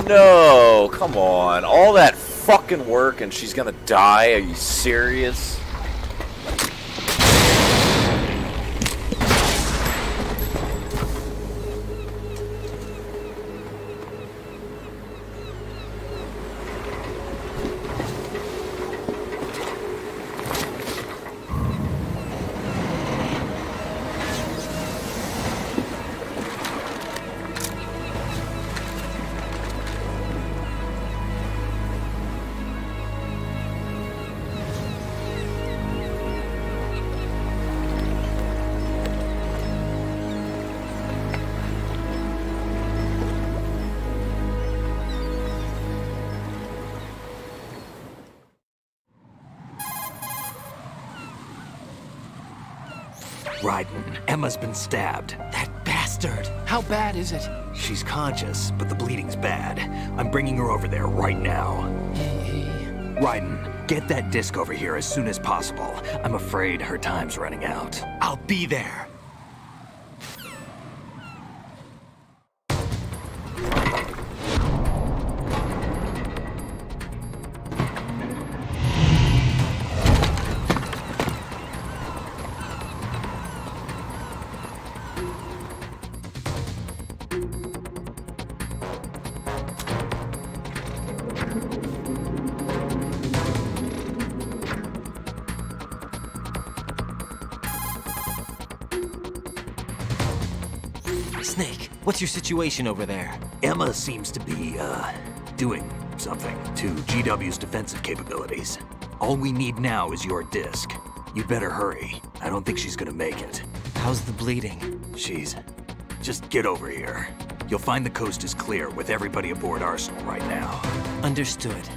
No, come on. All that fucking work and she's gonna die? Are you serious? Ryden, Emma's been stabbed. That bastard! How bad is it? She's conscious, but the bleeding's bad. I'm bringing her over there right now. Ryden, get that disc over here as soon as possible. I'm afraid her time's running out. I'll be there. Snake, what's your situation over there? Emma seems to be, doing something to GW's defensive capabilities. All we need now is your disc. You'd better hurry. I don't think she's gonna make it. How's the bleeding? Just get over here. You'll find the coast is clear with everybody aboard Arsenal right now. Understood.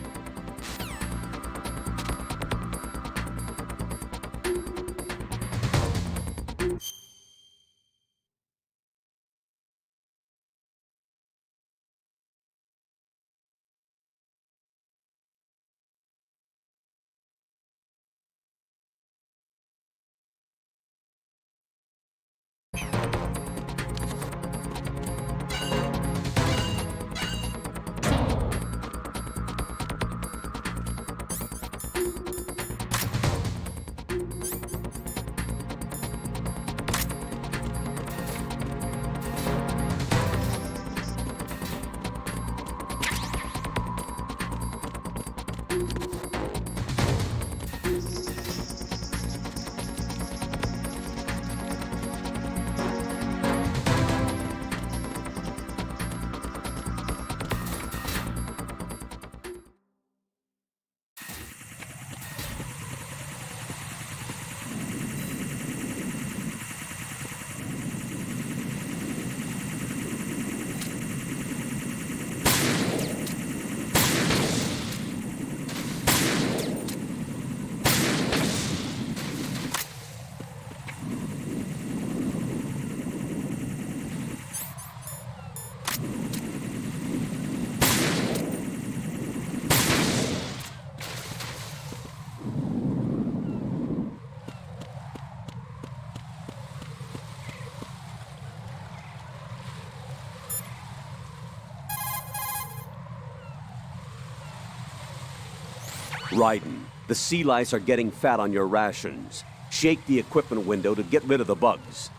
Ryden, the sea lice are getting fat on your rations. Shake the equipment window to get rid of the bugs.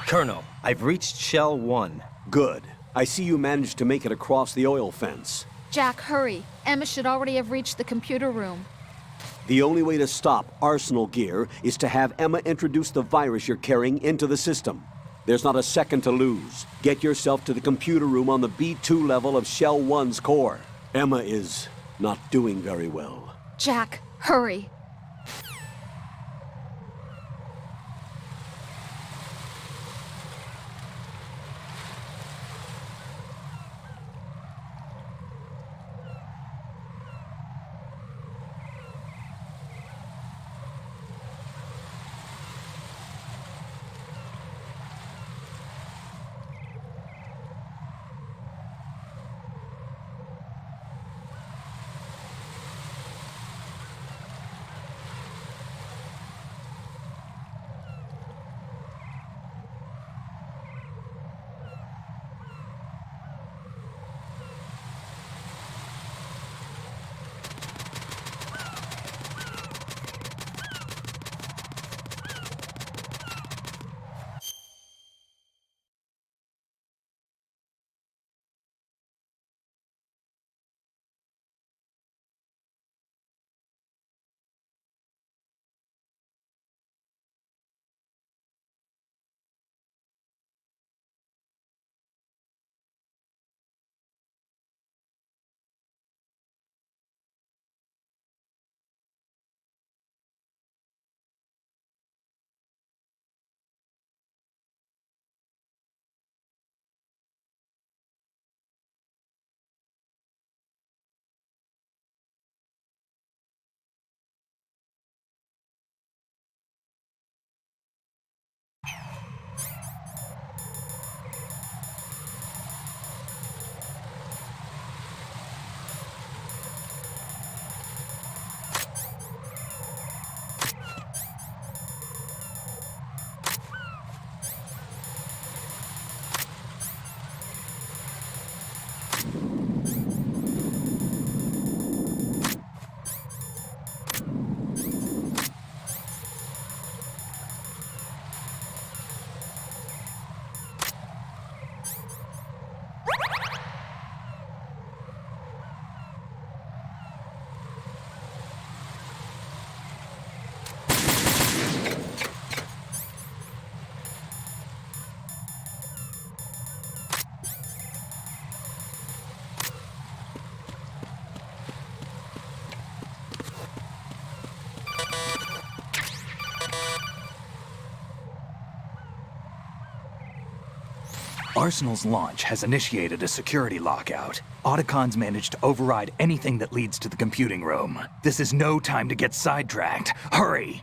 Colonel, I've reached Shell 1. Good. I see you managed to make it across the oil fence. Jack, hurry. Emma should already have reached the computer room. The only way to stop Arsenal gear is to have Emma introduce the virus you're carrying into the system. There's not a second to lose. Get yourself to the computer room on the B2 level of Shell 1's core. Emma is not doing very well. Jack, hurry. Arsenal's launch has initiated a security lockout. Otacons managed to override anything that leads to the computing room. This is no time to get sidetracked. Hurry!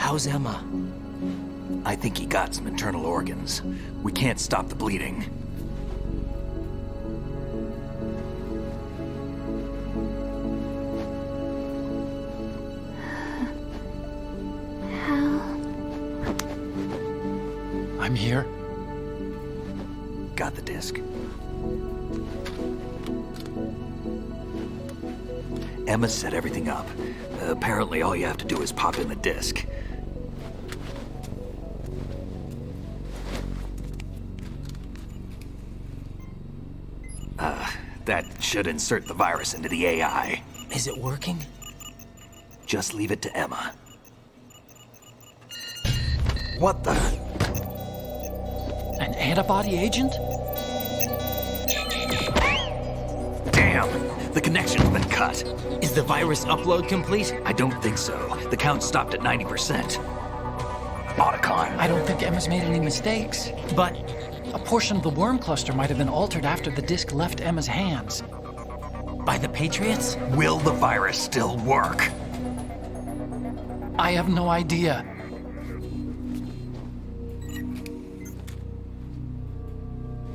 How's Emma? I think he got some internal organs. We can't stop the bleeding. I'm here. Got the disc. Emma set everything up. Apparently all you have to do is pop in the disc. That should insert the virus into the AI. Is it working? Just leave it to Emma. What the? An antibody agent? Damn! The connection's been cut. Is the virus upload complete? I don't think so. The count stopped at 90%. Otacon. I don't think Emma's made any mistakes. But a portion of the worm cluster might have been altered after the disk left Emma's hands. by the Patriots? Will the virus still work? I have no idea.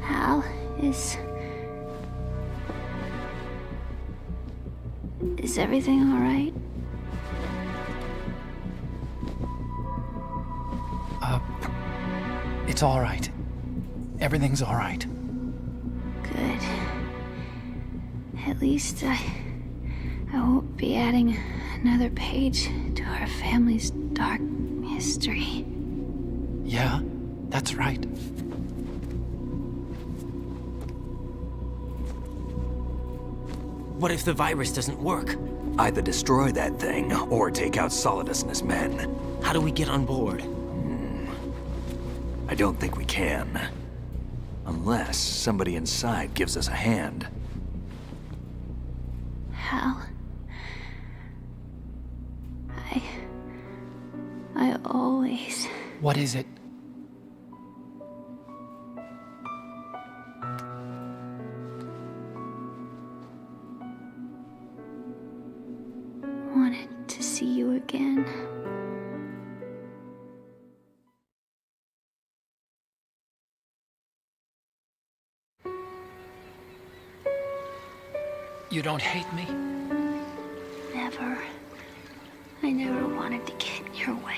Hal, is everything all right? It's all right. Everything's all right. Good. At least I won't be adding another page to our family's dark history. Yeah, that's right. What if the virus doesn't work? Either destroy that thing, or take out Solidus and his men. How do we get on board? I don't think we can. Unless somebody inside gives us a hand. Hal, I always... What is it? wanted to see you You don't hate me? Never. I never wanted to get in your way.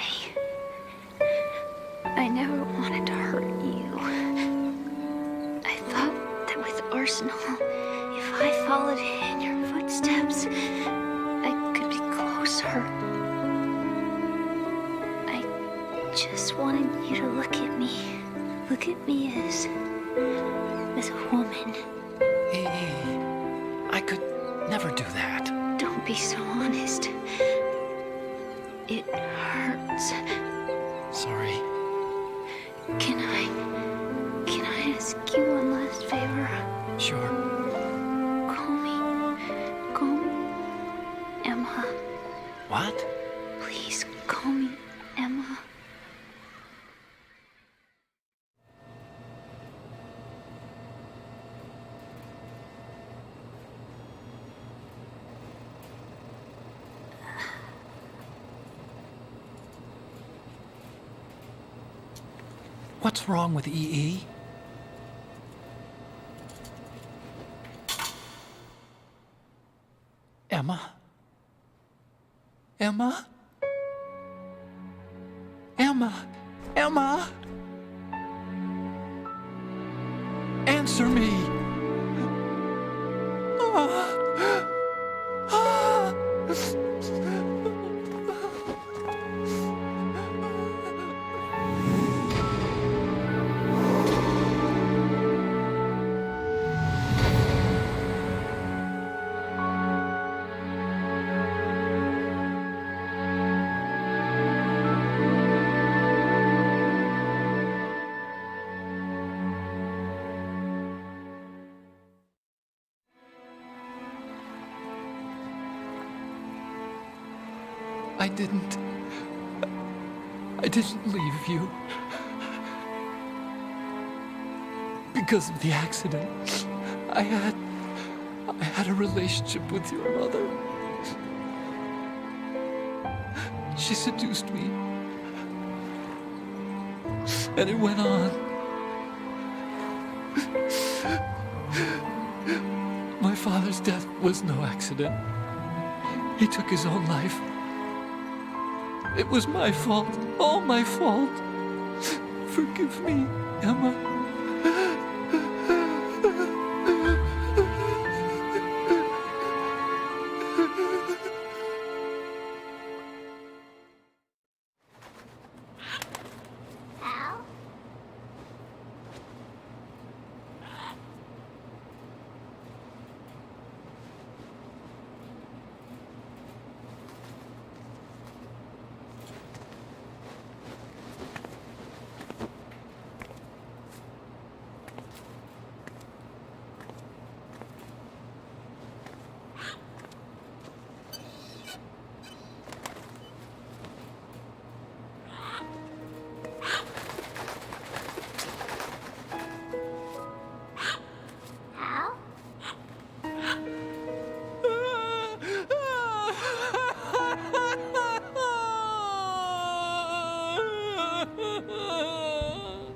I never wanted to hurt you. I thought that with Arsenal, if I followed in your footsteps, I could be closer. I just wanted you to look at me. Look at me as a woman. I could never do that. Don't be so honest. It hurts. Sorry. Can I ask you one last favor? Sure. Call me Emma. What? Please call me Emma. What's wrong with EE? Emma? Emma? Emma? Emma? Answer me! I didn't leave you. Because of the accident, I had a relationship with your mother. She seduced me. And it went on. My father's death was no accident. He took his own life. It was my fault, all my fault. Forgive me, Emma.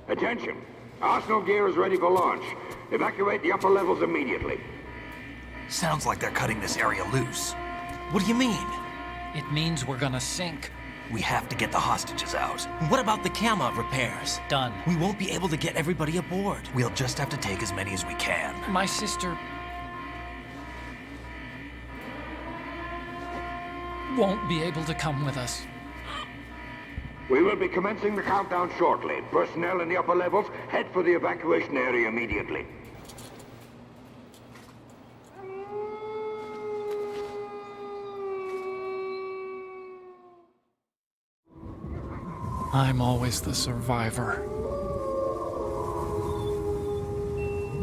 Attention! Arsenal gear is ready for launch. Evacuate the upper levels immediately. Sounds like they're cutting this area loose. What do you mean? It means we're gonna sink. We have to get the hostages out. What about the cama repairs? Done. We won't be able to get everybody aboard. We'll just have to take as many as we can. My sister won't be able to come with us. We will be commencing the countdown shortly. Personnel in the upper levels, head for the evacuation area immediately. I'm always the survivor.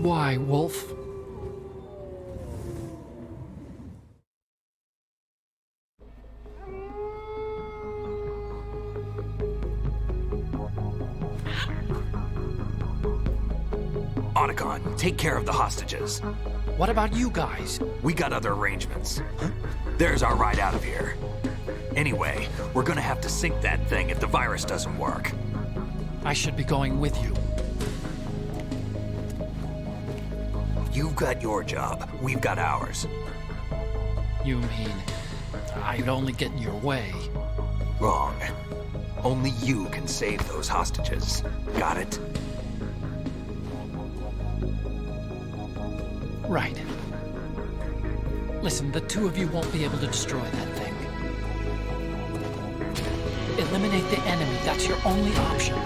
Why, Wolf? Otacon, take care of the hostages. What about you guys? We got other arrangements. There's our ride out of here. Anyway, we're gonna have to sink that thing if the virus doesn't work. I should be going with you. You've got your job, we've got ours. You mean I'd only get in your way? Wrong. Only you can save those hostages. Got it? Right. Listen, the two of you won't be able to destroy that thing. Eliminate the enemy. That's your only option.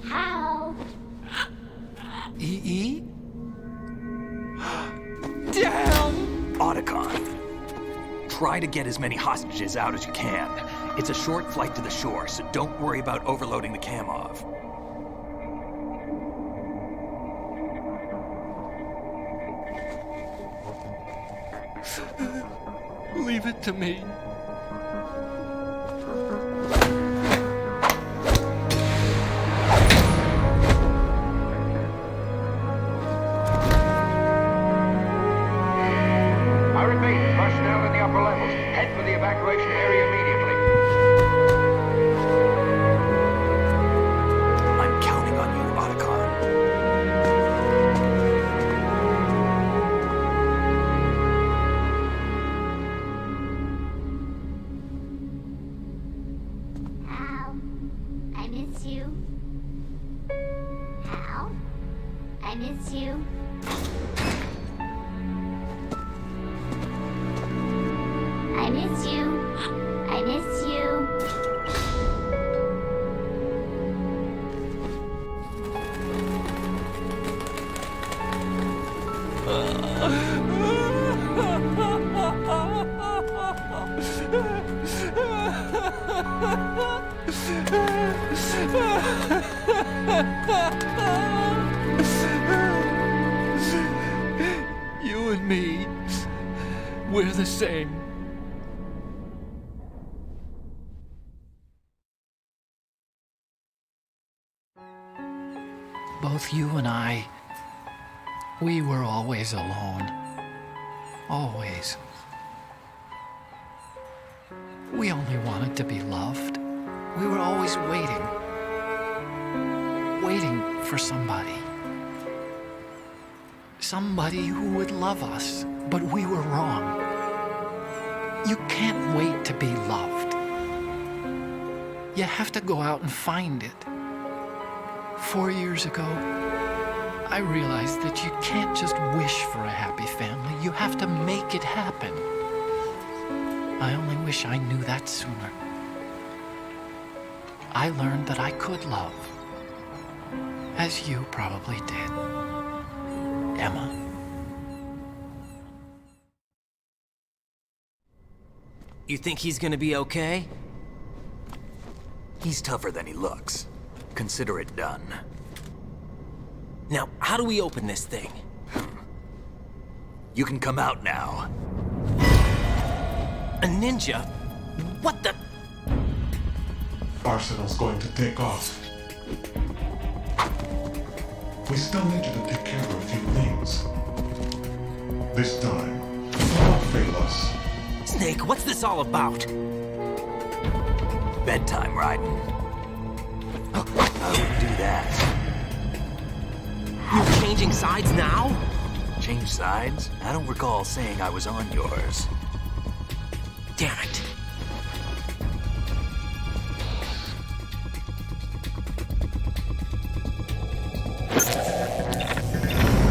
How? EE? Damn! Otacon. Try to get as many hostages out as you can. It's a short flight to the shore, so don't worry about overloading the Kamov. Leave it to me. I repeat, personnel in the upper levels, head for the evacuation area immediately. I'm counting on you, Otacon. Hal, I miss you. Hal, I miss you. I miss you. I miss you. You and me, we're the same. Both you and I, we were always alone. Always. We only wanted to be loved. We were always waiting. Waiting for somebody. Somebody who would love us, but we were wrong. You can't wait to be loved. You have to go out and find it. 4 years ago, I realized that you can't just wish for a happy family. You have to make it happen. I only wish I knew that sooner. I learned that I could love, as you probably did, Emma. You think he's gonna be okay? He's tougher than he looks. Consider it done. Now, how do we open this thing? You can come out now. A ninja? What the? Arsenal's going to take off. We still need you to take care of a few things. This time, don't fail us. Snake, what's this all about? Bedtime, Ryden. I would do that. You're changing sides now? Change sides? I don't recall saying I was on yours. Damn it.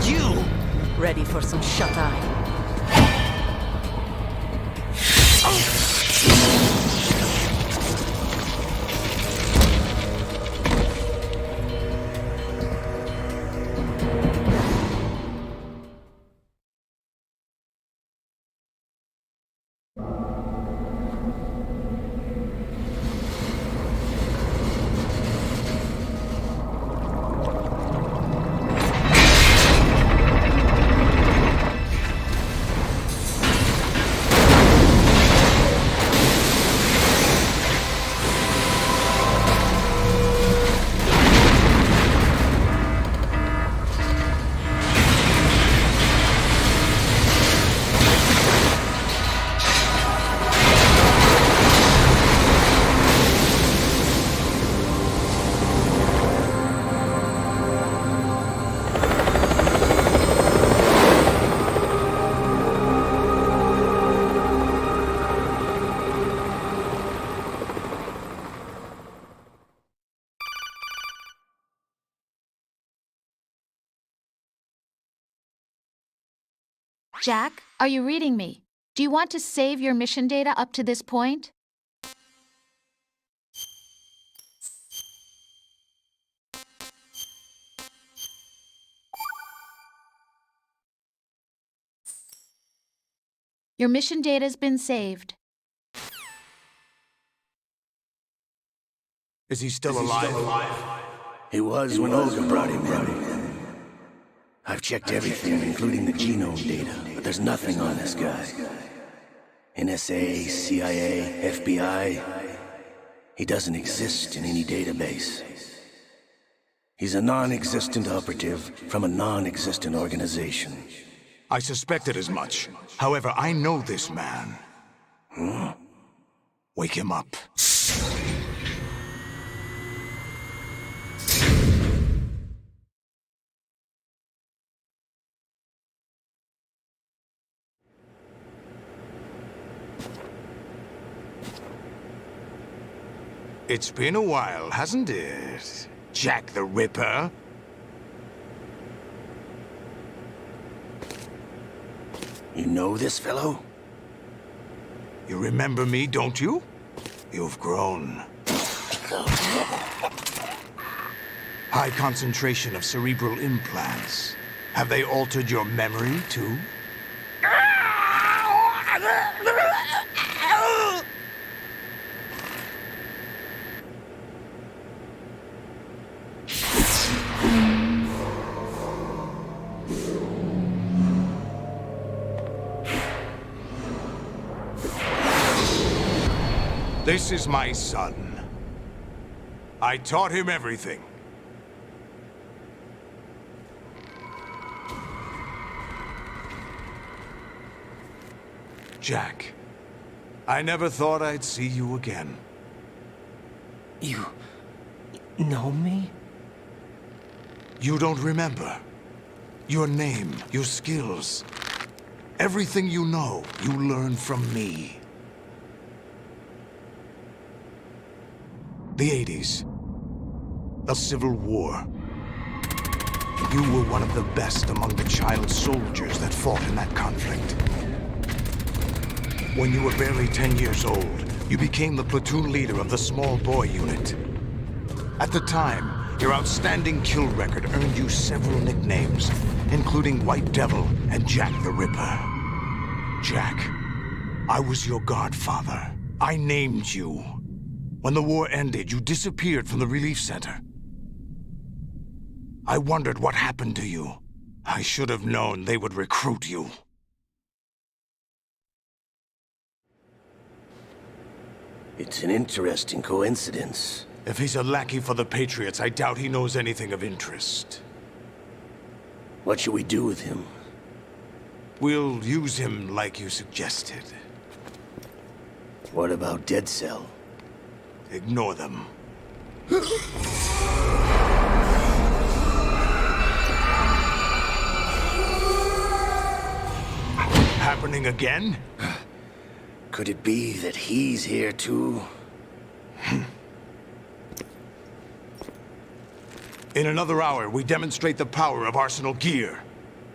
You! Ready for some shut-eye? Jack, are you reading me? Do you want to save your mission data up to this point? Your mission data's been saved. Is he still alive? He was when Olga brought him in. I've checked everything, including the genome data, but there's nothing on this guy. NSA, CIA, FBI. He doesn't exist in any database. He's a non-existent operative from a non-existent organization. I suspected as much. However, I know this man. Wake him up. It's been a while, hasn't it? Jack the Ripper? You know this fellow? You remember me, don't you? You've grown. High concentration of cerebral implants. Have they altered your memory, too? This is my son. I taught him everything. Jack, I never thought I'd see you again. You know me? You don't remember. Your name, your skills. Everything you know, you learned from me. The 80s. The Civil War. You were one of the best among the child soldiers that fought in that conflict. When you were barely 10 years old, you became the platoon leader of the small boy unit. At the time, your outstanding kill record earned you several nicknames, including White Devil and Jack the Ripper. Jack, I was your godfather. I named you. When the war ended, you disappeared from the relief center. I wondered what happened to you. I should have known they would recruit you. It's an interesting coincidence. If he's a lackey for the Patriots, I doubt he knows anything of interest. What should we do with him? We'll use him like you suggested. What about Dead Cell? Ignore them. Happening again? Could it be that he's here too? In another hour, we demonstrate the power of Arsenal gear.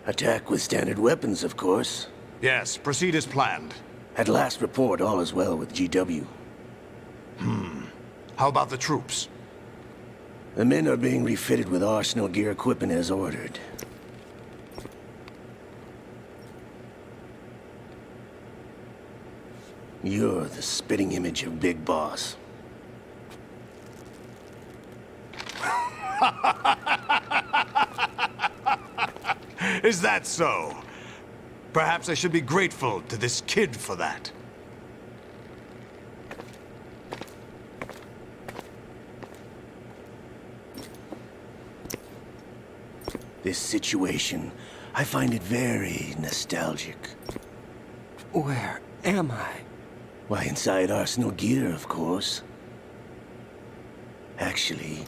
Attack with standard weapons, of course. Yes, proceed as planned. At last report, all is well with GW. How about the troops? The men are being refitted with Arsenal gear equipment as ordered. You're the spitting image of Big Boss. Is that so? Perhaps I should be grateful to this kid for that. This situation, I find it very nostalgic. Where am I? Why, inside Arsenal gear, of course. Actually,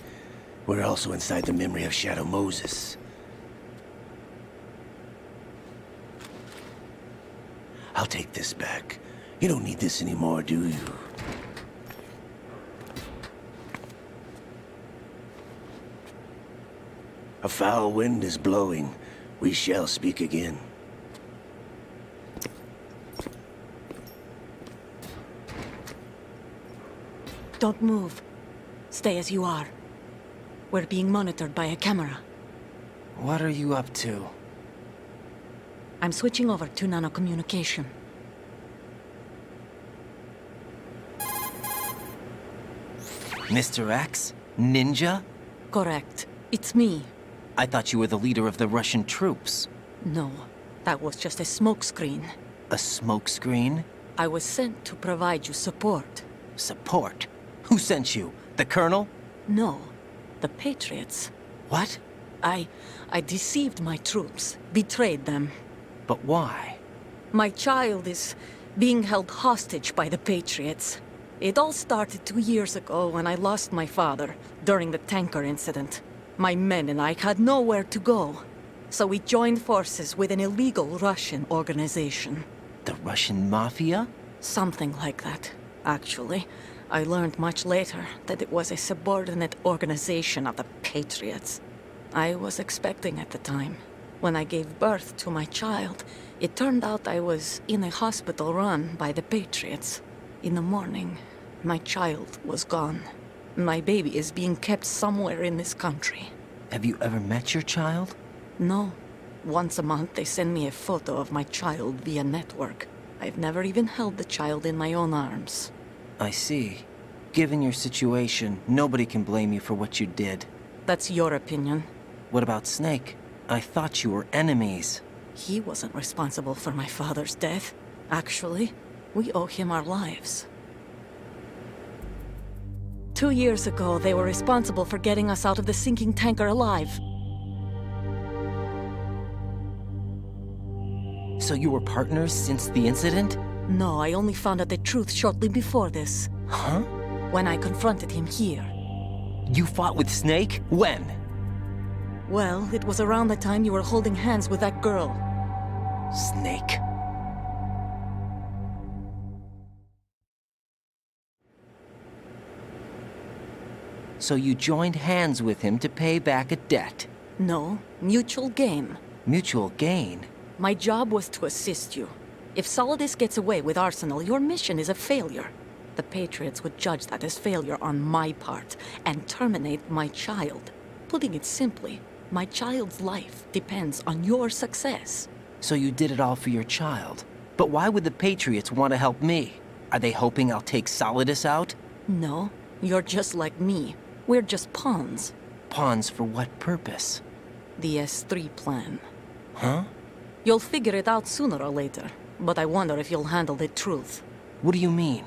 we're also inside the memory of Shadow Moses. I'll take this back. You don't need this anymore, do you? A foul wind is blowing. We shall speak again. Don't move. Stay as you are. We're being monitored by a camera. What are you up to? I'm switching over to nanocommunication. Mr. X? Ninja? Correct. It's me. I thought you were the leader of the Russian troops. No, that was just a smokescreen. A smokescreen? I was sent to provide you support. Support? Who sent you? The Colonel? No, the Patriots. What? I deceived my troops, betrayed them. But why? My child is being held hostage by the Patriots. It all started 2 years ago when I lost my father during the tanker incident. My men and I had nowhere to go, so we joined forces with an illegal Russian organization. The Russian Mafia? Something like that, actually. I learned much later that it was a subordinate organization of the Patriots. I was expecting at the time. When I gave birth to my child, it turned out I was in a hospital run by the Patriots. In the morning, my child was gone. My baby is being kept somewhere in this country. Have you ever met your child? No. Once a month, they send me a photo of my child via network. I've never even held the child in my own arms. I see. Given your situation, nobody can blame you for what you did. That's your opinion. What about Snake? I thought you were enemies. He wasn't responsible for my father's death. Actually, we owe him our lives. 2 years ago, they were responsible for getting us out of the sinking tanker alive. So you were partners since the incident? No, I only found out the truth shortly before this. Huh? When I confronted him here. You fought with Snake? When? Well, it was around the time you were holding hands with that girl. Snake. So you joined hands with him to pay back a debt? No, mutual gain. Mutual gain? My job was to assist you. If Solidus gets away with Arsenal, your mission is a failure. The Patriots would judge that as failure on my part and terminate my child. Putting it simply, my child's life depends on your success. So you did it all for your child. But why would the Patriots want to help me? Are they hoping I'll take Solidus out? No, you're just like me. We're just pawns. Pawns for what purpose? The S3 plan. Huh? You'll figure it out sooner or later, but I wonder if you'll handle the truth. What do you mean?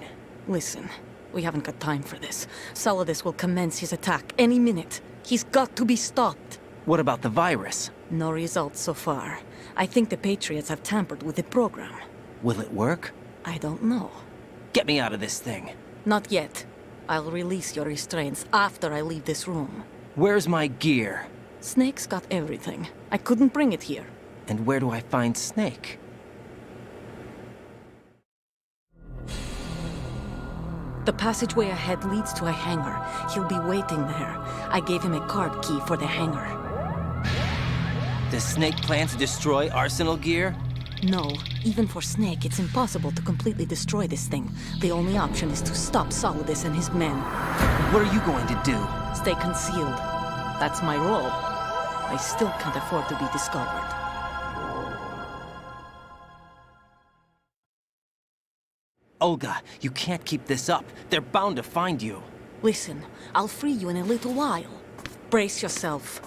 Listen, we haven't got time for this. Solidus will commence his attack any minute. He's got to be stopped. What about the virus? No results so far. I think the Patriots have tampered with the program. Will it work? I don't know. Get me out of this thing. Not yet. I'll release your restraints after I leave this room. Where's my gear? Snake's got everything. I couldn't bring it here. And where do I find Snake? The passageway ahead leads to a hangar. He'll be waiting there. I gave him a card key for the hangar. Does Snake plan to destroy Arsenal gear? No. Even for Snake, it's impossible to completely destroy this thing. The only option is to stop Solidus and his men. What are you going to do? Stay concealed. That's my role. I still can't afford to be discovered. Olga, you can't keep this up. They're bound to find you. Listen, I'll free you in a little while. Brace yourself.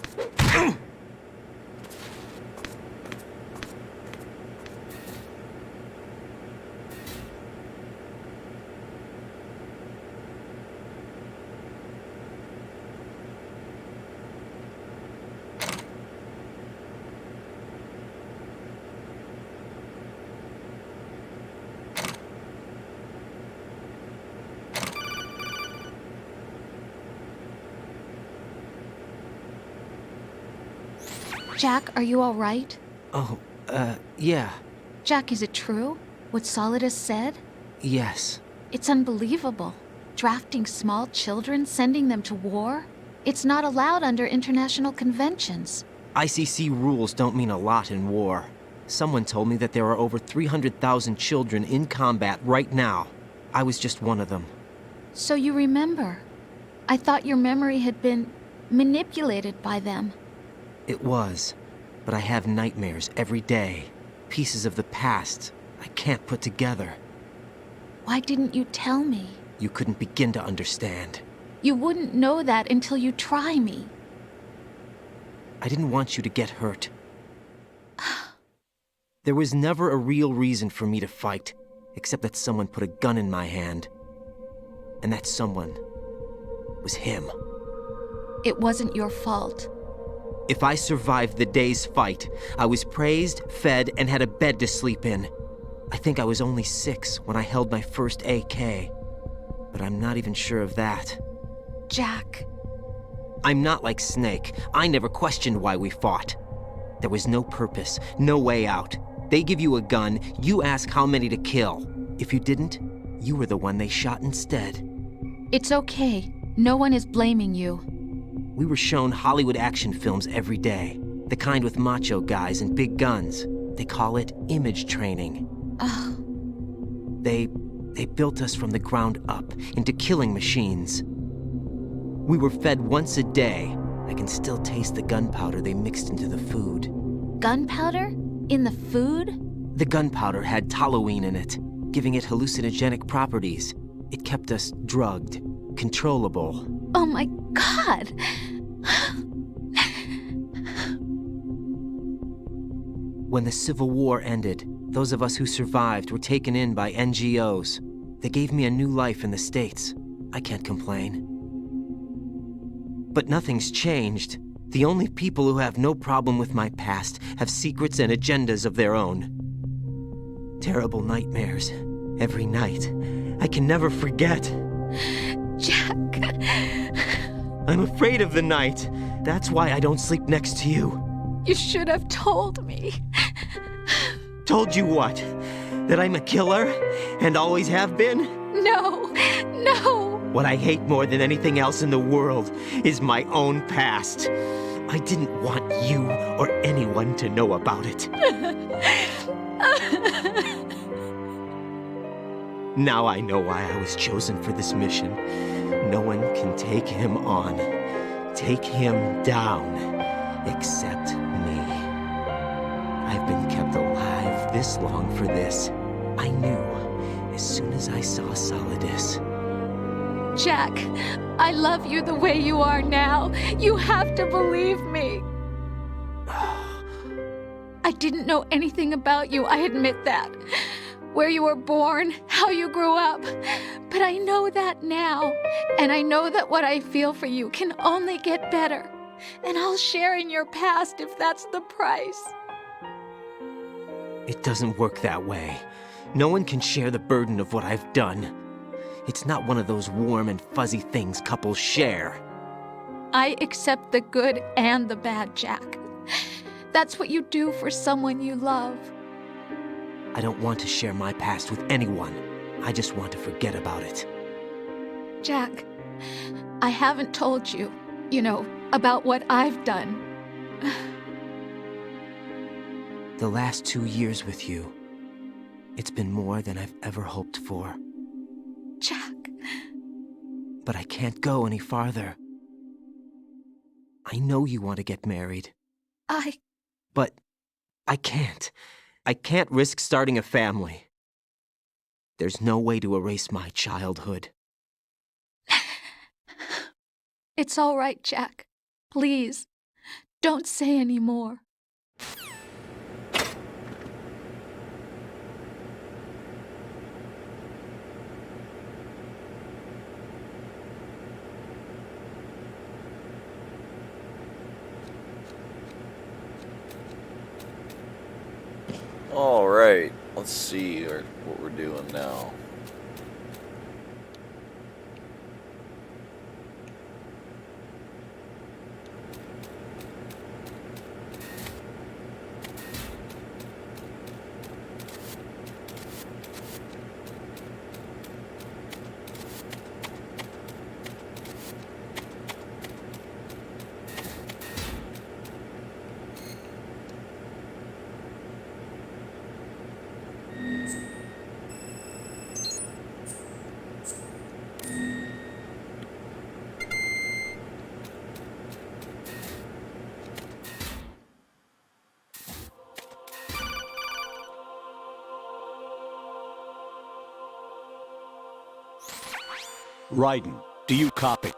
Jack, are you all right? Oh, yeah. Jack, is it true? What Solidus said? Yes. It's unbelievable. Drafting small children, sending them to war? It's not allowed under international conventions. ICC rules don't mean a lot in war. Someone told me that there are over 300,000 children in combat right now. I was just one of them. So you remember. I thought your memory had been manipulated by them. It was, but I have nightmares every day. Pieces of the past I can't put together. Why didn't you tell me? You couldn't begin to understand. You wouldn't know that until you try me. I didn't want you to get hurt. There was never a real reason for me to fight, except that someone put a gun in my hand. And that someone was him. It wasn't your fault. If I survived the day's fight, I was praised, fed, and had a bed to sleep in. I think I was only 6 when I held my first AK. But I'm not even sure of that. Jack. I'm not like Snake. I never questioned why we fought. There was no purpose, no way out. They give you a gun, you ask how many to kill. If you didn't, you were the one they shot instead. It's okay. No one is blaming you. We were shown Hollywood action films every day. The kind with macho guys and big guns. They call it image training. They built us from the ground up into killing machines. We were fed once a day. I can still taste the gunpowder they mixed into the food. Gunpowder? In the food? The gunpowder had toluene in it, giving it hallucinogenic properties. It kept us drugged, controllable. Oh my God! When the Civil War ended, those of us who survived were taken in by NGOs. They gave me a new life in the States. I can't complain. But nothing's changed. The only people who have no problem with my past have secrets and agendas of their own. Terrible nightmares. Every night. I can never forget. Jack. I'm afraid of the night. That's why I don't sleep next to you. You should have told me. Told you what? That I'm a killer? And always have been? No. No. What I hate more than anything else in the world is my own past. I didn't want you or anyone to know about it. Now I know why I was chosen for this mission. No one can take him on, take him down, except me. I've been kept alive this long for this. I knew as soon as I saw Solidus. Jack, I love you the way you are now. You have to believe me. I didn't know anything about you, I admit that. Where you were born, how you grew up. But I know that now. And I know that what I feel for you can only get better. And I'll share in your past if that's the price. It doesn't work that way. No one can share the burden of what I've done. It's not one of those warm and fuzzy things couples share. I accept the good and the bad, Jack. That's what you do for someone you love. I don't want to share my past with anyone. I just want to forget about it. Jack, I haven't told you, about what I've done. The last 2 years with you, it's been more than I've ever hoped for. Jack. But I can't go any farther. I know you want to get married. But I can't. I can't risk starting a family. There's no way to erase my childhood. It's all right, Jack. Please, don't say any more. All right, let's see what we're doing now. Ryden, do you copy?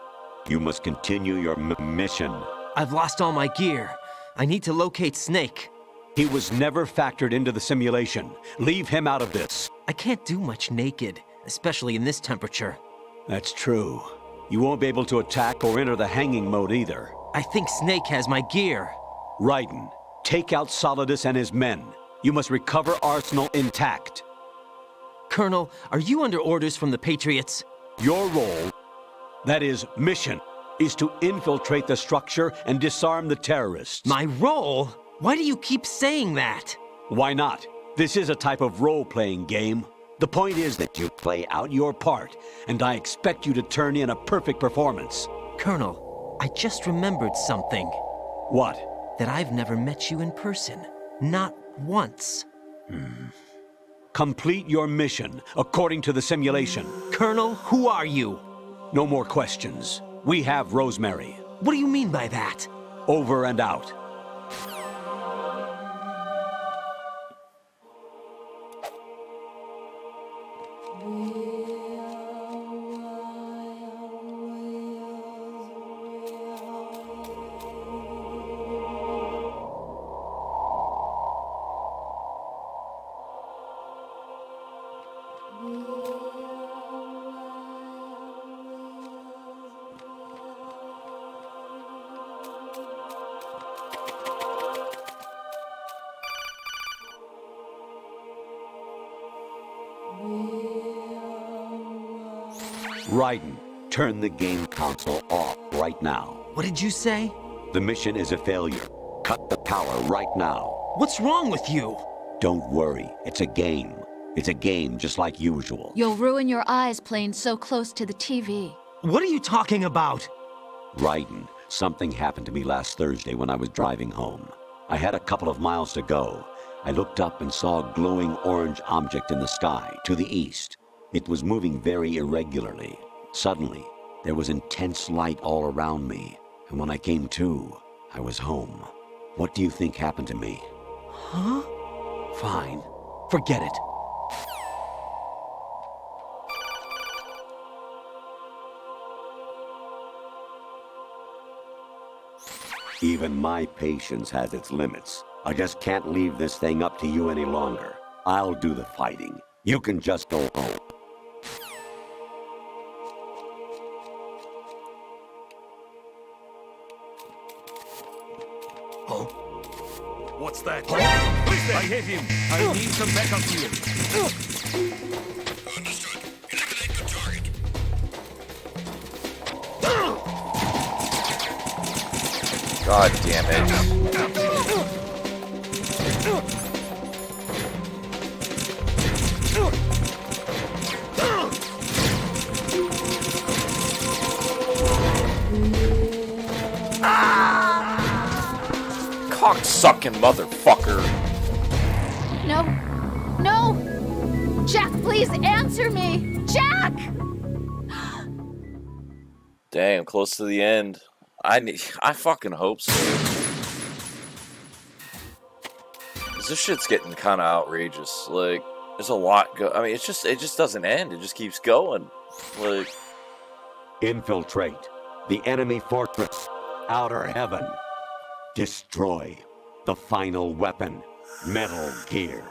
You must continue your mission. I've lost all my gear. I need to locate Snake. He was never factored into the simulation. Leave him out of this. I can't do much naked, especially in this temperature. That's true. You won't be able to attack or enter the hanging mode either. I think Snake has my gear. Ryden, take out Solidus and his men. You must recover Arsenal intact. Colonel, are you under orders from the Patriots? Your role, that is, mission, is to infiltrate the structure and disarm the terrorists. My role? Why do you keep saying that? Why not? This is a type of role-playing game. The point is that you play out your part, and I expect you to turn in a perfect performance. Colonel, I just remembered something. What? That I've never met you in person. Not once. Complete your mission, according to the simulation. Colonel, who are you? No more questions. We have Rosemary. What do you mean by that? Over and out. Ryden, turn the game console off right now. What did you say? The mission is a failure. Cut the power right now. What's wrong with you? Don't worry, it's a game. It's a game just like usual. You'll ruin your eyes playing so close to the TV. What are you talking about? Ryden, something happened to me last Thursday when I was driving home. I had a couple of miles to go. I looked up and saw a glowing orange object in the sky to the east. It was moving very irregularly. Suddenly, there was intense light all around me, and when I came to, I was home. What do you think happened to me? Huh? Fine. Forget it. Even my patience has its limits. I just can't leave this thing up to you any longer. I'll do the fighting. You can just go home. What's that? I hit him. I need some backup here. Understood. Eliminate the target. God damn it. Cocksucking motherfucker. No. No! Jack, please answer me! Jack! Damn, close to the end. I fucking hope so. 'Cause this shit's getting kind of outrageous. Like, there's a lot I mean, it just doesn't end. It just keeps going. Like, Infiltrate the enemy fortress. Outer heaven. Destroy the final weapon, Metal Gear.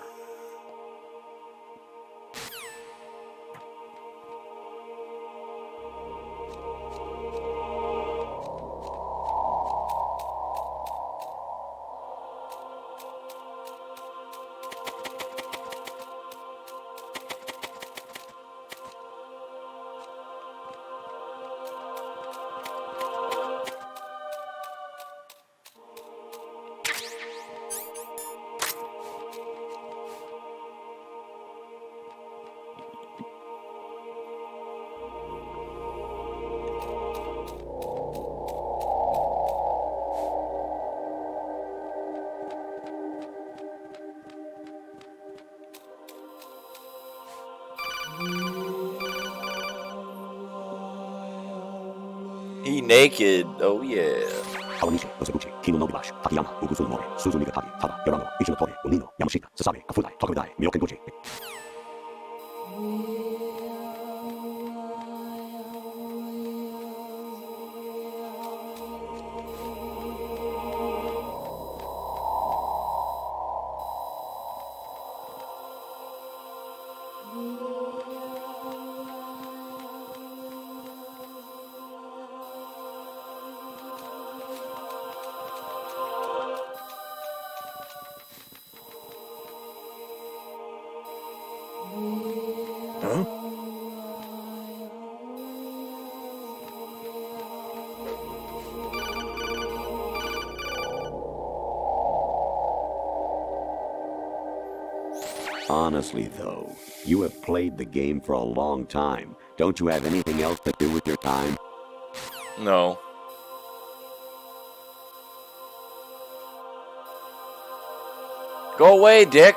he naked. Oh yeah. Honestly, though, you have played the game for a long time. Don't you have anything else to do with your time? No. Go away, Dick.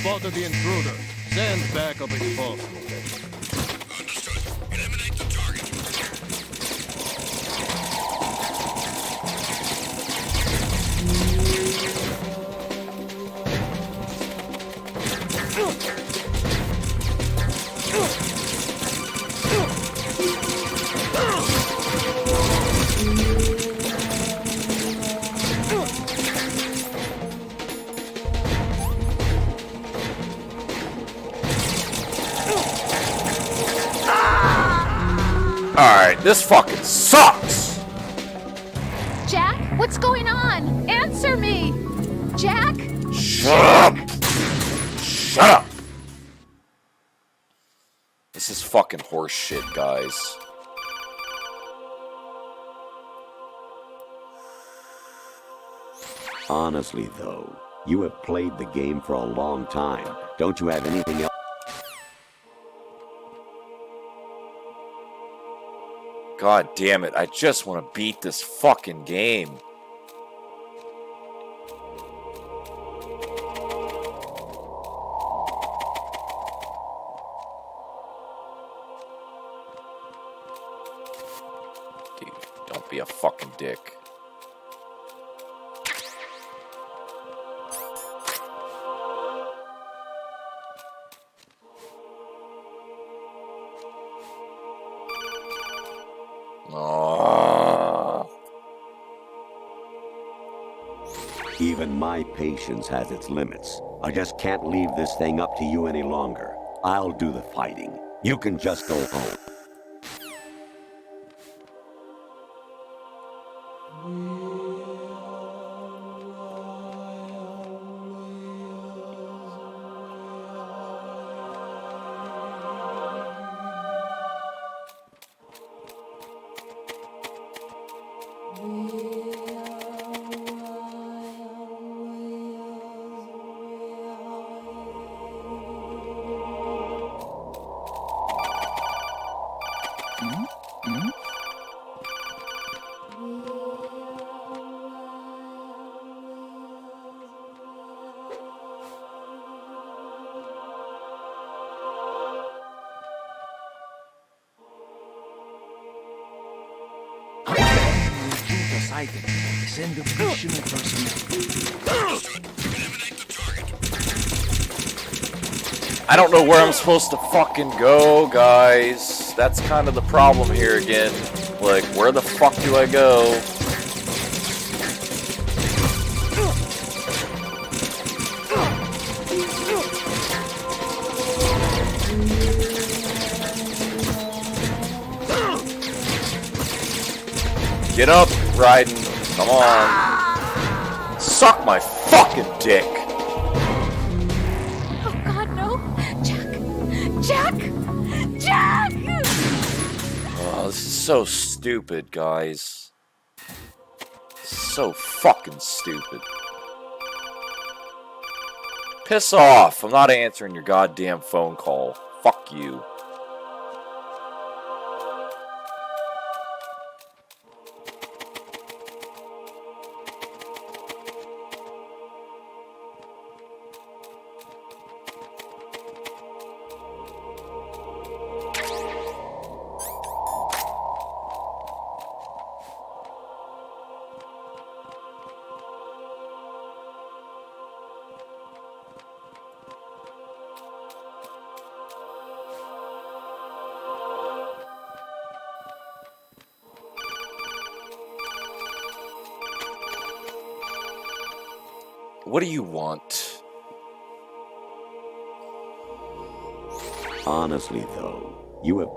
Spotted the intruder. Send backup if possible. Eliminate the target. Alright, this fucking sucks! Jack, what's going on? Answer me! Jack? Shut up! Shut up! This is fucking horse shit, guys. Honestly, though, you have played the game for a long time. Don't you have anything else? God damn it, I just want to beat this fucking game. Dude, don't be a fucking dick. Even my patience has its limits. I just can't leave this thing up to you any longer. I'll do the fighting. You can just go home. Send additional personnel. I don't know where I'm supposed to fucking go, guys. That's kind of the problem here again. Like, where the fuck do I go? Get up, Ryzen. Come on. Suck my fucking dick. Oh God, no! Jack! Jack! Jack! Oh, this is so stupid, guys. So fucking stupid. Piss off. I'm not answering your goddamn phone call. Fuck you. What do you want? Honestly, though, you have...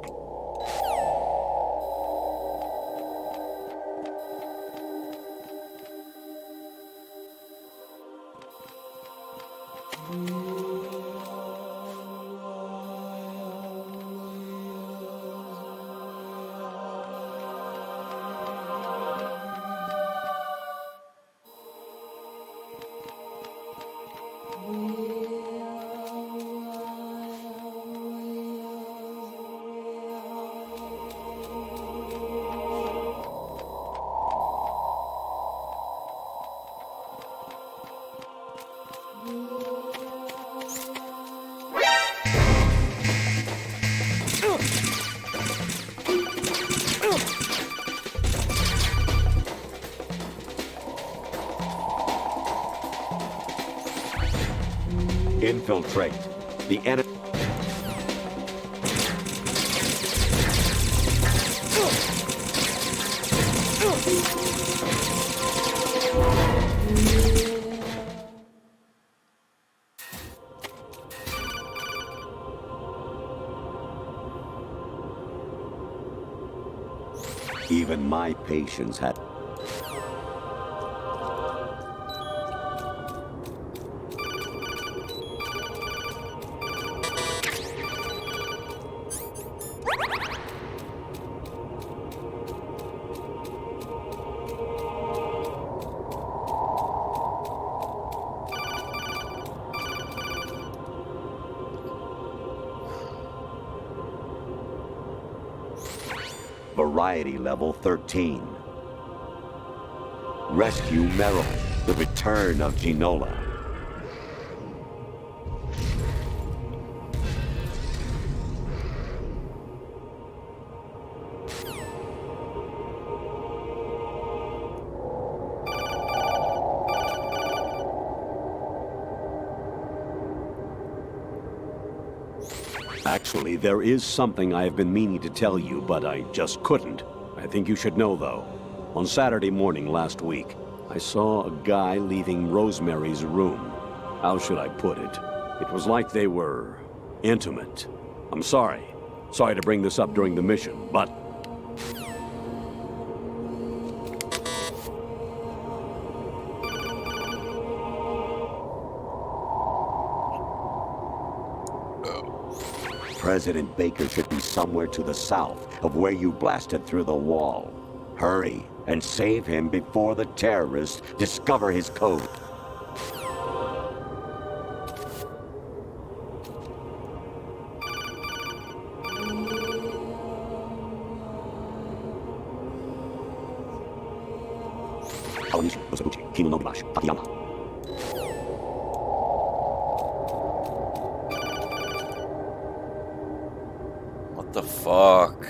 Infiltrate. The enemy... Even my patience had... Variety level 13. Rescue Merrill, the return of Ginola. Actually, there is something I have been meaning to tell you, but I just couldn't. I think you should know, though. On Saturday morning last week, I saw a guy leaving Rosemary's room. How should I put it? It was like they were intimate. I'm sorry. Sorry to bring this up during the mission, but... President Baker should be somewhere to the south of where you blasted through the wall. Hurry and save him before the terrorists discover his code. What the fuck?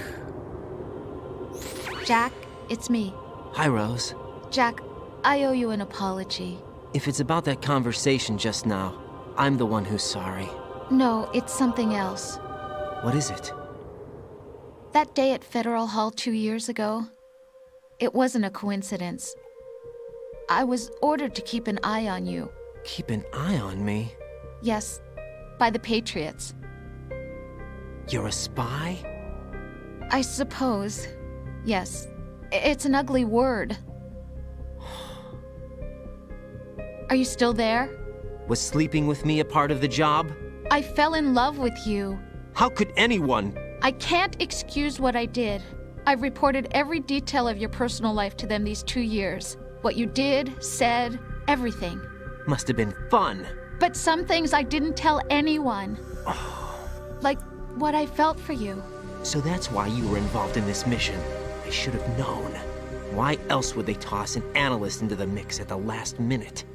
Jack, it's me. Hi, Rose. Jack, I owe you an apology. If it's about that conversation just now, I'm the one who's sorry. No, it's something else. What is it? That day at Federal Hall 2 years ago, it wasn't a coincidence. I was ordered to keep an eye on you. Keep an eye on me? Yes, by the Patriots. You're a spy? I suppose. Yes. It's an ugly word. Are you still there? Was sleeping with me a part of the job? I fell in love with you. How could anyone? I can't excuse what I did. I've reported every detail of your personal life to them these 2 years. What you did, said, everything. Must have been fun. But some things I didn't tell anyone. Like what I felt for you. So that's why you were involved in this mission. I should have known. Why else would they toss an analyst into the mix at the last minute?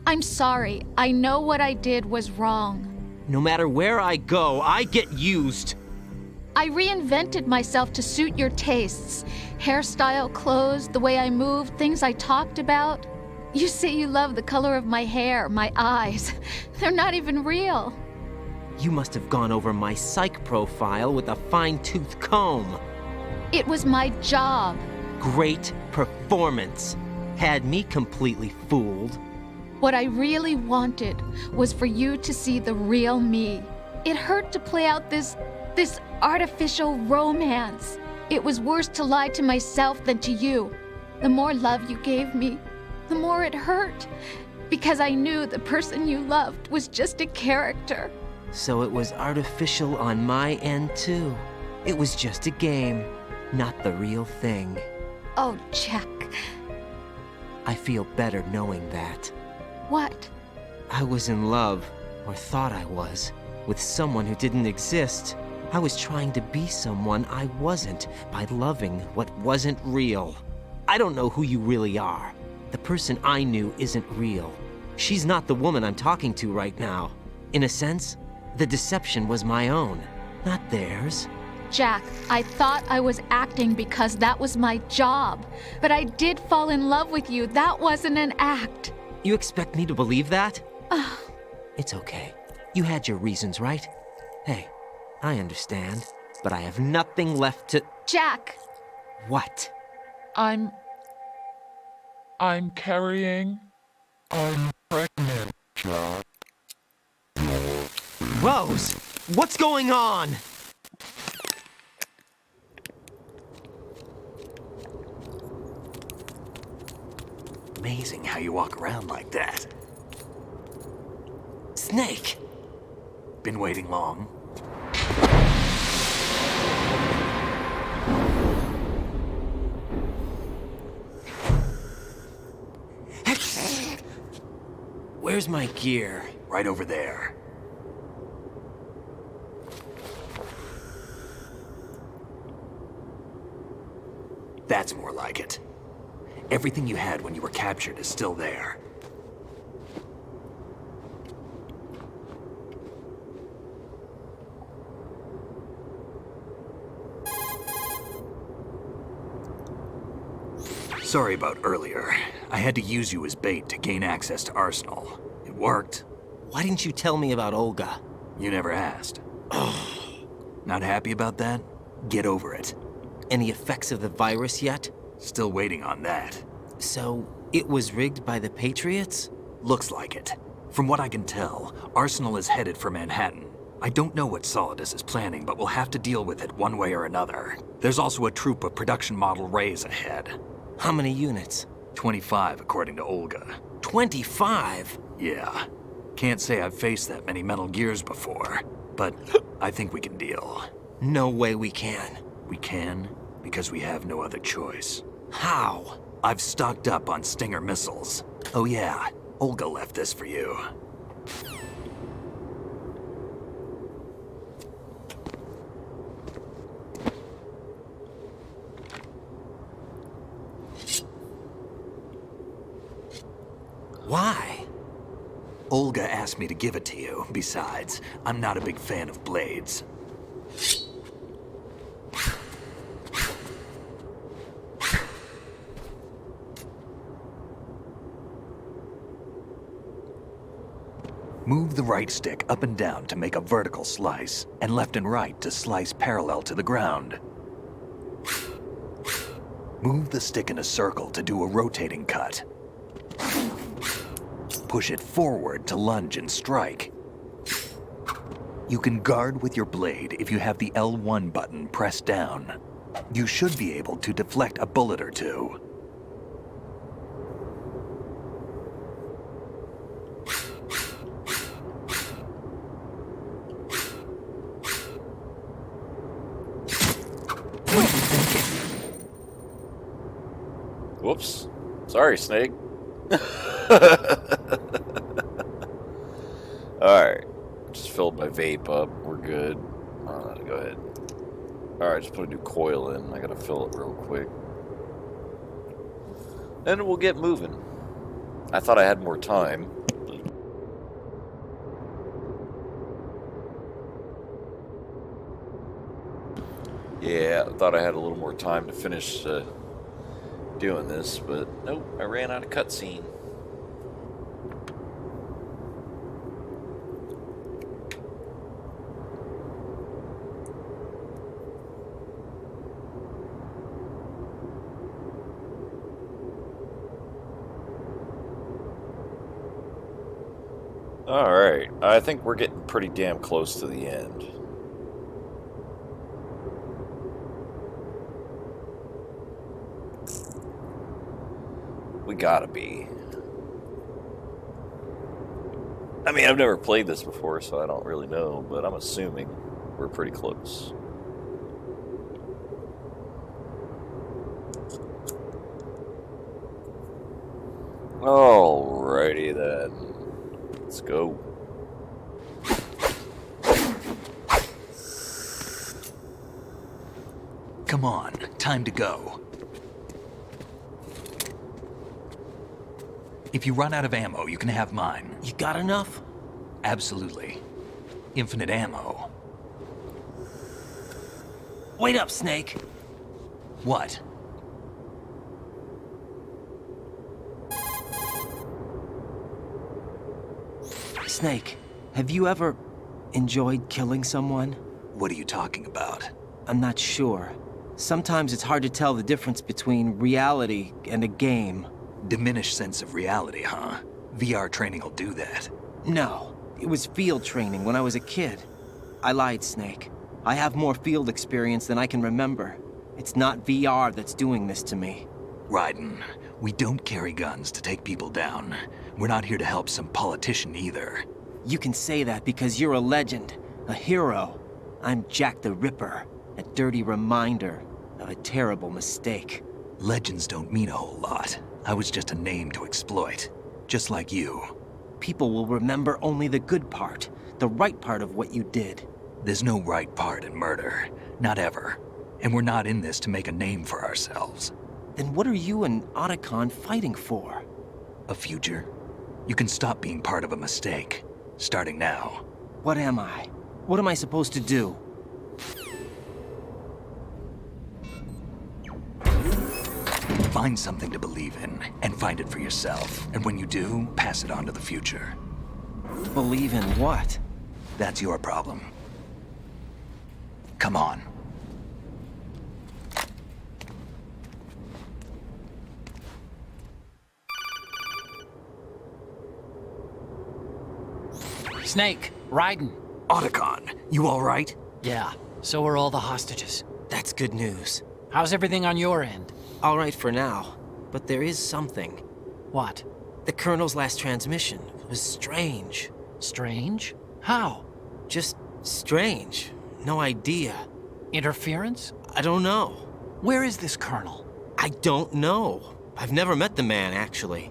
I'm sorry. I know what I did was wrong. No matter where I go, I get used. I reinvented myself to suit your tastes. Hairstyle, clothes, the way I moved, things I talked about. You say you love the color of my hair, my eyes. They're not even real. You must have gone over my psych profile with a fine-tooth comb. It was my job. Great performance. Had me completely fooled. What I really wanted was for you to see the real me. It hurt to play out this artificial romance. It was worse to lie to myself than to you. The more love you gave me, the more it hurt. Because I knew the person you loved was just a character. So it was artificial on my end, too. It was just a game, not the real thing. Oh, Jack. I feel better knowing that. What? I was in love, or thought I was, with someone who didn't exist. I was trying to be someone I wasn't by loving what wasn't real. I don't know who you really are. The person I knew isn't real. She's not the woman I'm talking to right now. In a sense, the deception was my own, not theirs. Jack, I thought I was acting because that was my job. But I did fall in love with you. That wasn't an act. You expect me to believe that? It's okay. You had your reasons, right? Hey, I understand, but I have nothing left to... Jack! What? I'm carrying. I'm pregnant, Jack. Rose! What's going on? Amazing how you walk around like that. Snake! Been waiting long? Where's my gear? Right over there. That's more like it. Everything you had when you were captured is still there. Sorry about earlier. I had to use you as bait to gain access to Arsenal. It worked. Why didn't you tell me about Olga? You never asked. Not happy about that? Get over it. Any effects of the virus yet? Still waiting on that. So, it was rigged by the Patriots? Looks like it. From what I can tell, Arsenal is headed for Manhattan. I don't know what Solidus is planning, but we'll have to deal with it one way or another. There's also a troop of production model Rays ahead. How many units? 25, according to Olga. 25? Yeah. Can't say I've faced that many Metal Gears before, but I think we can deal. No way we can. We can, because we have no other choice. How? I've stocked up on Stinger missiles. Oh yeah, Olga left this for you. Why? Olga asked me to give it to you. Besides, I'm not a big fan of blades. Move the right stick up and down to make a vertical slice, and left and right to slice parallel to the ground. Move the stick in a circle to do a rotating cut. Push it forward to lunge and strike. You can guard with your blade if you have the L1 button pressed down. You should be able to deflect a bullet or two. Whoops. Sorry, Snake. Alright. Just filled my vape up. We're good. Go ahead. Alright, just put a new coil in. I gotta fill it real quick. And we'll get moving. I thought I had more time. Yeah, I thought I had a little more time to finish doing this, but nope, I ran out of cutscene. Alright, I think we're getting pretty damn close to the end. We gotta be. I mean, I've never played this before, so I don't really know, but I'm assuming we're pretty close. Alrighty then. Let's go. Come on, time to go. If you run out of ammo, you can have mine. You got enough? Absolutely. Infinite ammo. Wait up, Snake. What? Snake, Have you ever enjoyed killing someone? What are you talking about? I'm not sure. Sometimes it's hard to tell the difference between reality and a game. Diminished sense of reality, huh? VR training will do that. No, it was field training when I was a kid. I lied, Snake. I have more field experience than I can remember. It's not VR that's doing this to me. Ryden, we don't carry guns to take people down. We're not here to help some politician either. You can say that because you're a legend, a hero. I'm Jack the Ripper, a dirty reminder of a terrible mistake. Legends don't mean a whole lot. I was just a name to exploit, just like you. People will remember only the good part, the right part of what you did. There's no right part in murder, not ever. And we're not in this to make a name for ourselves. Then what are you and Otacon fighting for? A future? You can stop being part of a mistake, starting now. What am I? What am I supposed to do? Find something to believe in, and find it for yourself. And when you do, pass it on to the future. Believe in what? That's your problem. Come on. Snake, Ryden. Otacon, you all right? Yeah, so are all the hostages. That's good news. How's everything on your end? All right for now, but there is something. What? The Colonel's last transmission was strange. Strange? How? Just strange. No idea. Interference? I don't know. Where is this Colonel? I don't know. I've never met the man, actually.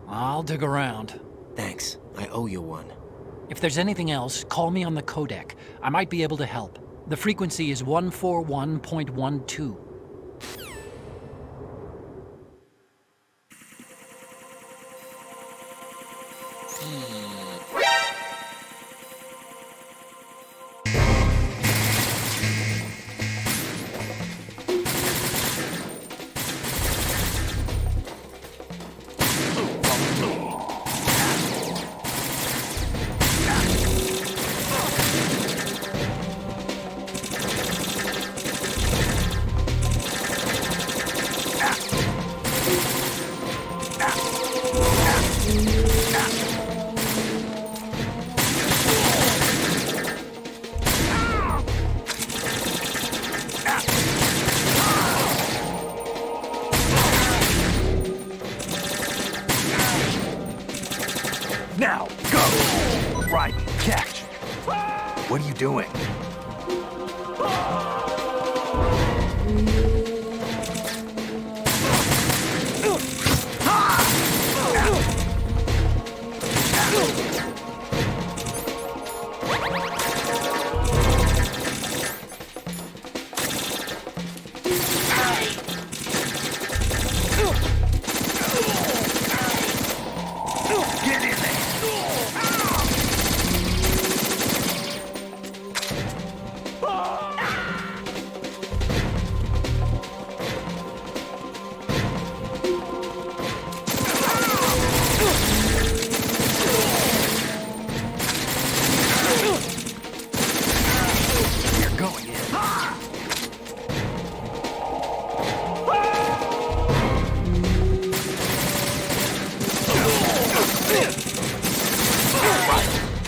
I'll dig around. Thanks. I owe you one. If there's anything else, call me on the codec. I might be able to help. The frequency is 141.12. Now, go! Right, catch! What are you doing?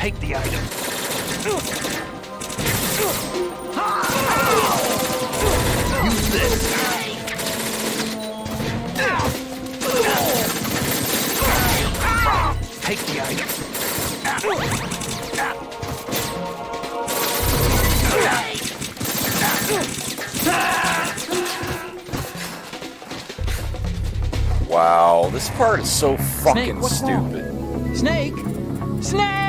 Take the item. Use this. Take the item. Wow, this part is so fucking what's wrong? stupid. Snake! Snake!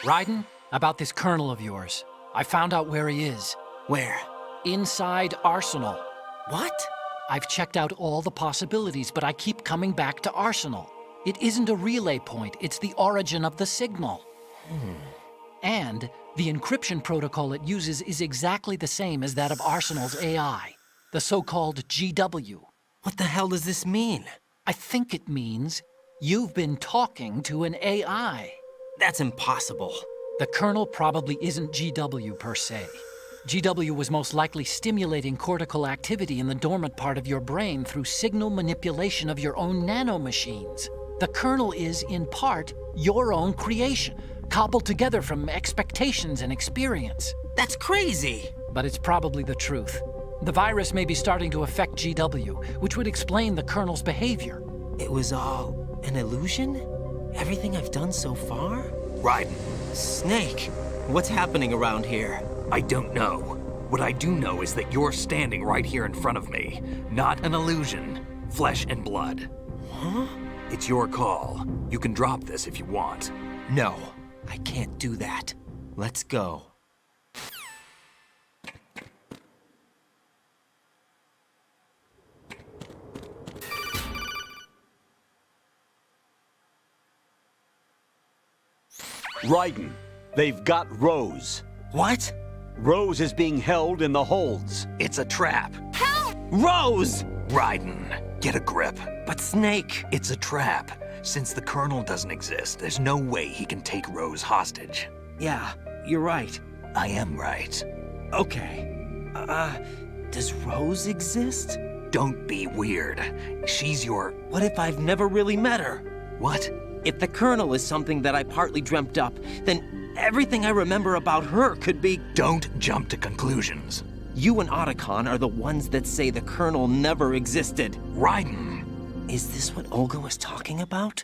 Ryden, about this colonel of yours. I found out where he is. Where? Inside Arsenal. What? I've checked out all the possibilities, but I keep coming back to Arsenal. It isn't a relay point, it's the origin of the signal. And the encryption protocol it uses is exactly the same as that of Arsenal's AI, the so-called GW. What the hell does this mean? I think it means you've been talking to an AI. That's impossible. The kernel probably isn't GW per se. GW was most likely stimulating cortical activity in the dormant part of your brain through signal manipulation of your own nanomachines. The kernel is, in part, your own creation, cobbled together from expectations and experience. That's crazy! But it's probably the truth. The virus may be starting to affect GW, which would explain the kernel's behavior. It was all an illusion? Everything I've done so far? Ryden. Snake, what's happening around here? I don't know. What I do know is that you're standing right here in front of me. Not an illusion. Flesh and blood. Huh? It's your call. You can drop this if you want. No, I can't do that. Let's go. Ryden, they've got Rose. What? Rose is being held in the holds. It's a trap. Help! Rose! Ryden, get a grip. But Snake... It's a trap. Since the Colonel doesn't exist, there's no way he can take Rose hostage. Yeah, you're right. I am right. Okay. Does Rose exist? Don't be weird. She's your... What if I've never really met her? What? If the Colonel is something that I partly dreamt up, then everything I remember about her could be... Don't jump to conclusions. You and Otacon are the ones that say the Colonel never existed. Ryden! Is this what Olga was talking about?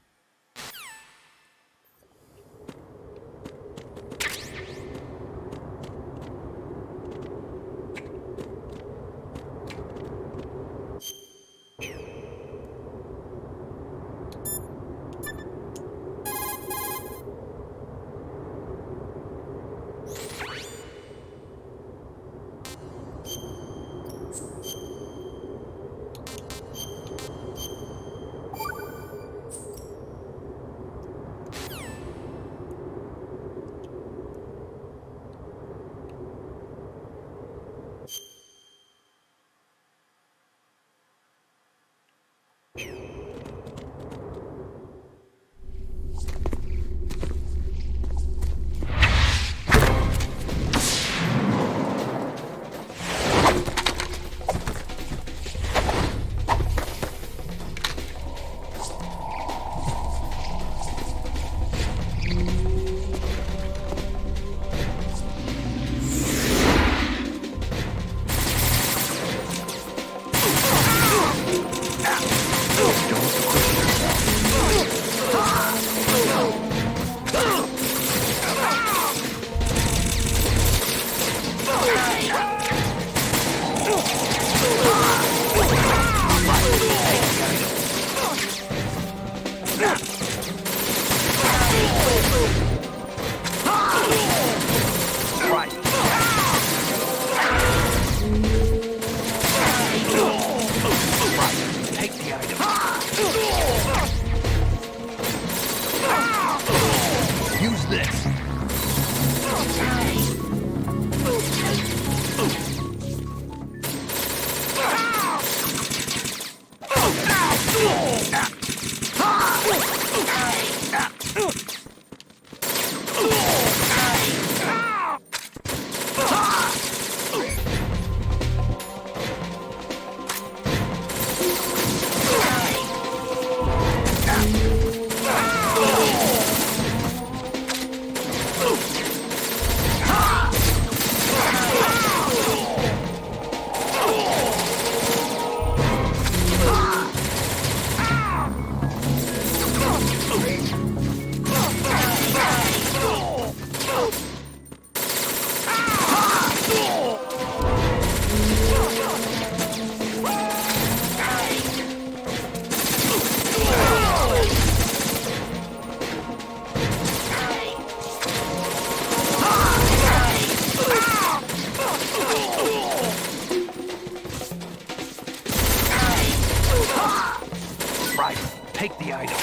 Take the item.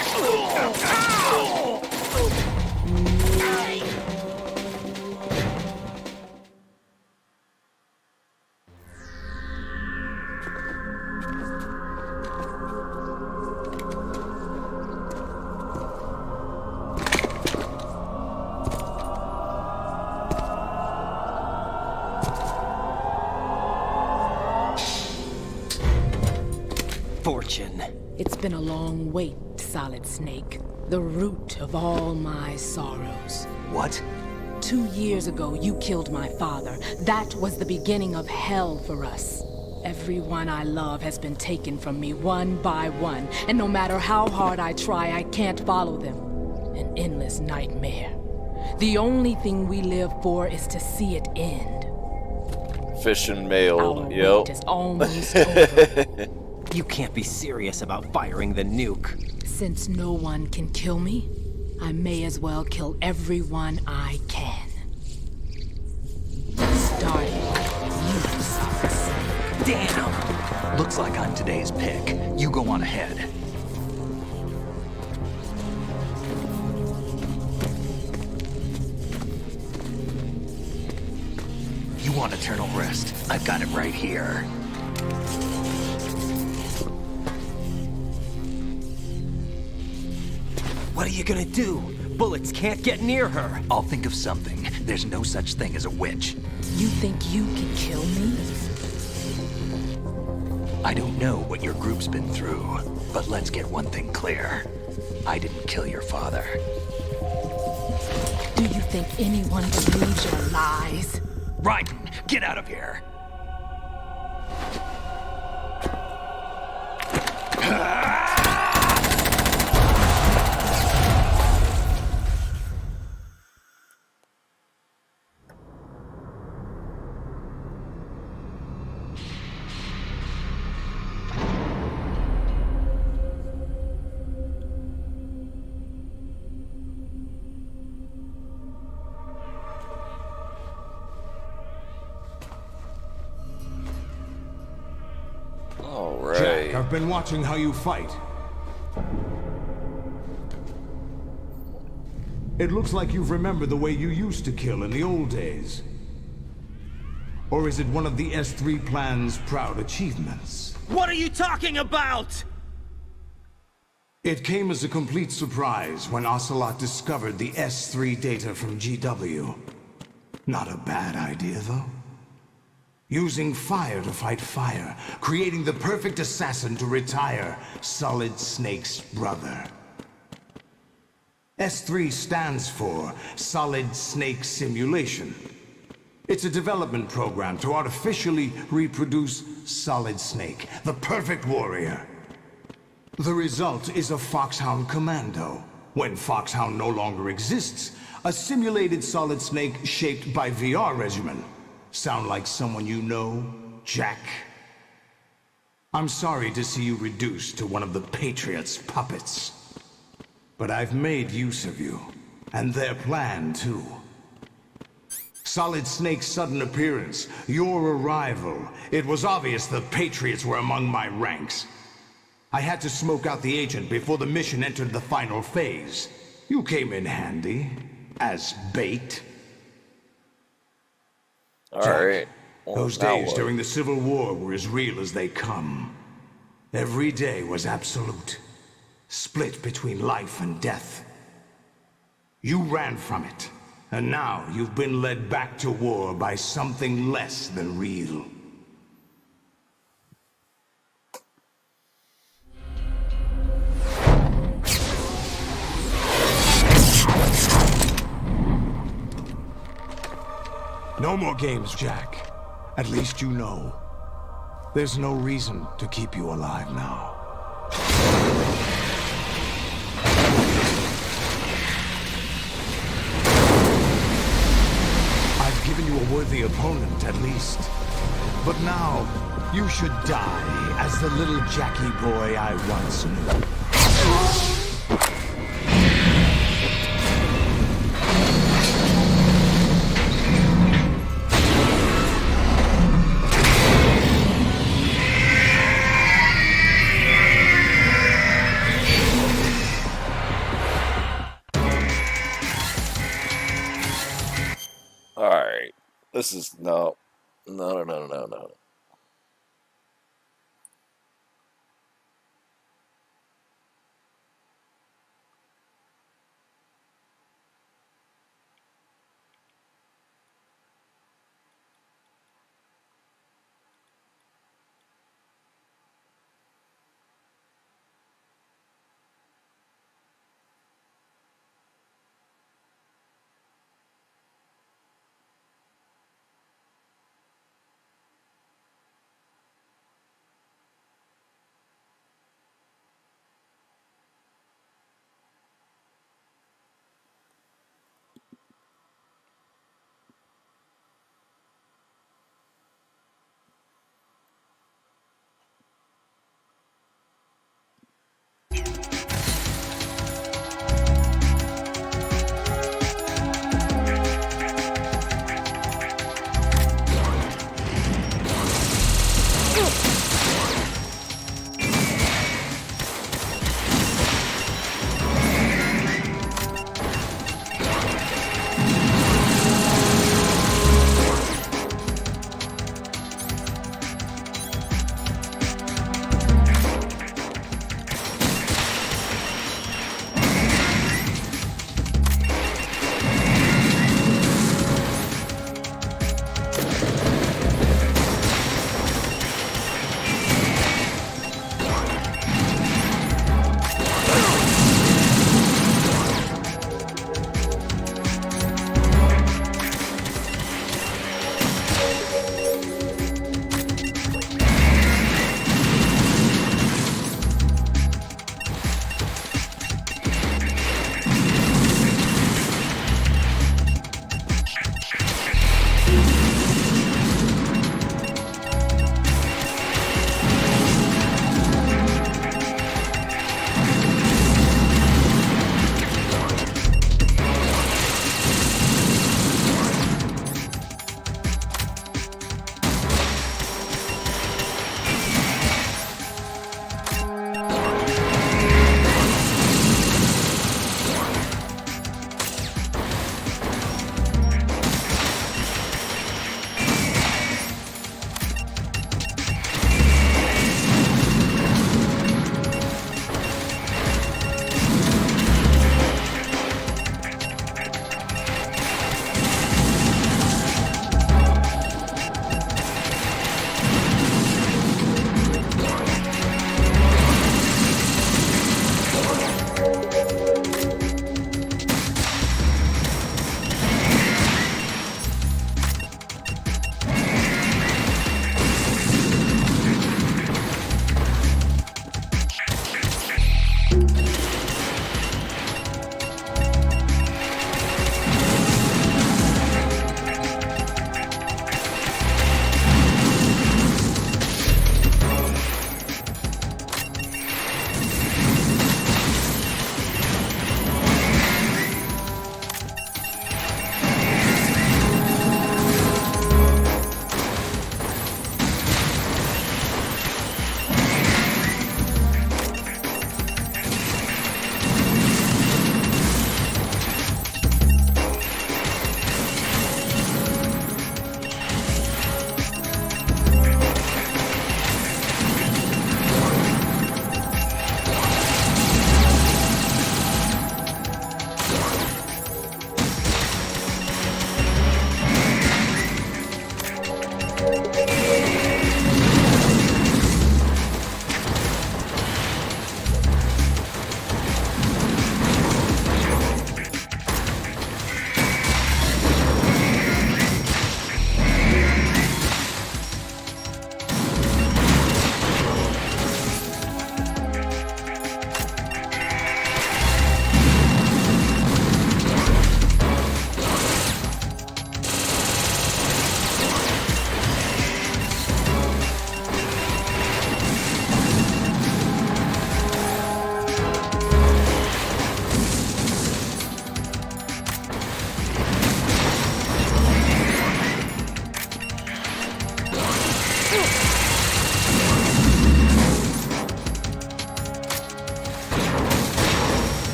Fortune. It's been a long wait, Solid Snake. The root of all my sorrows. What? 2 years ago, you killed my father. That was the beginning of hell for us. Everyone I love has been taken from me one by one, and no matter how hard I try, I can't follow them. An endless nightmare. The only thing we live for is to see it end. Fish and mail, Our yep. wait is almost over. You can't be serious about firing the nuke. Since no one can kill me, I may as well kill everyone I can. Starting with you, Solid Snake. Damn! Looks like I'm today's pick. You go on ahead. You want eternal rest? I've got it right here. What are you gonna do? Bullets can't get near her. I'll think of something. There's no such thing as a witch. You think you can kill me? I don't know what your group's been through, but let's get one thing clear. I didn't kill your father. Do you think anyone believes your lies? Ryzen, get out of here! Jack, I've been watching how you fight. It looks like you've remembered the way you used to kill in the old days. Or is it one of the S3 plan's proud achievements? What are you talking about? It came as a complete surprise when Ocelot discovered the S3 data from GW. Not a bad idea, though. Using fire to fight fire, creating the perfect assassin to retire Solid Snake's brother. S3 stands for Solid Snake Simulation. It's a development program to artificially reproduce Solid Snake, the perfect warrior. The result is a Foxhound Commando. When Foxhound no longer exists, a simulated Solid Snake shaped by VR regimen. Sound like someone you know, Jack? I'm sorry to see you reduced to one of the Patriots' puppets. But I've made use of you, and their plan too. Solid Snake's sudden appearance, your arrival, it was obvious the Patriots were among my ranks. I had to smoke out the agent before the mission entered the final phase. You came in handy, as bait. Alright. Those days during the Civil War were as real as they come. Every day was absolute. Split between life and death. You ran from it, and now you've been led back to war by something less than real. No more games, Jack. At least you know. There's no reason to keep you alive now. I've given you a worthy opponent, at least. But now, you should die as the little Jackie boy I once knew. Alright. This is no. No.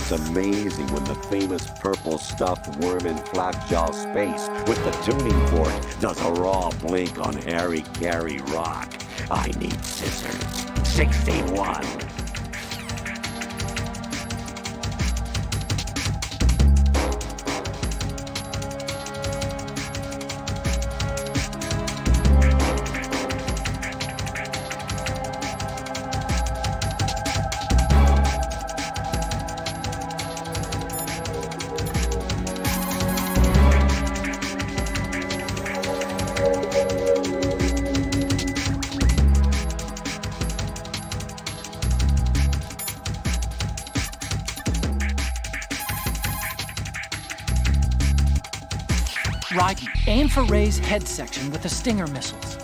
It's amazing when the famous purple stuffed worm in flapjaw space with the tuning fork does a raw blink on Harry Carey rock. I need scissors. 61. Raiden, aim for Ray's head section with the Stinger missiles.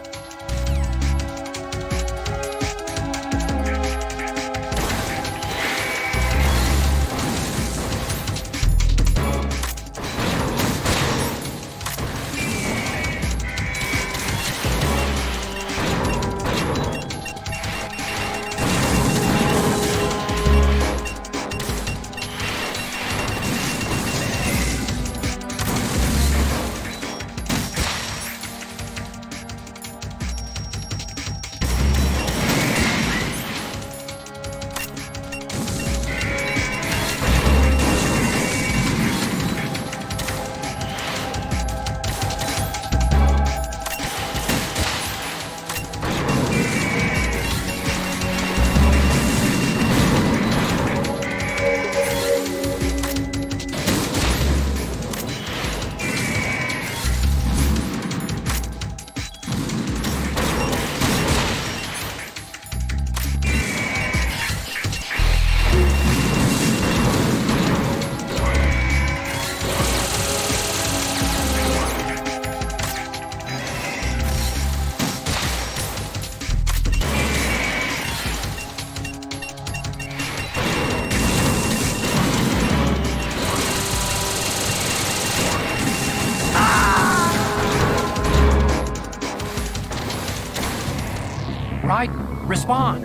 Raiden, respond!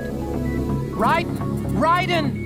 Raiden!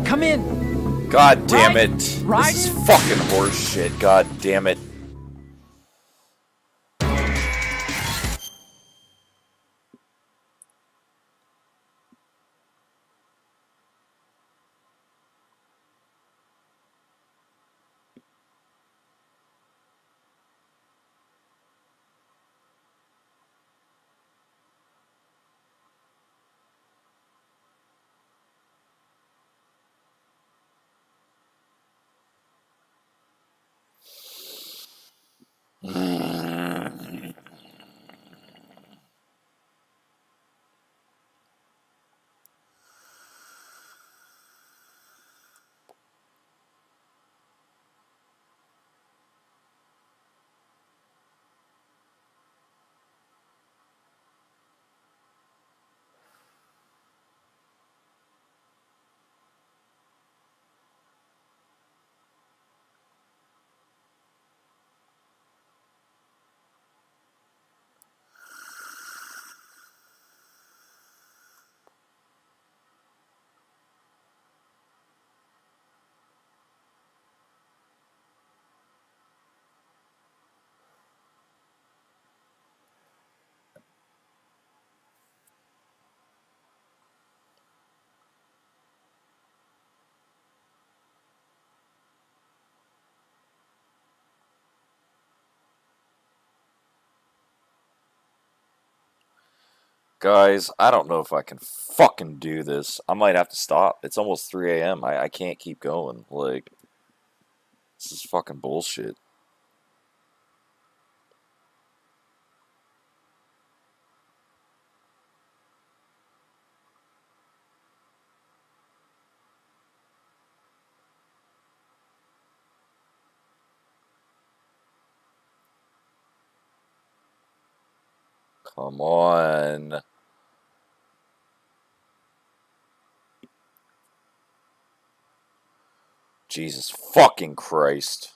Come in. God damn it. Ryzen? This is fucking horse shit. God damn it. Guys, I don't know if I can fucking do this. I might have to stop. It's almost 3 a.m. I can't keep going. Like, this is fucking bullshit. Come on. Jesus fucking Christ.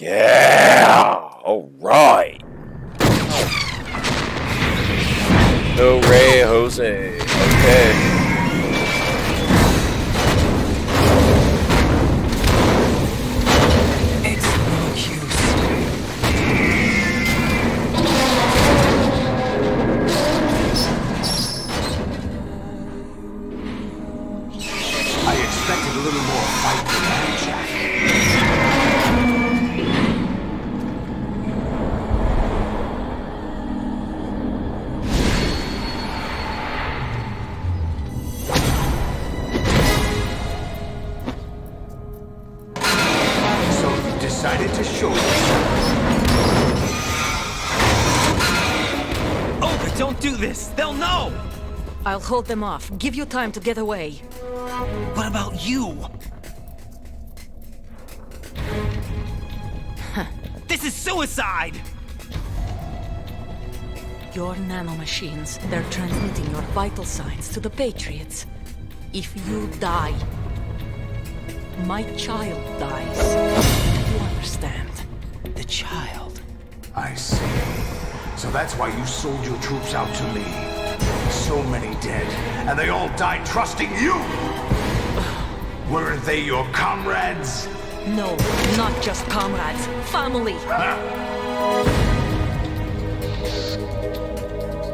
Yeah! Alright! No Ray Jose. Okay. I expected a little more fight than that, Jack. So you decided to show yourself. Olga, don't do this! They'll know! I'll hold them off. Give you time to get away. What about you? This is suicide! Your nanomachines, they're transmitting your vital signs to the Patriots. If you die, my child dies. Do you understand? The child. I see. So that's why you sold your troops out to me. So many dead, and they all died trusting you! Weren't they your comrades? No, not just comrades. Family.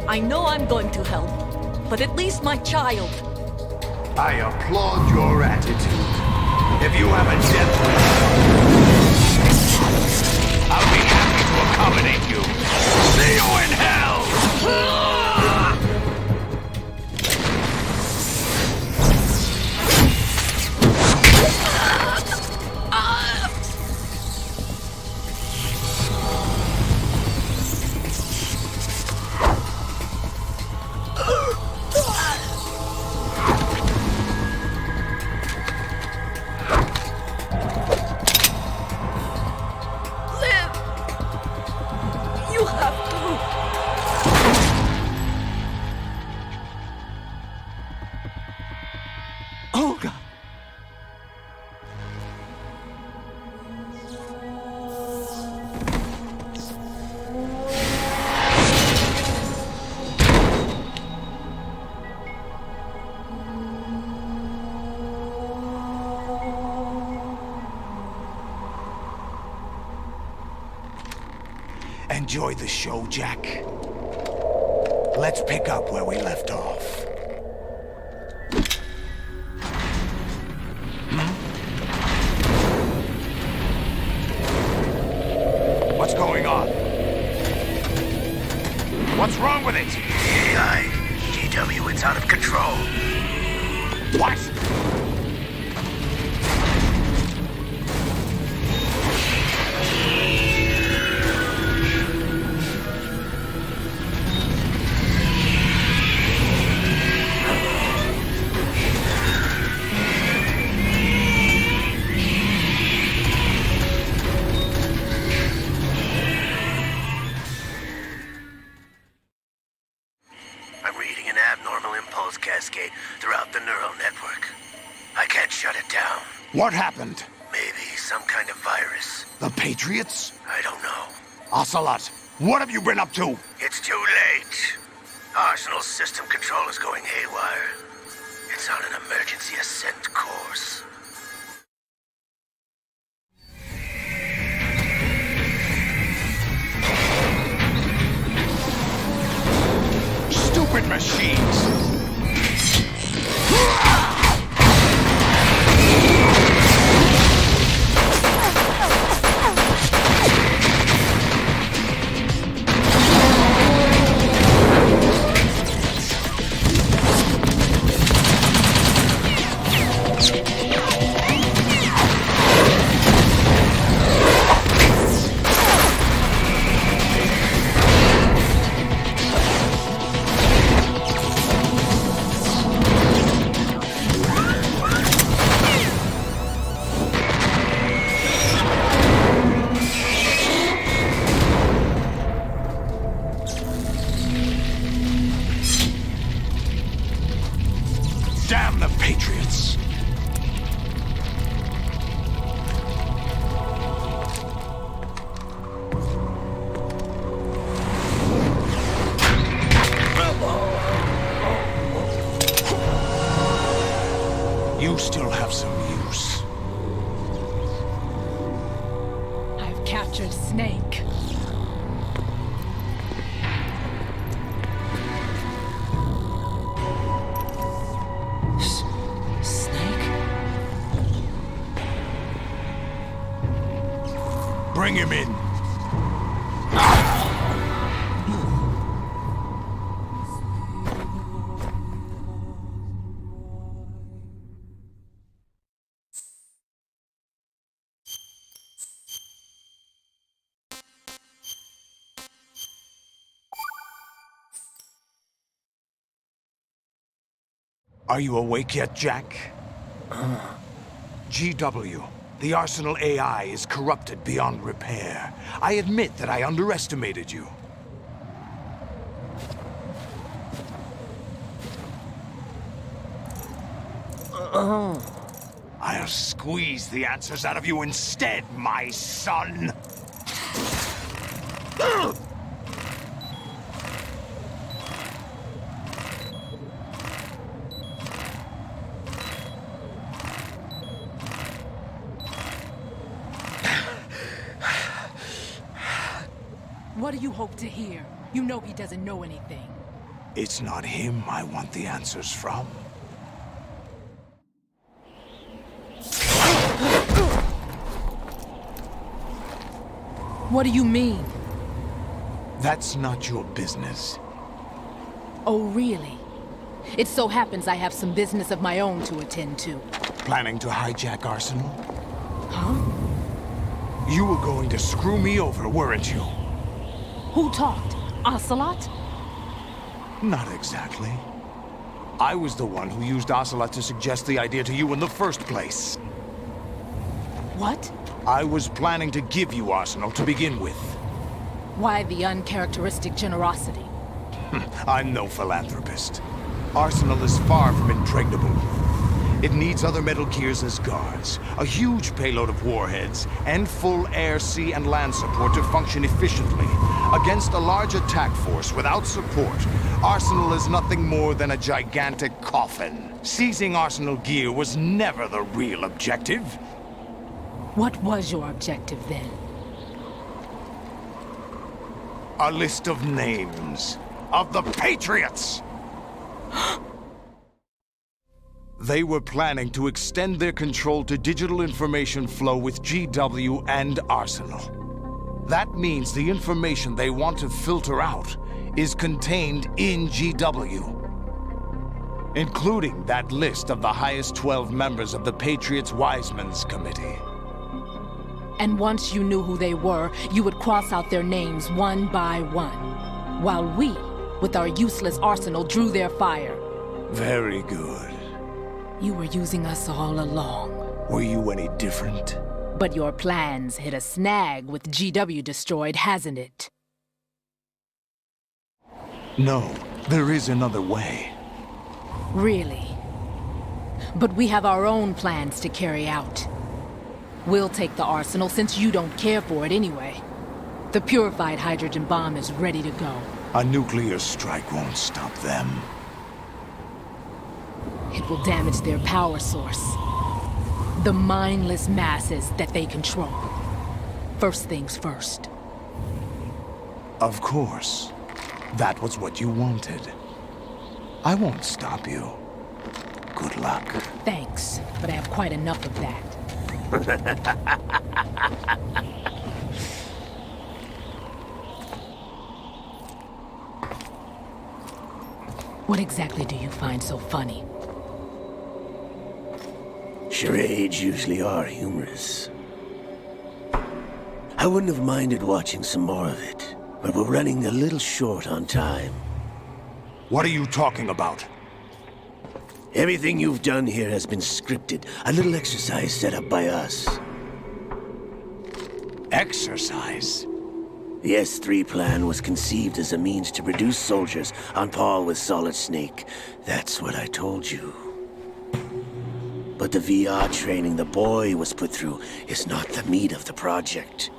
I know I'm going to help, but at least my child. I applaud your attitude. If you have a death wish, I'll be happy to accommodate you. See you in hell! You have to. Olga! Enjoy the show, Jack. Let's pick up where we left off. What's going on? What's wrong with it? AI. GW, it's out of control. What? Cascade throughout the neural network. I can't shut it down. What happened? Maybe some kind of virus. The Patriots? I don't know. Ocelot, what have you been up to? It's too late. Arsenal's system control is going haywire. It's on an emergency ascent course. Stupid machines! captured Snake. Snake? Bring him in. Are you awake yet, Jack? GW, the Arsenal AI is corrupted beyond repair. I admit that I underestimated you. I'll squeeze the answers out of you instead, my son! What do you hope to hear? You know he doesn't know anything. It's not him I want the answers from. What do you mean? That's not your business. Oh, really? It so happens I have some business of my own to attend to. Planning to hijack Arsenal? Huh? You were going to screw me over, weren't you? Who talked? Ocelot? Not exactly. I was the one who used Ocelot to suggest the idea to you in the first place. What? I was planning to give you Arsenal to begin with. Why the uncharacteristic generosity? I'm no philanthropist. Arsenal is far from impregnable. It needs other Metal Gears as guards, a huge payload of warheads, and full air, sea, and land support to function efficiently. Against a large attack force without support, Arsenal is nothing more than a gigantic coffin. Seizing Arsenal gear was never the real objective. What was your objective then? A list of names of the Patriots! They were planning to extend their control to digital information flow with GW and Arsenal. That means the information they want to filter out is contained in GW, including that list of the highest 12 members of the Patriots Wiseman's Committee. And once you knew who they were, you would cross out their names one by one, while we, with our useless arsenal, drew their fire. Very good. You were using us all along. Were you any different? But your plans hit a snag with GW destroyed, hasn't it? No, there is another way. Really? But we have our own plans to carry out. We'll take the arsenal since you don't care for it anyway. The purified hydrogen bomb is ready to go. A nuclear strike won't stop them. It will damage their power source. The mindless masses that they control. First things first. Of course. That was what you wanted. I won't stop you. Good luck. Thanks, but I have quite enough of that. What exactly do you find so funny? Charades usually are humorous. I wouldn't have minded watching some more of it, but we're running a little short on time. What are you talking about? Everything you've done here has been scripted. A little exercise set up by us. Exercise? The S3 plan was conceived as a means to produce soldiers on par with Solid Snake. That's what I told you. But the VR training the boy was put through is not the meat of the project.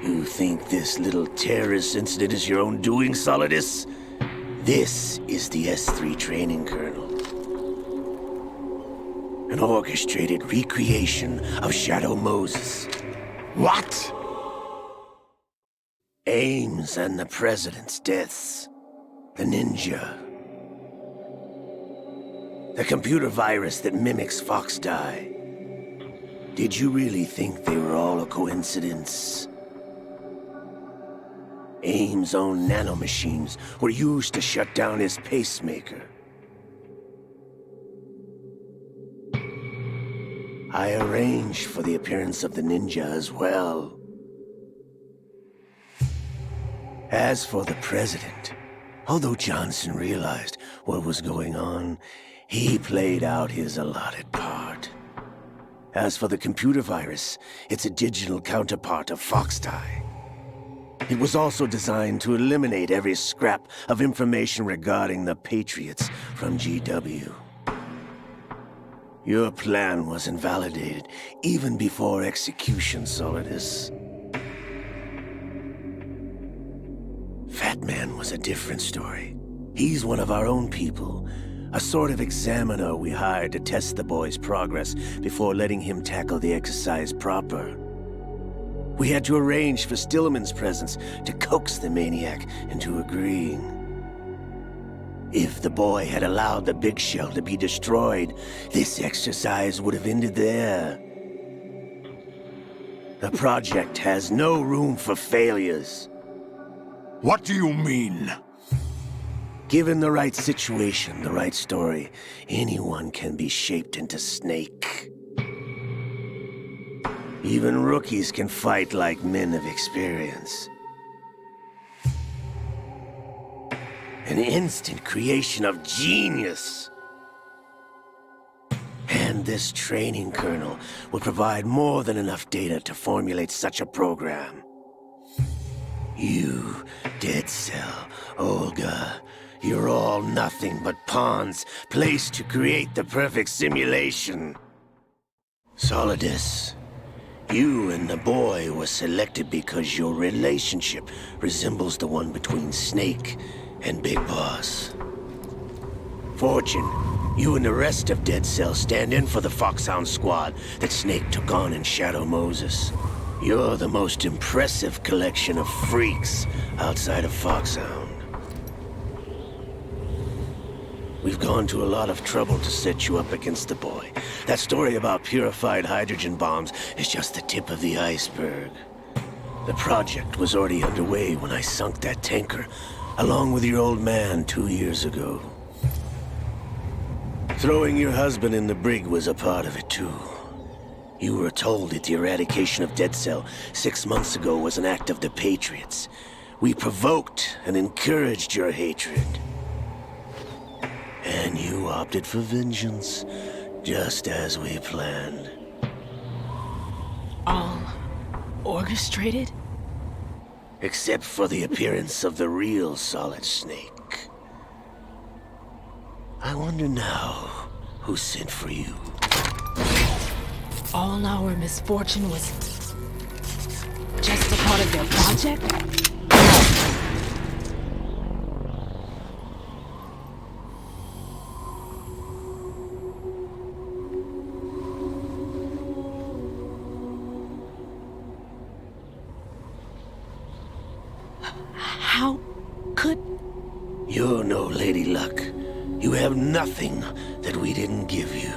You think this little terrorist incident is your own doing, Solidus? This is the S3 training, Colonel. An orchestrated recreation of Shadow Moses. What? Ames and the President's deaths. The ninja. The computer virus that mimics Foxdie. Did you really think they were all a coincidence? Ames' own nanomachines were used to shut down his pacemaker. I arranged for the appearance of the ninja as well. As for the President, although Johnson realized what was going on, he played out his allotted part. As for the computer virus, it's a digital counterpart of Foxdie. It was also designed to eliminate every scrap of information regarding the Patriots from GW. Your plan was invalidated even before execution, Solidus. Fat Man was a different story. He's one of our own people, a sort of examiner we hired to test the boy's progress before letting him tackle the exercise proper. We had to arrange for Stillman's presence to coax the maniac into agreeing. If the boy had allowed the big shell to be destroyed, this exercise would have ended there. The project has no room for failures. What do you mean? Given the right situation, the right story, anyone can be shaped into Snake. Even rookies can fight like men of experience. An instant creation of genius. And this training kernel will provide more than enough data to formulate such a program. You, Dead Cell, Olga, you're all nothing but pawns placed to create the perfect simulation. Solidus, you and the boy were selected because your relationship resembles the one between Snake and Big Boss. Fortune, you and the rest of Dead Cell stand in for the Foxhound squad that Snake took on in Shadow Moses. You're the most impressive collection of freaks outside of Foxhound. We've gone to a lot of trouble to set you up against the boy. That story about purified hydrogen bombs is just the tip of the iceberg. The project was already underway when I sunk that tanker, along with your old man 2 years ago. Throwing your husband in the brig was a part of it too. You were told that the eradication of Dead Cell 6 months ago was an act of the Patriots. We provoked and encouraged your hatred. And you opted for vengeance, just as we planned. All orchestrated? Except for the appearance of the real Solid Snake. I wonder now who sent for you. All our misfortune was just a part of their project? How could... You're no Lady Luck. You have nothing that we didn't give you.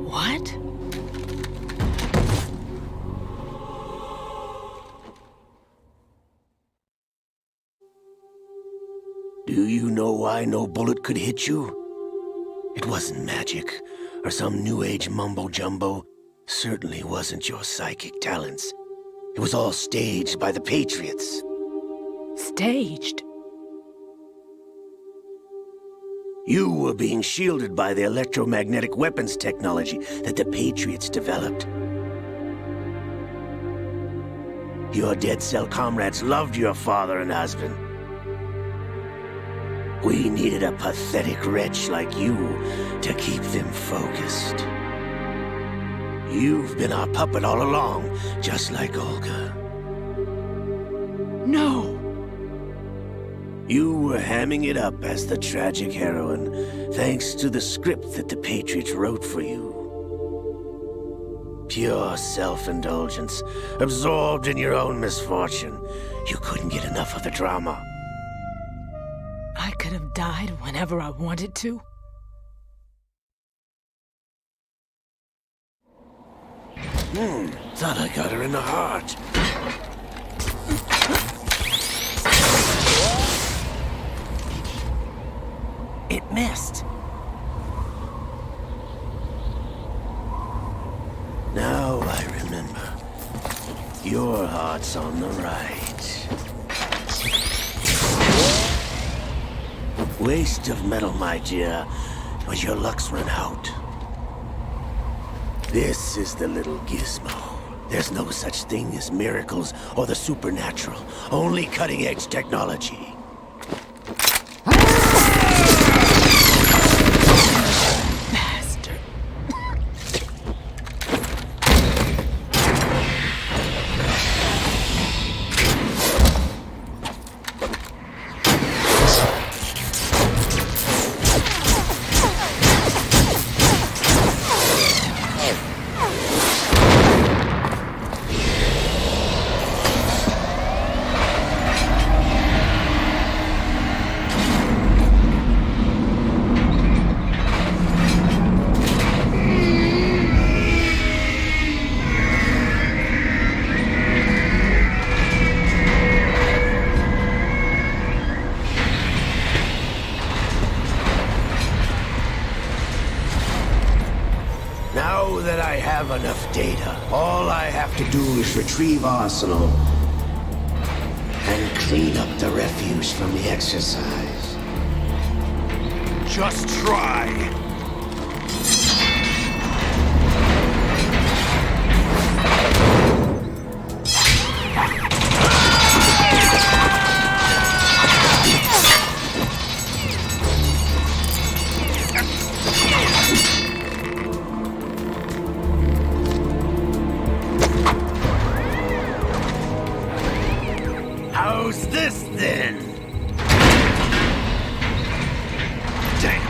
What? Do you know why no bullet could hit you? It wasn't magic, or some new age mumbo-jumbo. Certainly wasn't your psychic talents. It was all staged by the Patriots. Staged? You were being shielded by the electromagnetic weapons technology that the Patriots developed. Your Dead Cell comrades loved your father and husband. We needed a pathetic wretch like you to keep them focused. You've been our puppet all along, just like Olga. No! You were hamming it up as the tragic heroine, thanks to the script that the Patriots wrote for you. Pure self-indulgence, absorbed in your own misfortune. You couldn't get enough of the drama. I could have died whenever I wanted to. Thought I got her in the heart. It missed. Now I remember. Your heart's on the right. Waste of metal, my dear, but your luck's run out. This is the little gizmo. There's no such thing as miracles or the supernatural, only cutting-edge technology. Now that I have enough data, all I have to do is retrieve Arsenal and clean up the refuse from the exercise. Just try. How's this then? Damn.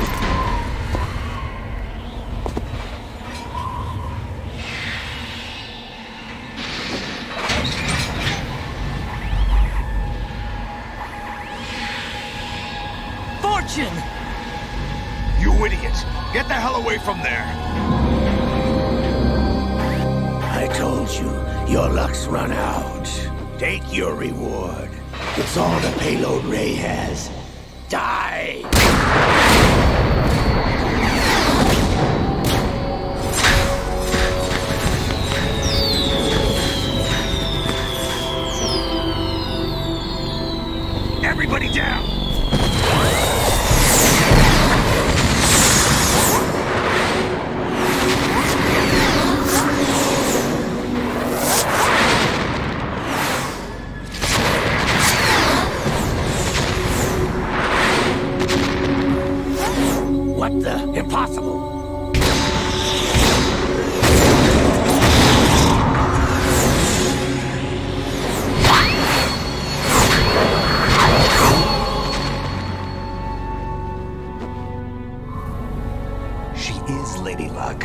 Fortune! You idiot! Get the hell away from there! I told you, your luck's run out. Take your reward. It's all the payload Ray has. Die! Everybody down! What the? Impossible! She is Lady Luck.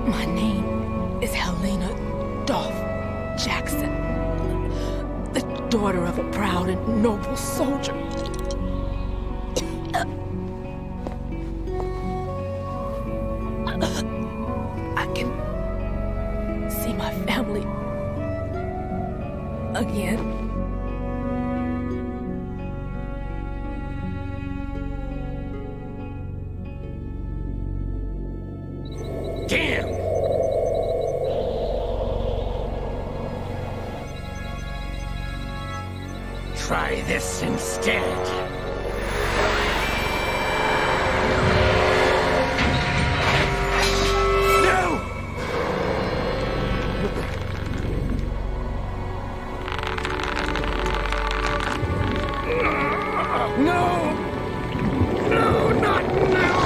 My name is Helena Dolph Jackson, the daughter of a proud and noble soldier. I can see my family again. Damn! Try this instead. No! No, not now!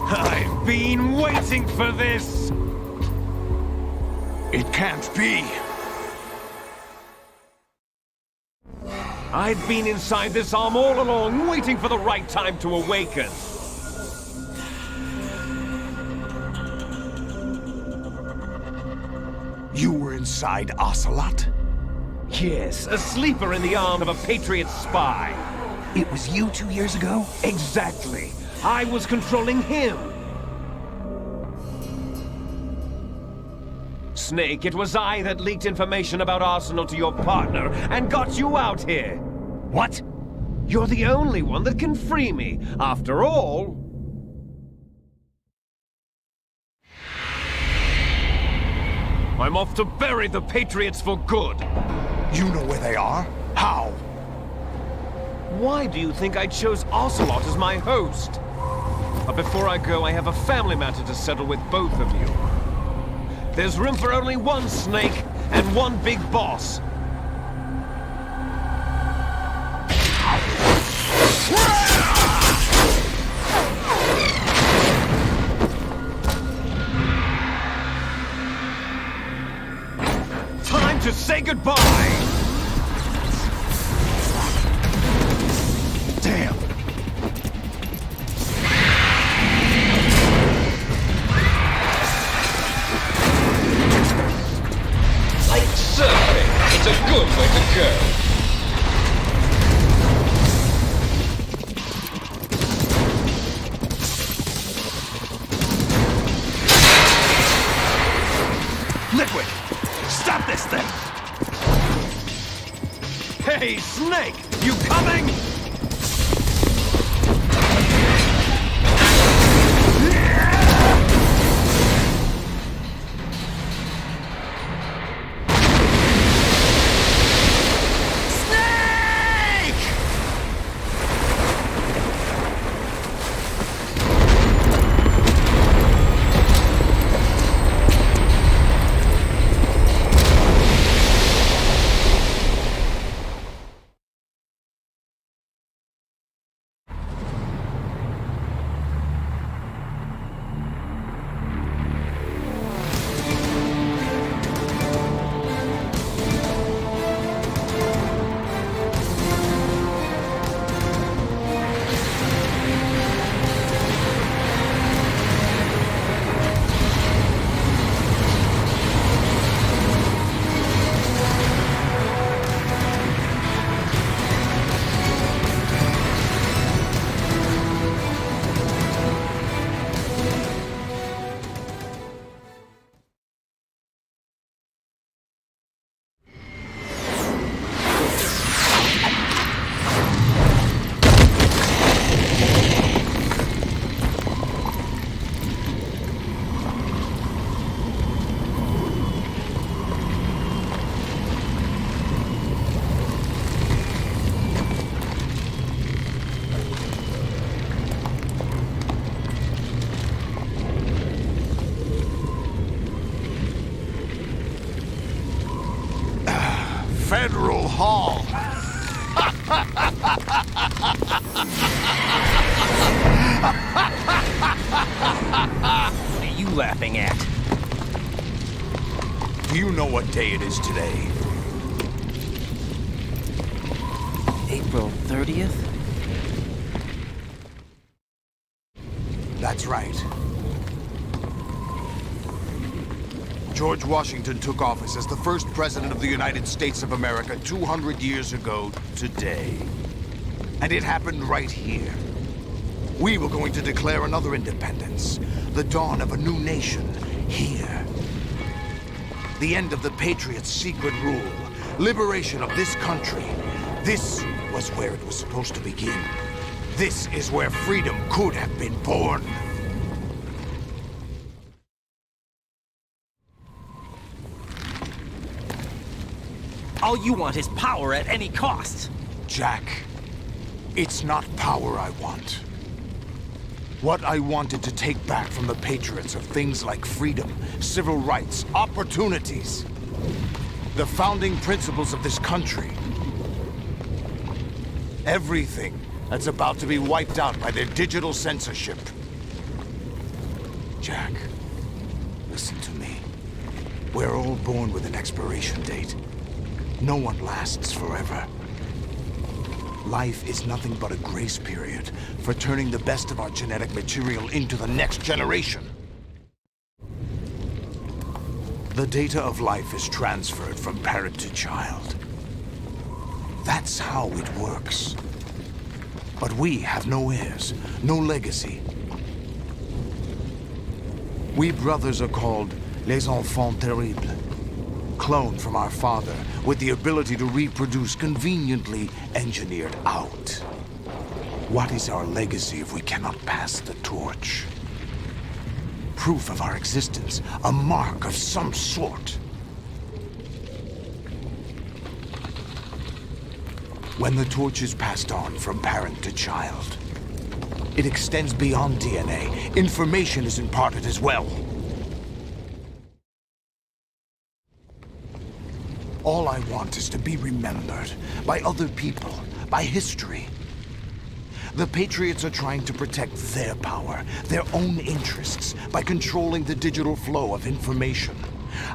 side. I've been waiting for this! It can't be. I've been inside this arm all along, waiting for the right time to awaken. You were inside Ocelot? Yes, a sleeper in the arm of a Patriot spy. It was you 2 years ago? Exactly. I was controlling him. Snake, it was I that leaked information about Arsenal to your partner and got you out here. What? You're the only one that can free me. After all... I'm off to bury the Patriots for good. You know where they are? How? Why do you think I chose Ocelot as my host? But before I go, I have a family matter to settle with both of you. There's room for only one Snake and one big boss. Time to say goodbye! Damn! Like surfing, it's a good way to go. Liquid! Stop this thing! Hey, Snake! You coming? Federal Hall. What are you laughing at? Do you know what day it is today? April 30th? That's right. George Washington took office as the first president of the United States of America 200 years ago today. And it happened right here. We were going to declare another independence, the dawn of a new nation, here. The end of the Patriots' secret rule, liberation of this country. This was where it was supposed to begin. This is where freedom could have been born. All you want is power at any cost. Jack, it's not power I want. What I wanted to take back from the Patriots are things like freedom, civil rights, opportunities. The founding principles of this country. Everything that's about to be wiped out by their digital censorship. Jack, listen to me. We're all born with an expiration date. No one lasts forever. Life is nothing but a grace period for turning the best of our genetic material into the next generation. The data of life is transferred from parent to child. That's how it works. But we have no heirs, no legacy. We brothers are called les enfants terribles. Cloned from our father, with the ability to reproduce conveniently engineered out. What is our legacy if we cannot pass the torch? Proof of our existence, a mark of some sort. When the torch is passed on from parent to child, it extends beyond DNA. Information is imparted as well. All I want is to be remembered by other people, by history. The Patriots are trying to protect their power, their own interests, by controlling the digital flow of information.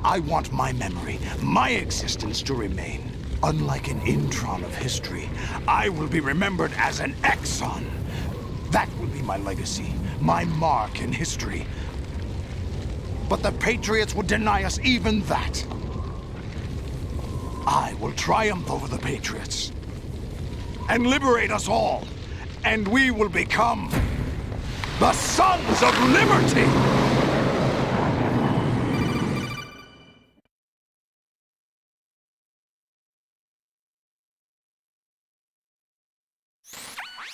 I want my memory, my existence to remain. Unlike an intron of history, I will be remembered as an exon. That will be my legacy, my mark in history. But the Patriots would deny us even that. I will triumph over the Patriots and liberate us all, and we will become the Sons of Liberty!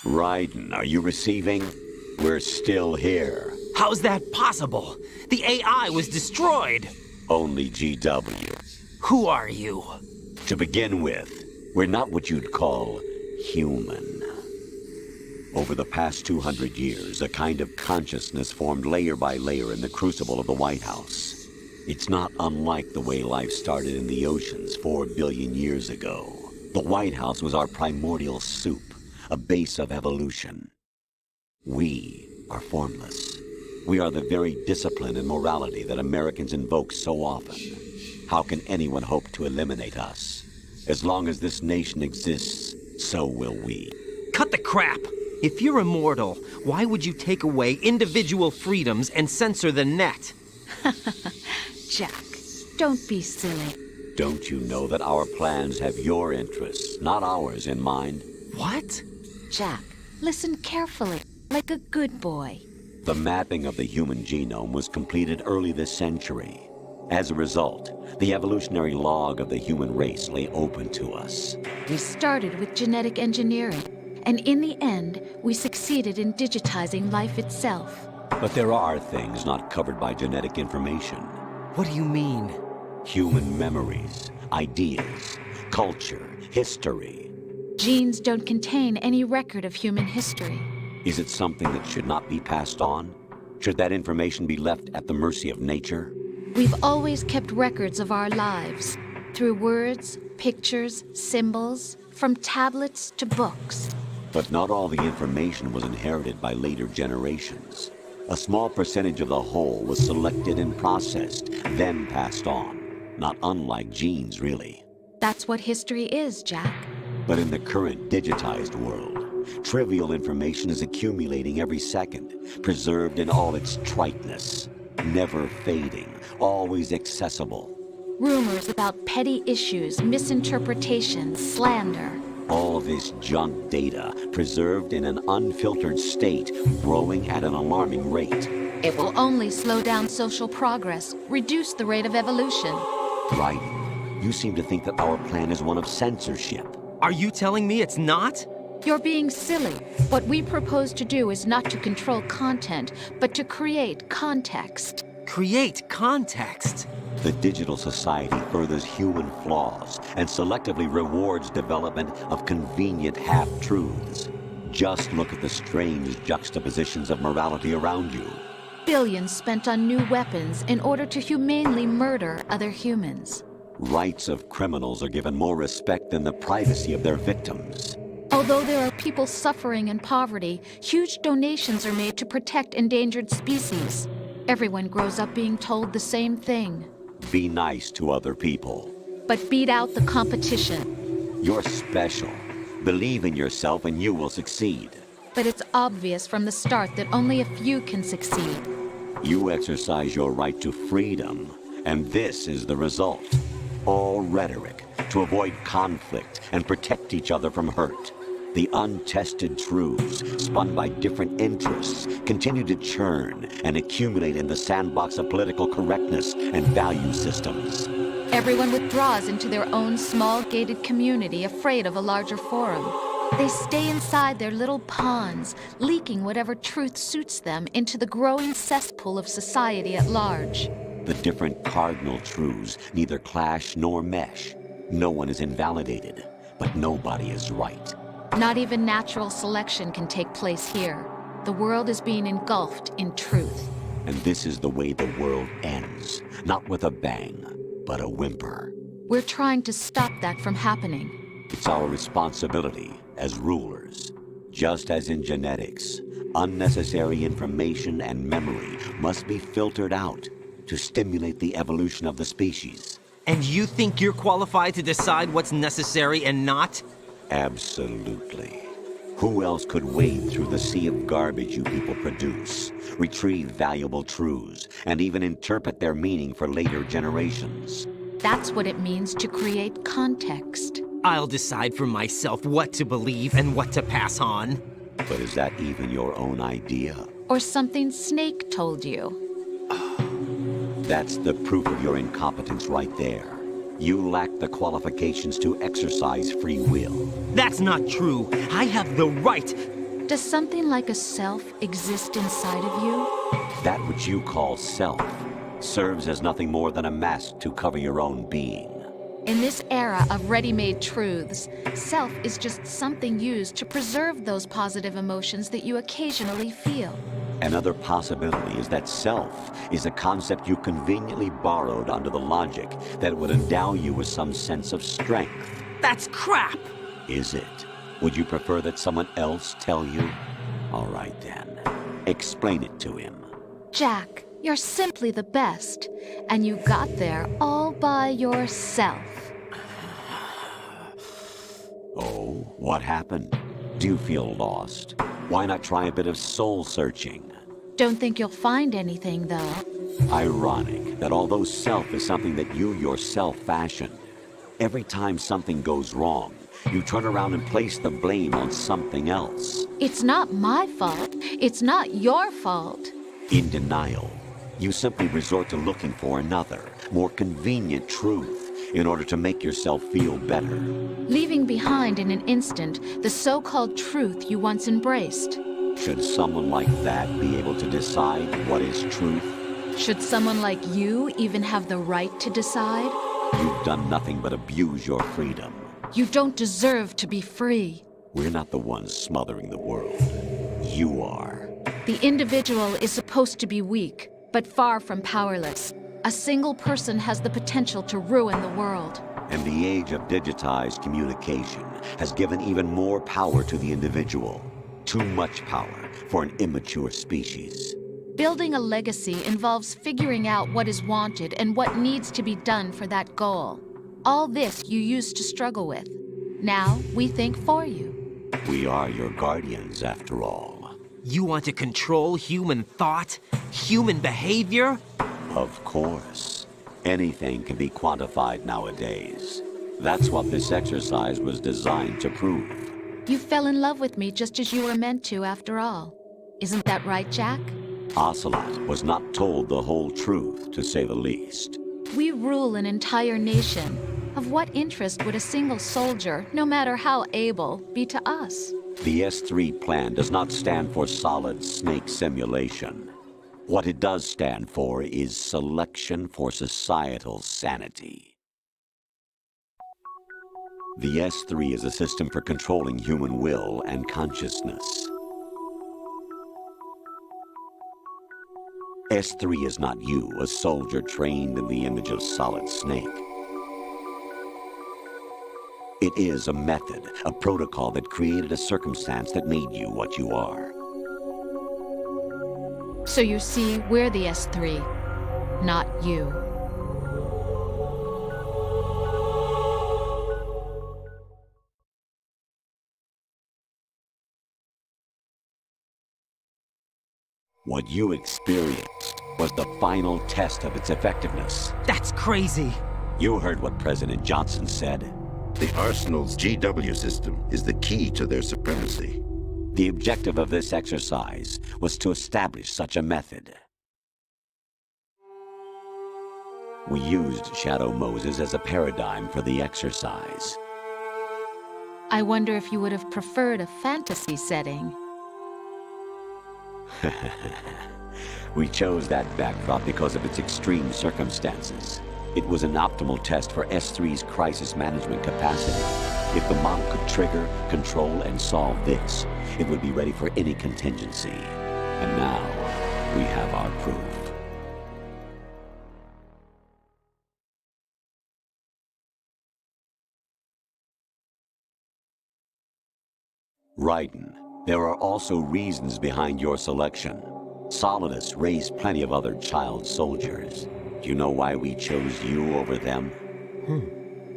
Ryzen, are you receiving? We're still here. How's that possible? The AI was destroyed. Only GW. Who are you? To begin with, we're not what you'd call human. Over the past 200 years, a kind of consciousness formed layer by layer in the crucible of the White House. It's not unlike the way life started in the oceans 4 billion years ago. The White House was our primordial soup, a base of evolution. We are formless. We are the very discipline and morality that Americans invoke so often. How can anyone hope to eliminate us? As long as this nation exists, so will we. Cut the crap! If you're immortal, why would you take away individual freedoms and censor the net? Jack, don't be silly. Don't you know that our plans have your interests, not ours, in mind? What? Jack, listen carefully, like a good boy. The mapping of the human genome was completed early this century. As a result, the evolutionary log of the human race lay open to us. We started with genetic engineering, and in the end, we succeeded in digitizing life itself. But there are things not covered by genetic information. What do you mean? Human memories, ideas, culture, history. Genes don't contain any record of human history. Is it something that should not be passed on? Should that information be left at the mercy of nature? We've always kept records of our lives, through words, pictures, symbols, from tablets to books. But not all the information was inherited by later generations. A small percentage of the whole was selected and processed, then passed on. Not unlike genes, really. That's what history is, Jack. But in the current digitized world, trivial information is accumulating every second, preserved in all its triteness. Never fading, always accessible. Rumors about petty issues, misinterpretations, slander. All this junk data, preserved in an unfiltered state, growing at an alarming rate. It will only slow down social progress, reduce the rate of evolution. Right. You seem to think that our plan is one of censorship. Are you telling me it's not? You're being silly. What we propose to do is not to control content, but to create context. Create context? The digital society furthers human flaws and selectively rewards development of convenient half-truths. Just look at the strange juxtapositions of morality around you. Billions spent on new weapons in order to humanely murder other humans. Rights of criminals are given more respect than the privacy of their victims. Although there are people suffering in poverty, huge donations are made to protect endangered species. Everyone grows up being told the same thing. Be nice to other people. But beat out the competition. You're special. Believe in yourself and you will succeed. But it's obvious from the start that only a few can succeed. You exercise your right to freedom, and this is the result. All rhetoric to avoid conflict and protect each other from hurt. The untested truths, spun by different interests, continue to churn and accumulate in the sandbox of political correctness and value systems. Everyone withdraws into their own small gated community, afraid of a larger forum. They stay inside their little ponds, leaking whatever truth suits them into the growing cesspool of society at large. The different cardinal truths neither clash nor mesh. No one is invalidated, but nobody is right. Not even natural selection can take place here. The world is being engulfed in truth. And this is the way the world ends. Not with a bang, but a whimper. We're trying to stop that from happening. It's our responsibility as rulers. Just as in genetics, unnecessary information and memory must be filtered out to stimulate the evolution of the species. And you think you're qualified to decide what's necessary and not? Absolutely. Who else could wade through the sea of garbage you people produce, retrieve valuable truths, and even interpret their meaning for later generations? That's what it means to create context. I'll decide for myself what to believe and what to pass on. But is that even your own idea? Or something Snake told you? That's the proof of your incompetence right there. You lack the qualifications to exercise free will. That's not true. I have the right. Does something like a self exist inside of you? That which you call self serves as nothing more than a mask to cover your own being. In this era of ready-made truths, self is just something used to preserve those positive emotions that you occasionally feel. Another possibility is that self is a concept you conveniently borrowed under the logic that it would endow you with some sense of strength. That's crap! Is it? Would you prefer that someone else tell you? All right then. Explain it to him. Jack, you're simply the best, and you got there all by yourself. Oh, what happened? Do you feel lost? Why not try a bit of soul-searching? Don't think you'll find anything, though. Ironic that although self is something that you yourself fashioned, every time something goes wrong, you turn around and place the blame on something else. It's not my fault. It's not your fault. In denial, you simply resort to looking for another, more convenient truth in order to make yourself feel better. Leaving behind in an instant the so-called truth you once embraced. Should someone like that be able to decide what is truth? Should someone like you even have the right to decide? You've done nothing but abuse your freedom. You don't deserve to be free. We're not the ones smothering the world. You are. The individual is supposed to be weak, but far from powerless. A single person has the potential to ruin the world. And the age of digitized communication has given even more power to the individual. Too much power for an immature species. Building a legacy involves figuring out what is wanted and what needs to be done for that goal. All this you used to struggle with. Now we think for you. We are your guardians, after all. You want to control human thought? Human behavior? Of course. Anything can be quantified nowadays. That's what this exercise was designed to prove. You fell in love with me just as you were meant to, after all. Isn't that right, Jack? Ocelot was not told the whole truth, to say the least. We rule an entire nation. Of what interest would a single soldier, no matter how able, be to us? The S3 plan does not stand for solid snake simulation. What it does stand for is selection for societal sanity. The S3 is a system for controlling human will and consciousness. S3 is not you, a soldier trained in the image of Solid Snake. It is a method, a protocol that created a circumstance that made you what you are. So you see, we're the S3, not you. What you experienced was the final test of its effectiveness. That's crazy. You heard what President Johnson said. The Arsenal's GW system is the key to their supremacy. The objective of this exercise was to establish such a method. We used Shadow Moses as a paradigm for the exercise. I wonder if you would have preferred a fantasy setting. We chose that backdrop because of its extreme circumstances. It was an optimal test for S3's crisis management capacity. If the model could trigger, control, and solve this, it would be ready for any contingency. And now, we have our proof. Ryzen, there are also reasons behind your selection. Solidus raised plenty of other child soldiers. Do you know why we chose you over them?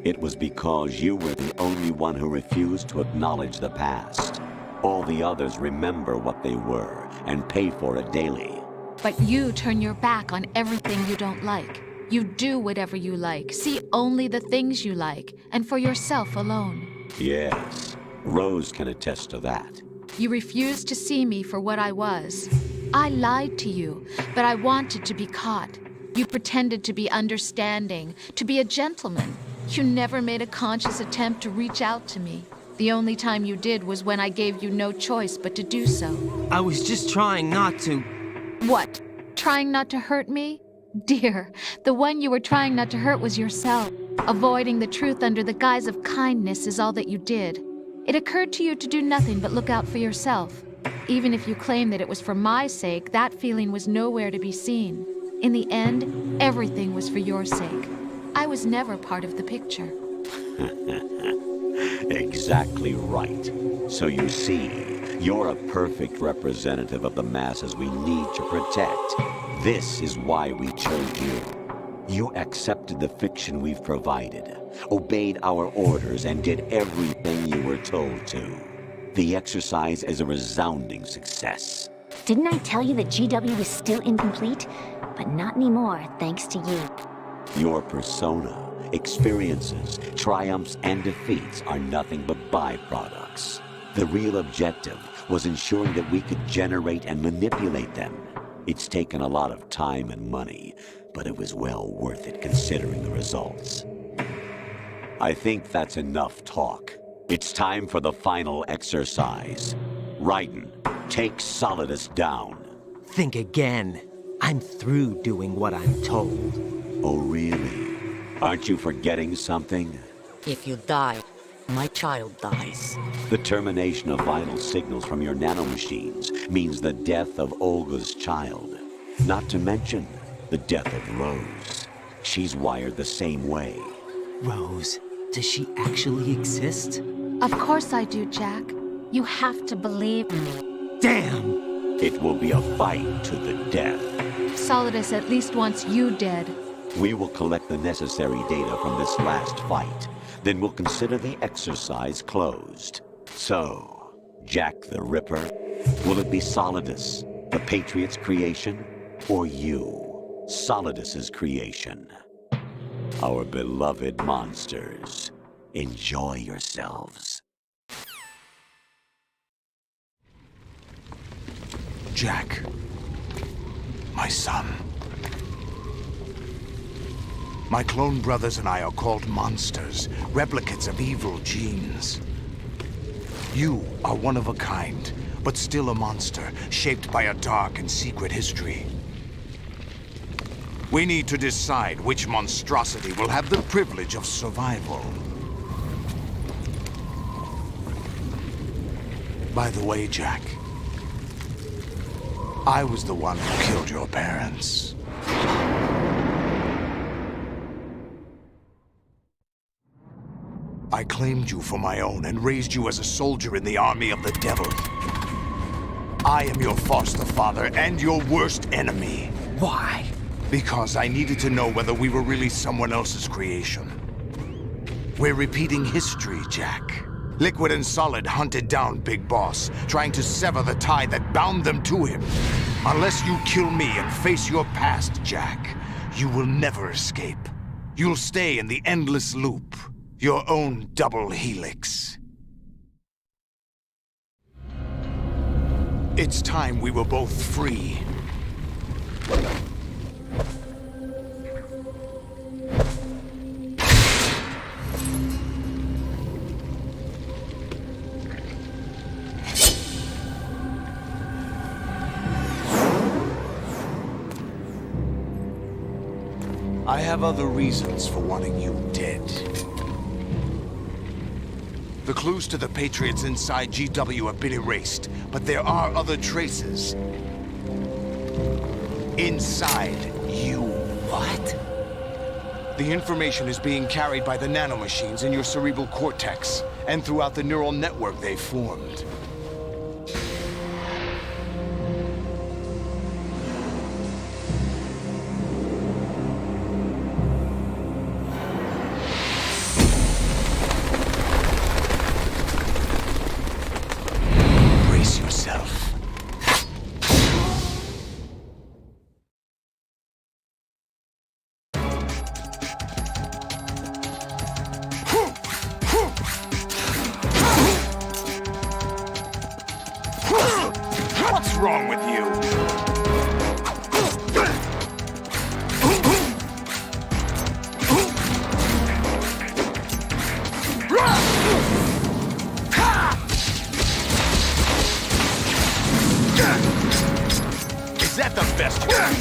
It was because you were the only one who refused to acknowledge the past. All the others remember what they were and pay for it daily. But you turn your back on everything you don't like. You do whatever you like, see only the things you like, and for yourself alone. Yes, Rose can attest to that. You refused to see me for what I was. I lied to you, but I wanted to be caught. You pretended to be understanding, to be a gentleman. You never made a conscious attempt to reach out to me. The only time you did was when I gave you no choice but to do so. I was just trying not to... What? Trying not to hurt me? Dear, the one you were trying not to hurt was yourself. Avoiding the truth under the guise of kindness is all that you did. It occurred to you to do nothing but look out for yourself. Even if you claim that it was for my sake, that feeling was nowhere to be seen. In the end, everything was for your sake. I was never part of the picture. Exactly right. So you see, you're a perfect representative of the masses we need to protect. This is why we chose you. You accepted the fiction we've provided, obeyed our orders, and did everything you were told to. The exercise is a resounding success. Didn't I tell you that GW was still incomplete? But not anymore, thanks to you. Your persona, experiences, triumphs, and defeats are nothing but byproducts. The real objective was ensuring that we could generate and manipulate them. It's taken a lot of time and money, but it was well worth it considering the results. I think that's enough talk. It's time for the final exercise. Ryzen, take Solidus down. Think again. I'm through doing what I'm told. Oh, really? Aren't you forgetting something? If you die, my child dies. The termination of vital signals from your nanomachines means the death of Olga's child. Not to mention the death of Rose. She's wired the same way. Rose, does she actually exist? Of course I do, Jack. You have to believe me. Damn! It will be a fight to the death. Solidus at least wants you dead. We will collect the necessary data from this last fight. Then we'll consider the exercise closed. So, Jack the Ripper, will it be Solidus, the Patriot's creation, or you, Solidus's creation? Our beloved monsters, enjoy yourselves. Jack, my son. My clone brothers and I are called monsters, replicates of evil genes. You are one of a kind, but still a monster, shaped by a dark and secret history. We need to decide which monstrosity will have the privilege of survival. By the way, Jack, I was the one who killed your parents. I claimed you for my own and raised you as a soldier in the army of the devil. I am your foster father and your worst enemy. Why? Because I needed to know whether we were really someone else's creation. We're repeating history, Jack. Liquid and Solid hunted down Big Boss, trying to sever the tie that bound them to him. Unless you kill me and face your past, Jack, you will never escape. You'll stay in the endless loop, your own double helix. It's time we were both free. I have other reasons for wanting you dead. The clues to the Patriots inside GW have been erased, but there are other traces. Inside you. What? The information is being carried by the nanomachines in your cerebral cortex, and throughout the neural network they've formed. What's wrong with you? Is that the best you can?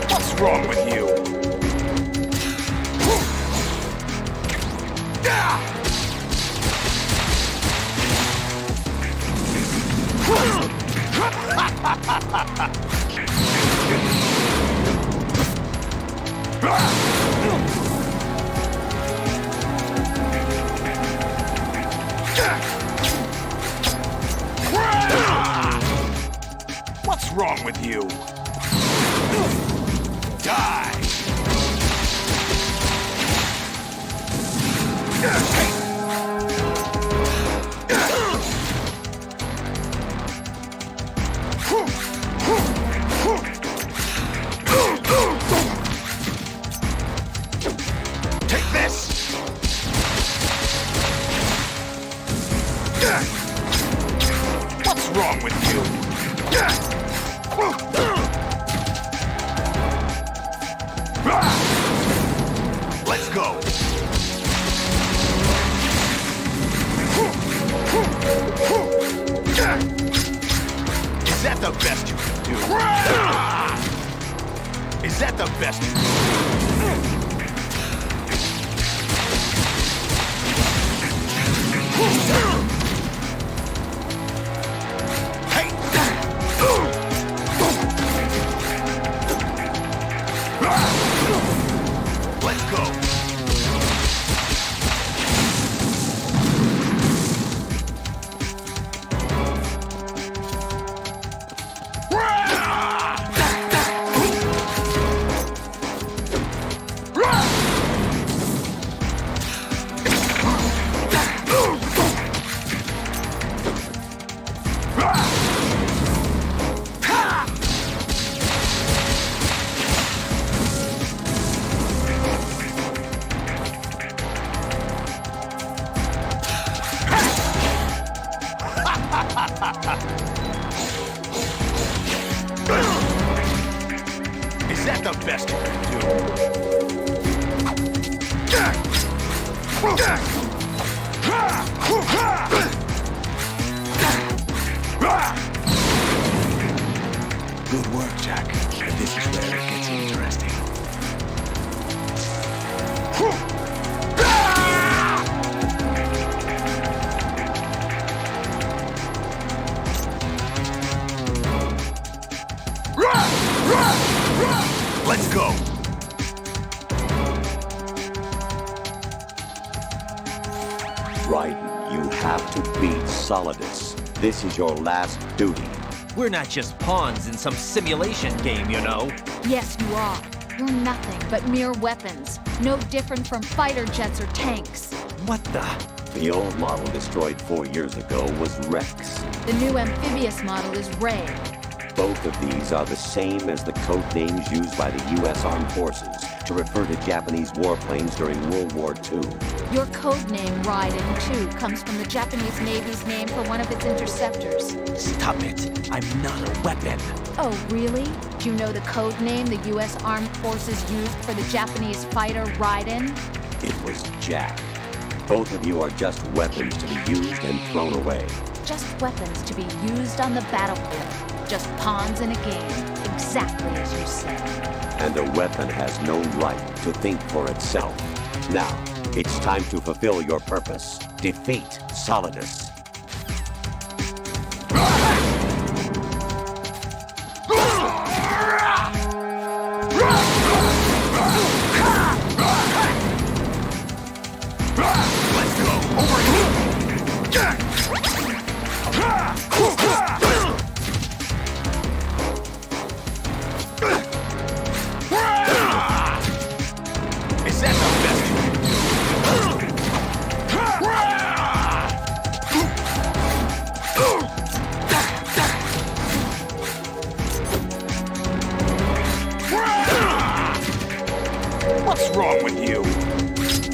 What's wrong with you? What's wrong with you? Die! Take this! What's wrong with you? Let's go! Is that the best you can do? Is that the best you Let's go! Is that the best you can do? Good work, Jack. This is where it gets interesting. Let's go! Ryden, you have to beat Solidus. This is your last duty. We're not just pawns in some simulation game, you know. Yes, you are. You're nothing but mere weapons. No different from fighter jets or tanks. What the? The old model destroyed 4 years ago was Rex. The new amphibious model is Ray. Both of these are the same as the code names used by the U.S. Armed Forces to refer to Japanese warplanes during World War II. Your code name, Ryden 2, comes from the Japanese Navy's name for one of its interceptors. Stop it. I'm not a weapon. Oh, really? Do you know the code name the U.S. Armed Forces used for the Japanese fighter Ryden? It was Jack. Both of you are just weapons to be used and thrown away. Just weapons to be used on the battlefield. Just pawns in a game. Exactly as you said. And a weapon has no right to think for itself. Now, it's time to fulfill your purpose. Defeat Solidus. Let's go! Over here! Is that the best you can do? What's wrong with you? Let's go!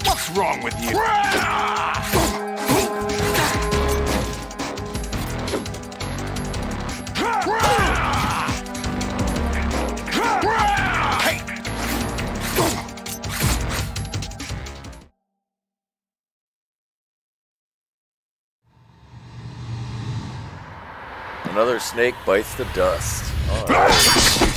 What's wrong with you? Another snake bites the dust. All right.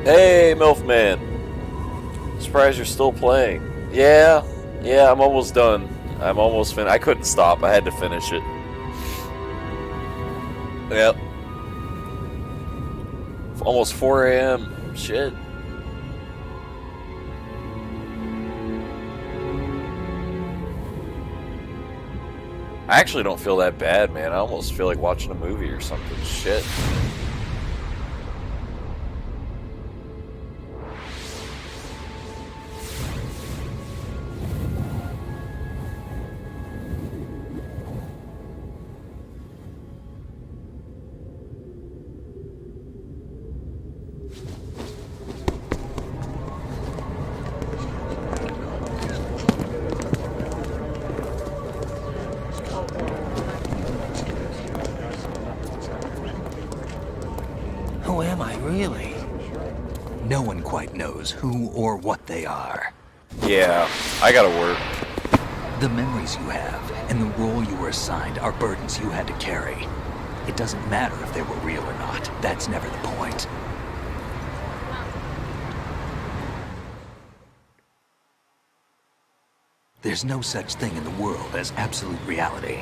Hey, Milfman. Surprised you're still playing. Yeah, I'm almost done. I'm almost finished. I couldn't stop. I had to finish it. Yep. Almost 4 a.m. Shit. I actually don't feel that bad, man. I almost feel like watching a movie or something. Shit. Who am I, really? No one quite knows who or what they are. Yeah, I gotta work. The memories you have and the role you were assigned are burdens you had to carry. It doesn't matter if they were real or not. That's never the point. There's no such thing in the world as absolute reality.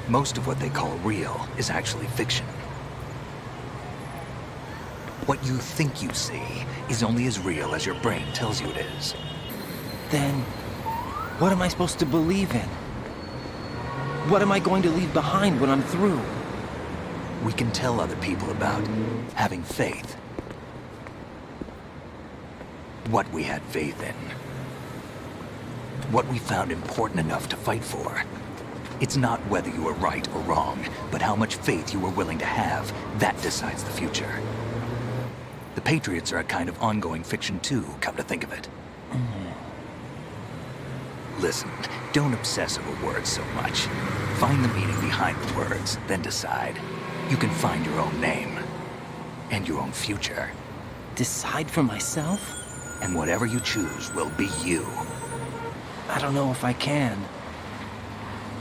Most of what they call real is actually fiction. What you think you see is only as real as your brain tells you it is. Then, what am I supposed to believe in? What am I going to leave behind when I'm through? We can tell other people about having faith. What we had faith in. What we found important enough to fight for. It's not whether you were right or wrong, but how much faith you were willing to have. That decides the future. The Patriots are a kind of ongoing fiction too, come to think of it. Listen, don't obsess over words so much. Find the meaning behind the words, then decide. You can find your own name. And your own future. Decide for myself? And whatever you choose will be you. I don't know if I can.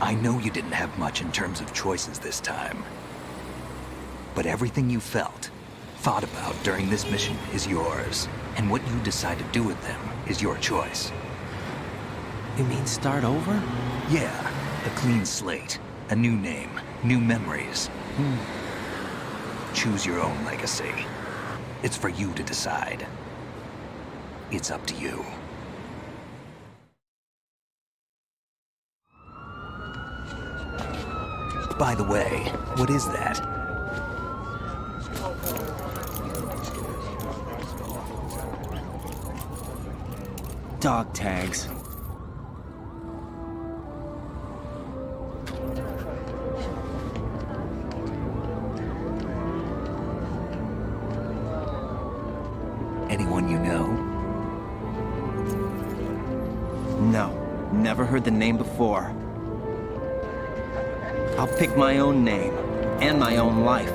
I know you didn't have much in terms of choices this time. But everything you felt, thought about during this mission is yours. And what you decide to do with them is your choice. You mean start over? Yeah, a clean slate, a new name, new memories. Choose your own legacy. It's for you to decide. It's up to you. By the way, what is that? Dog tags. Anyone you know? No, never heard the name before. I'll pick my own name, and my own life.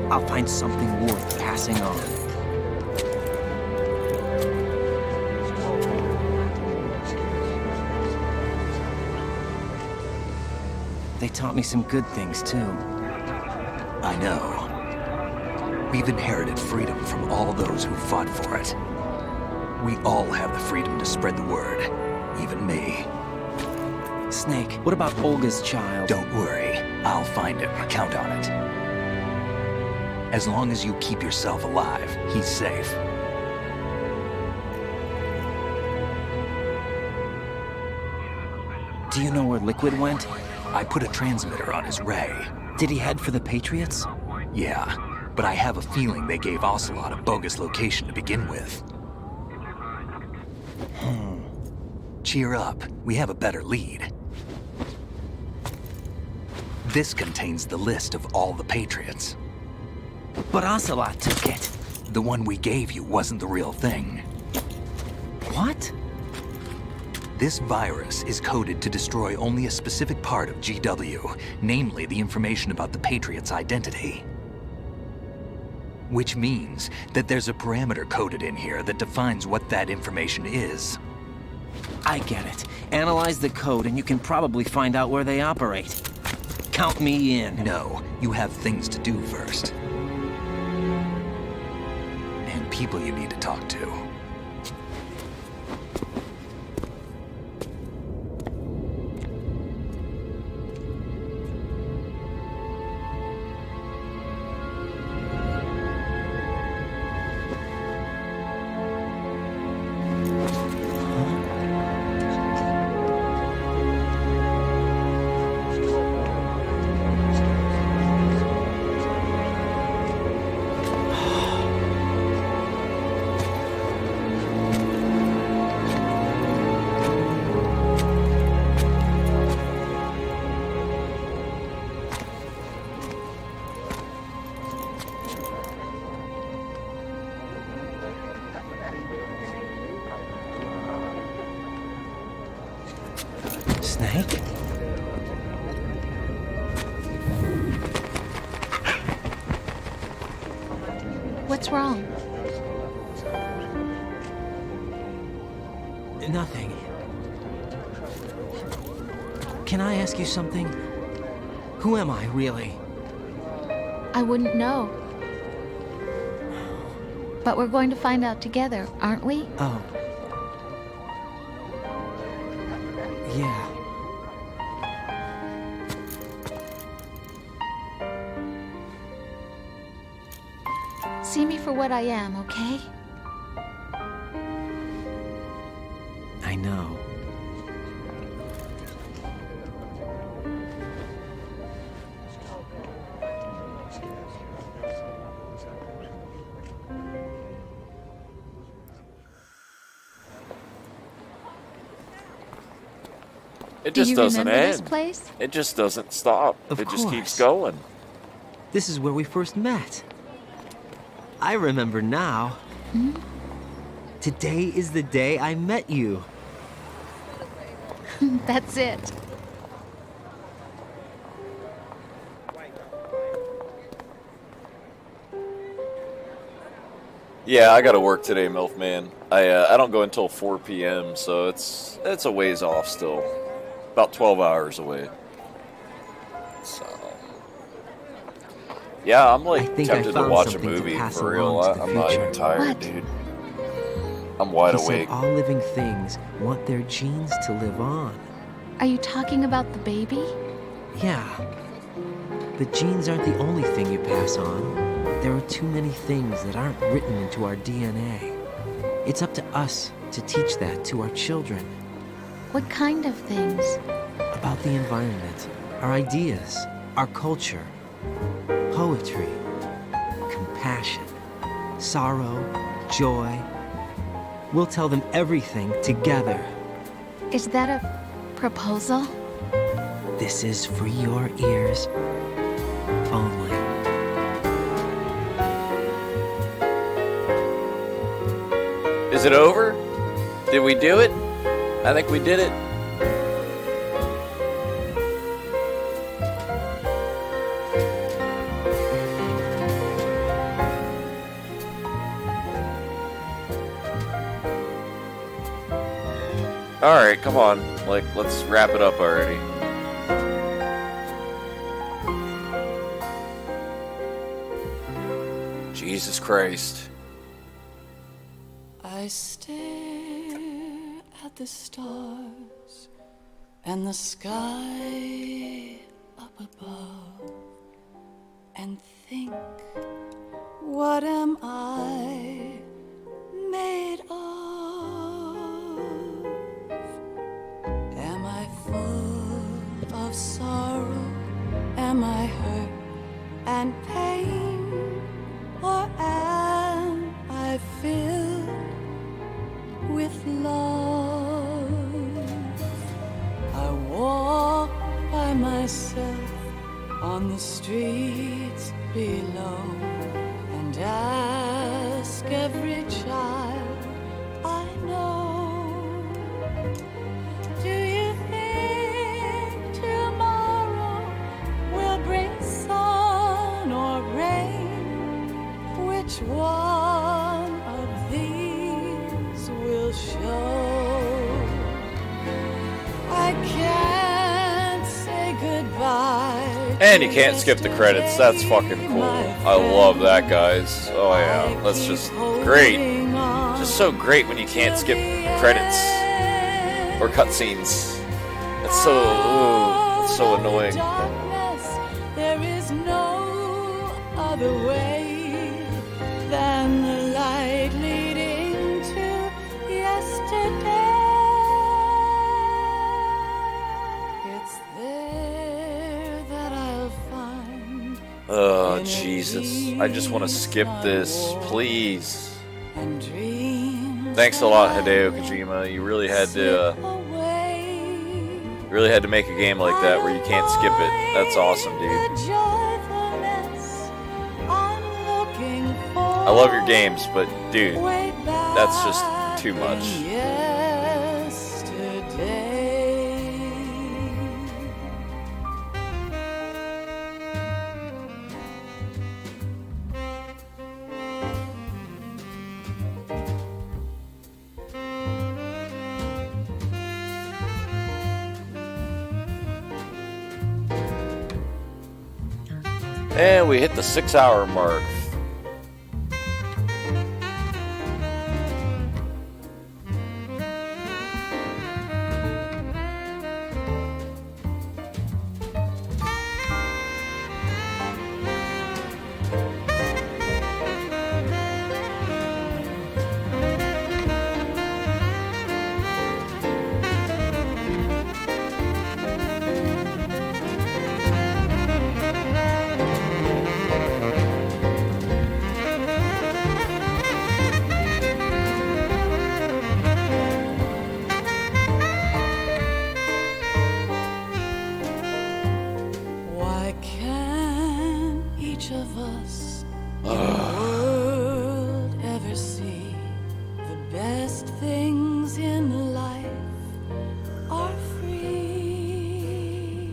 I'll find something worth passing on. They taught me some good things, too. I know. We've inherited freedom from all those who fought for it. We all have the freedom to spread the word, even me. Snake, what about Olga's child? Don't worry, I'll find him. Count on it. As long as you keep yourself alive, he's safe. Do you know where Liquid went? I put a transmitter on his ray. Did he head for the Patriots? Yeah, but I have a feeling they gave Ocelot a bogus location to begin with. Cheer up, we have a better lead. This contains the list of all the Patriots. But Ocelot took it. The one we gave you wasn't the real thing. What? This virus is coded to destroy only a specific part of GW, namely the information about the Patriots' identity. Which means that there's a parameter coded in here that defines what that information is. I get it. Analyze the code and you can probably find out where they operate. Count me in. No, you have things to do first. And people you need to talk to. What's wrong? Nothing. Can I ask you something? Who am I, really? I wouldn't know. But we're going to find out together, aren't we? Oh. Yeah. See me for what I am, okay? I know. It Do just you doesn't remember end. this place? It just doesn't stop. Of It just course. keeps going. This is where we first met. I remember now. Hmm? Today is the day I met you. That's it. Yeah, I gotta work today, MILF man. I don't go until 4 p.m., so it's a ways off still. About 12 hours away. So yeah, I'm I like think I tempted to found watch a something to movie pass for real. along to the I'm not even future. tired, What? dude. I'm wide He awake. said all living things want their genes to live on. Are you talking about the baby? Yeah. The genes aren't the only thing you pass on. There are too many things that aren't written into our DNA. It's up to us to teach that to our children. What kind of things? About the environment, our ideas, our culture, poetry, compassion, sorrow, joy. We'll tell them everything together. Is that a proposal? This is for your ears only. Is it over? Did we do it? I think we did it. Alright, come on. Like, let's wrap it up already. Jesus Christ. I stare at the stars and the sky up above and think, what am I made of? Am I full of sorrow? Am I hurt and pain? Or am I filled with love? I walk by myself on the streets below and ask every child I know, do you think tomorrow will bring sun or rain? Which one of these will show? I can't say goodbye. And you can't skip the credits. That's fucking cool. I love that, guys. Oh yeah, that's just great. Just so great when you can't skip credits or cutscenes. It's so annoying. There is no other way than the light leading to yesterday. It's there that I'll find. Oh, Jesus. I just want to skip this, please. Thanks a lot, Hideo Kojima. You really had to make a game like that where you can't skip it. That's awesome, dude. I love your games, but dude, that's just too much. And we hit the 6-hour mark. Why can't each of us in the world ever see the best things in life are free?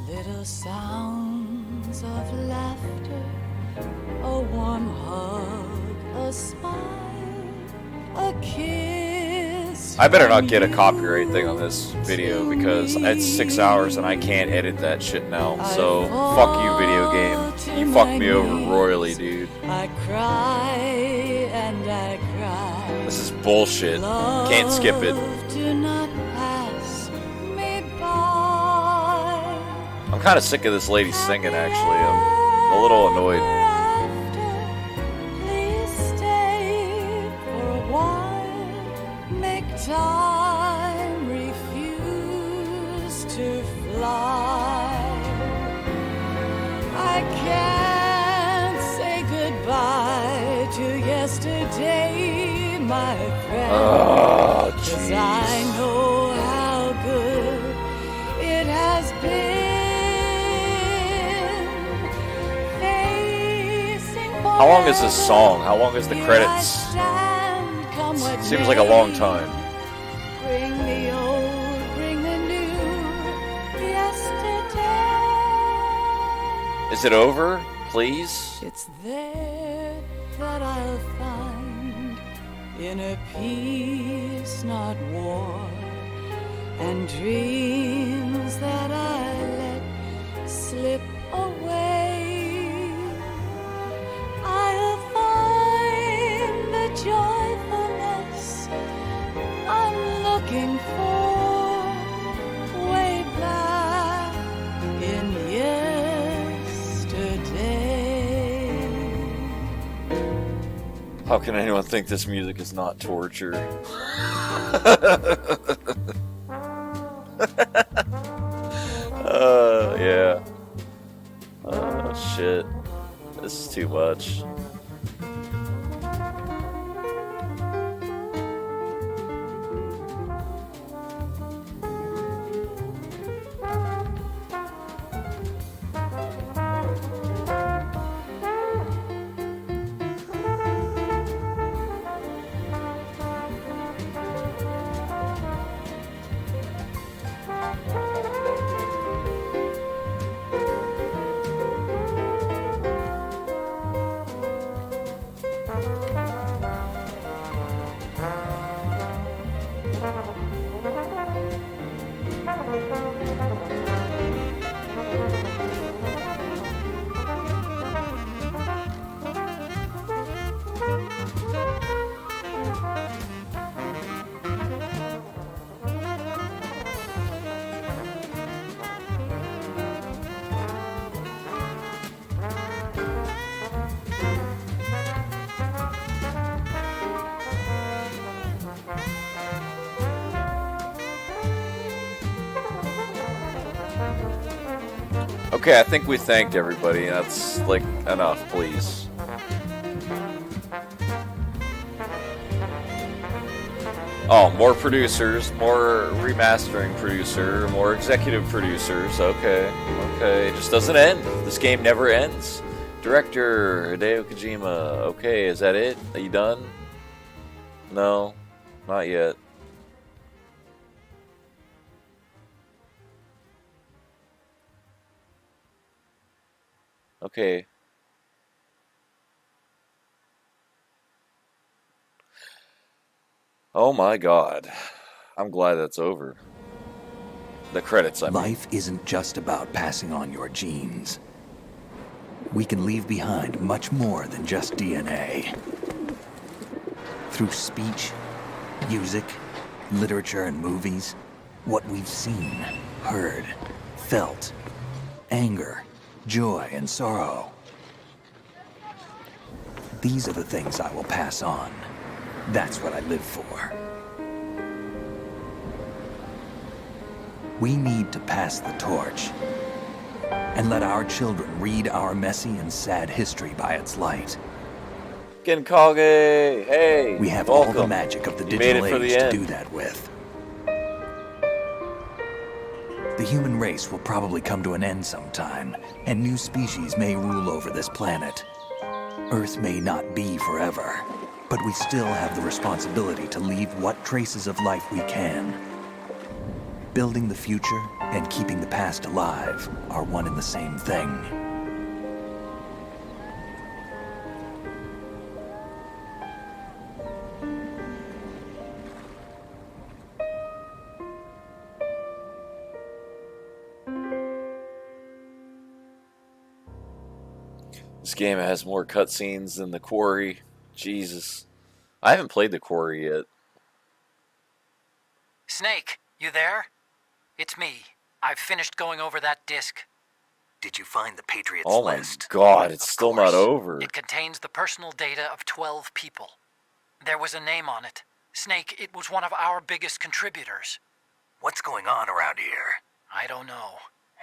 Little sounds of laughter, a warm hug, a smile, a kiss. I better not get a copyright thing on this video because it's 6 hours and I can't edit that shit now. So fuck you, video game. You fucked me over royally, dude. I cry and I cry. This is bullshit. Can't skip it. Do not pass me by. I'm kind of sick of this lady singing, actually. I'm a little annoyed. Please stay for a while. Make time, refuse to fly. I can't say goodbye to yesterday, my friend. Oh, 'Cause I know how good it has been. Facing How long is this song? How long is the credits? Seems like a long time. Bring the old, bring the new, yesterday. Is it over? Please? It's there that I'll find inner peace, not war, and dreams that I let slip away. I'll find the joyfulness I'm looking for way back in yesterday. How can anyone think this music is not torture? Yeah. Oh, shit. This is too much. Okay, I think we thanked everybody. That's like enough, please. Oh, more producers, more remastering producer, more executive producers. Okay, okay, it just doesn't end. This game never ends. Director Hideo Kojima. Okay, is that it? Are you done? No, not yet. Okay. Oh my god. I'm glad that's over. The credits, I mean. Life isn't just about passing on your genes. we can leave behind much more than just DNA. Through speech, music, literature, and movies, what we've seen, heard, felt, anger, joy, and sorrow. These are the things I will pass on. That's what I live for. We need to pass the torch and let our children read our messy and sad history by its light. Genkage, hey! We have welcome. all the magic of the You made digital it for age the to end. do that with. The human race will probably come to an end sometime, and new species may rule over this planet. Earth may not be forever, but we still have the responsibility to leave what traces of life we can. Building the future and keeping the past alive are one and the same thing. This game has more cutscenes than The Quarry. Jesus. I haven't played The Quarry yet. Snake, you there? It's me. I've finished going over that disc. Did you find the Patriots Oh my list? god, it's Of still course. not over. It contains the personal data of 12 people. There was a name on it. Snake, it was one of our biggest contributors. What's going on around here? I don't know.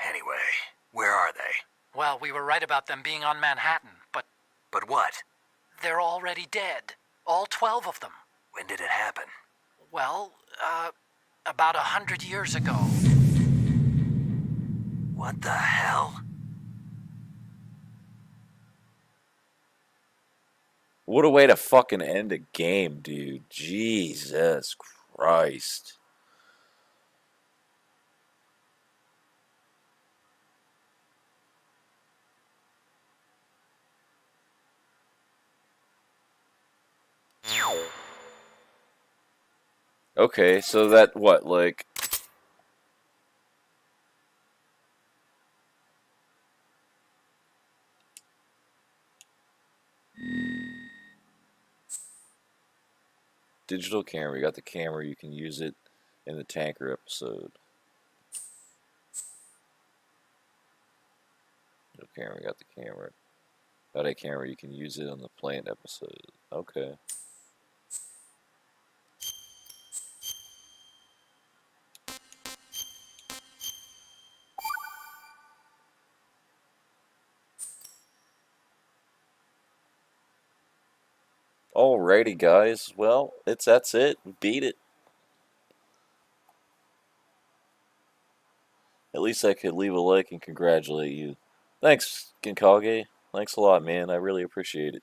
Anyway, where are they? Well, we were right about them being on Manhattan, but But what? they're already dead. All 12 of them. When did it happen? Well, about 100 years ago. What the hell? What a way to fucking end a game, dude. Jesus Christ. Okay, so that, what, like... Digital camera, you got the camera, you can use it in the tanker episode. No camera, you got the camera. Got a camera, you can use it on the plant episode. Okay. Alrighty, guys. Well, that's it. We beat it. At least I could leave a like and congratulate you. Thanks, Genkage. Thanks a lot, man. I really appreciate it.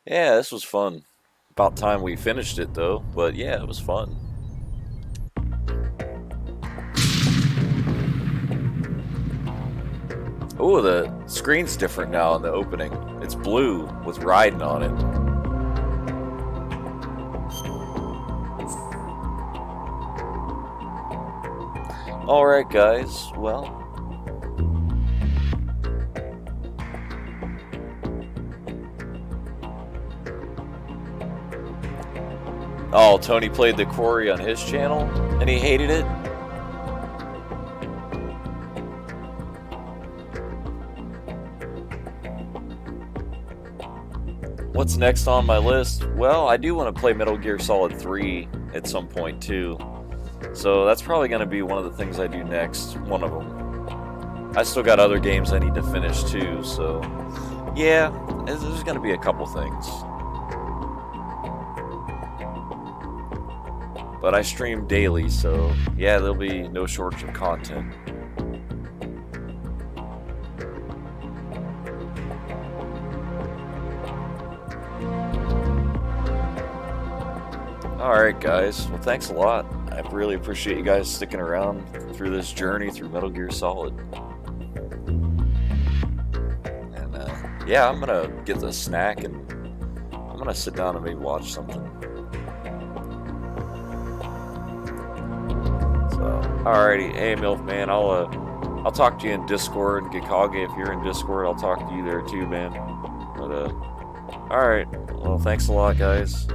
Yeah, this was fun. About time we finished it, though. But yeah, it was fun. Ooh, the screen's different now in the opening. It's blue with Ryzen on it. Alright, guys. Well... Oh, Tony played The Quarry on his channel, and he hated it? What's next on my list? Well, I do want to play Metal Gear Solid 3 at some point, too. So that's probably going to be one of the things I do next. One of them. I still got other games I need to finish, too, so... Yeah, there's going to be a couple things. But I stream daily, so yeah, there'll be no shortage of content. Alright guys, well thanks a lot. I really appreciate you guys sticking around through this journey through Metal Gear Solid. And yeah, I'm gonna get the snack and I'm gonna sit down and maybe watch something. Alrighty, hey MILF man, I'll I'll talk to you in Discord. Gekage, if you're in Discord, I'll talk to you there too, man. But, alright. Well, thanks a lot, guys.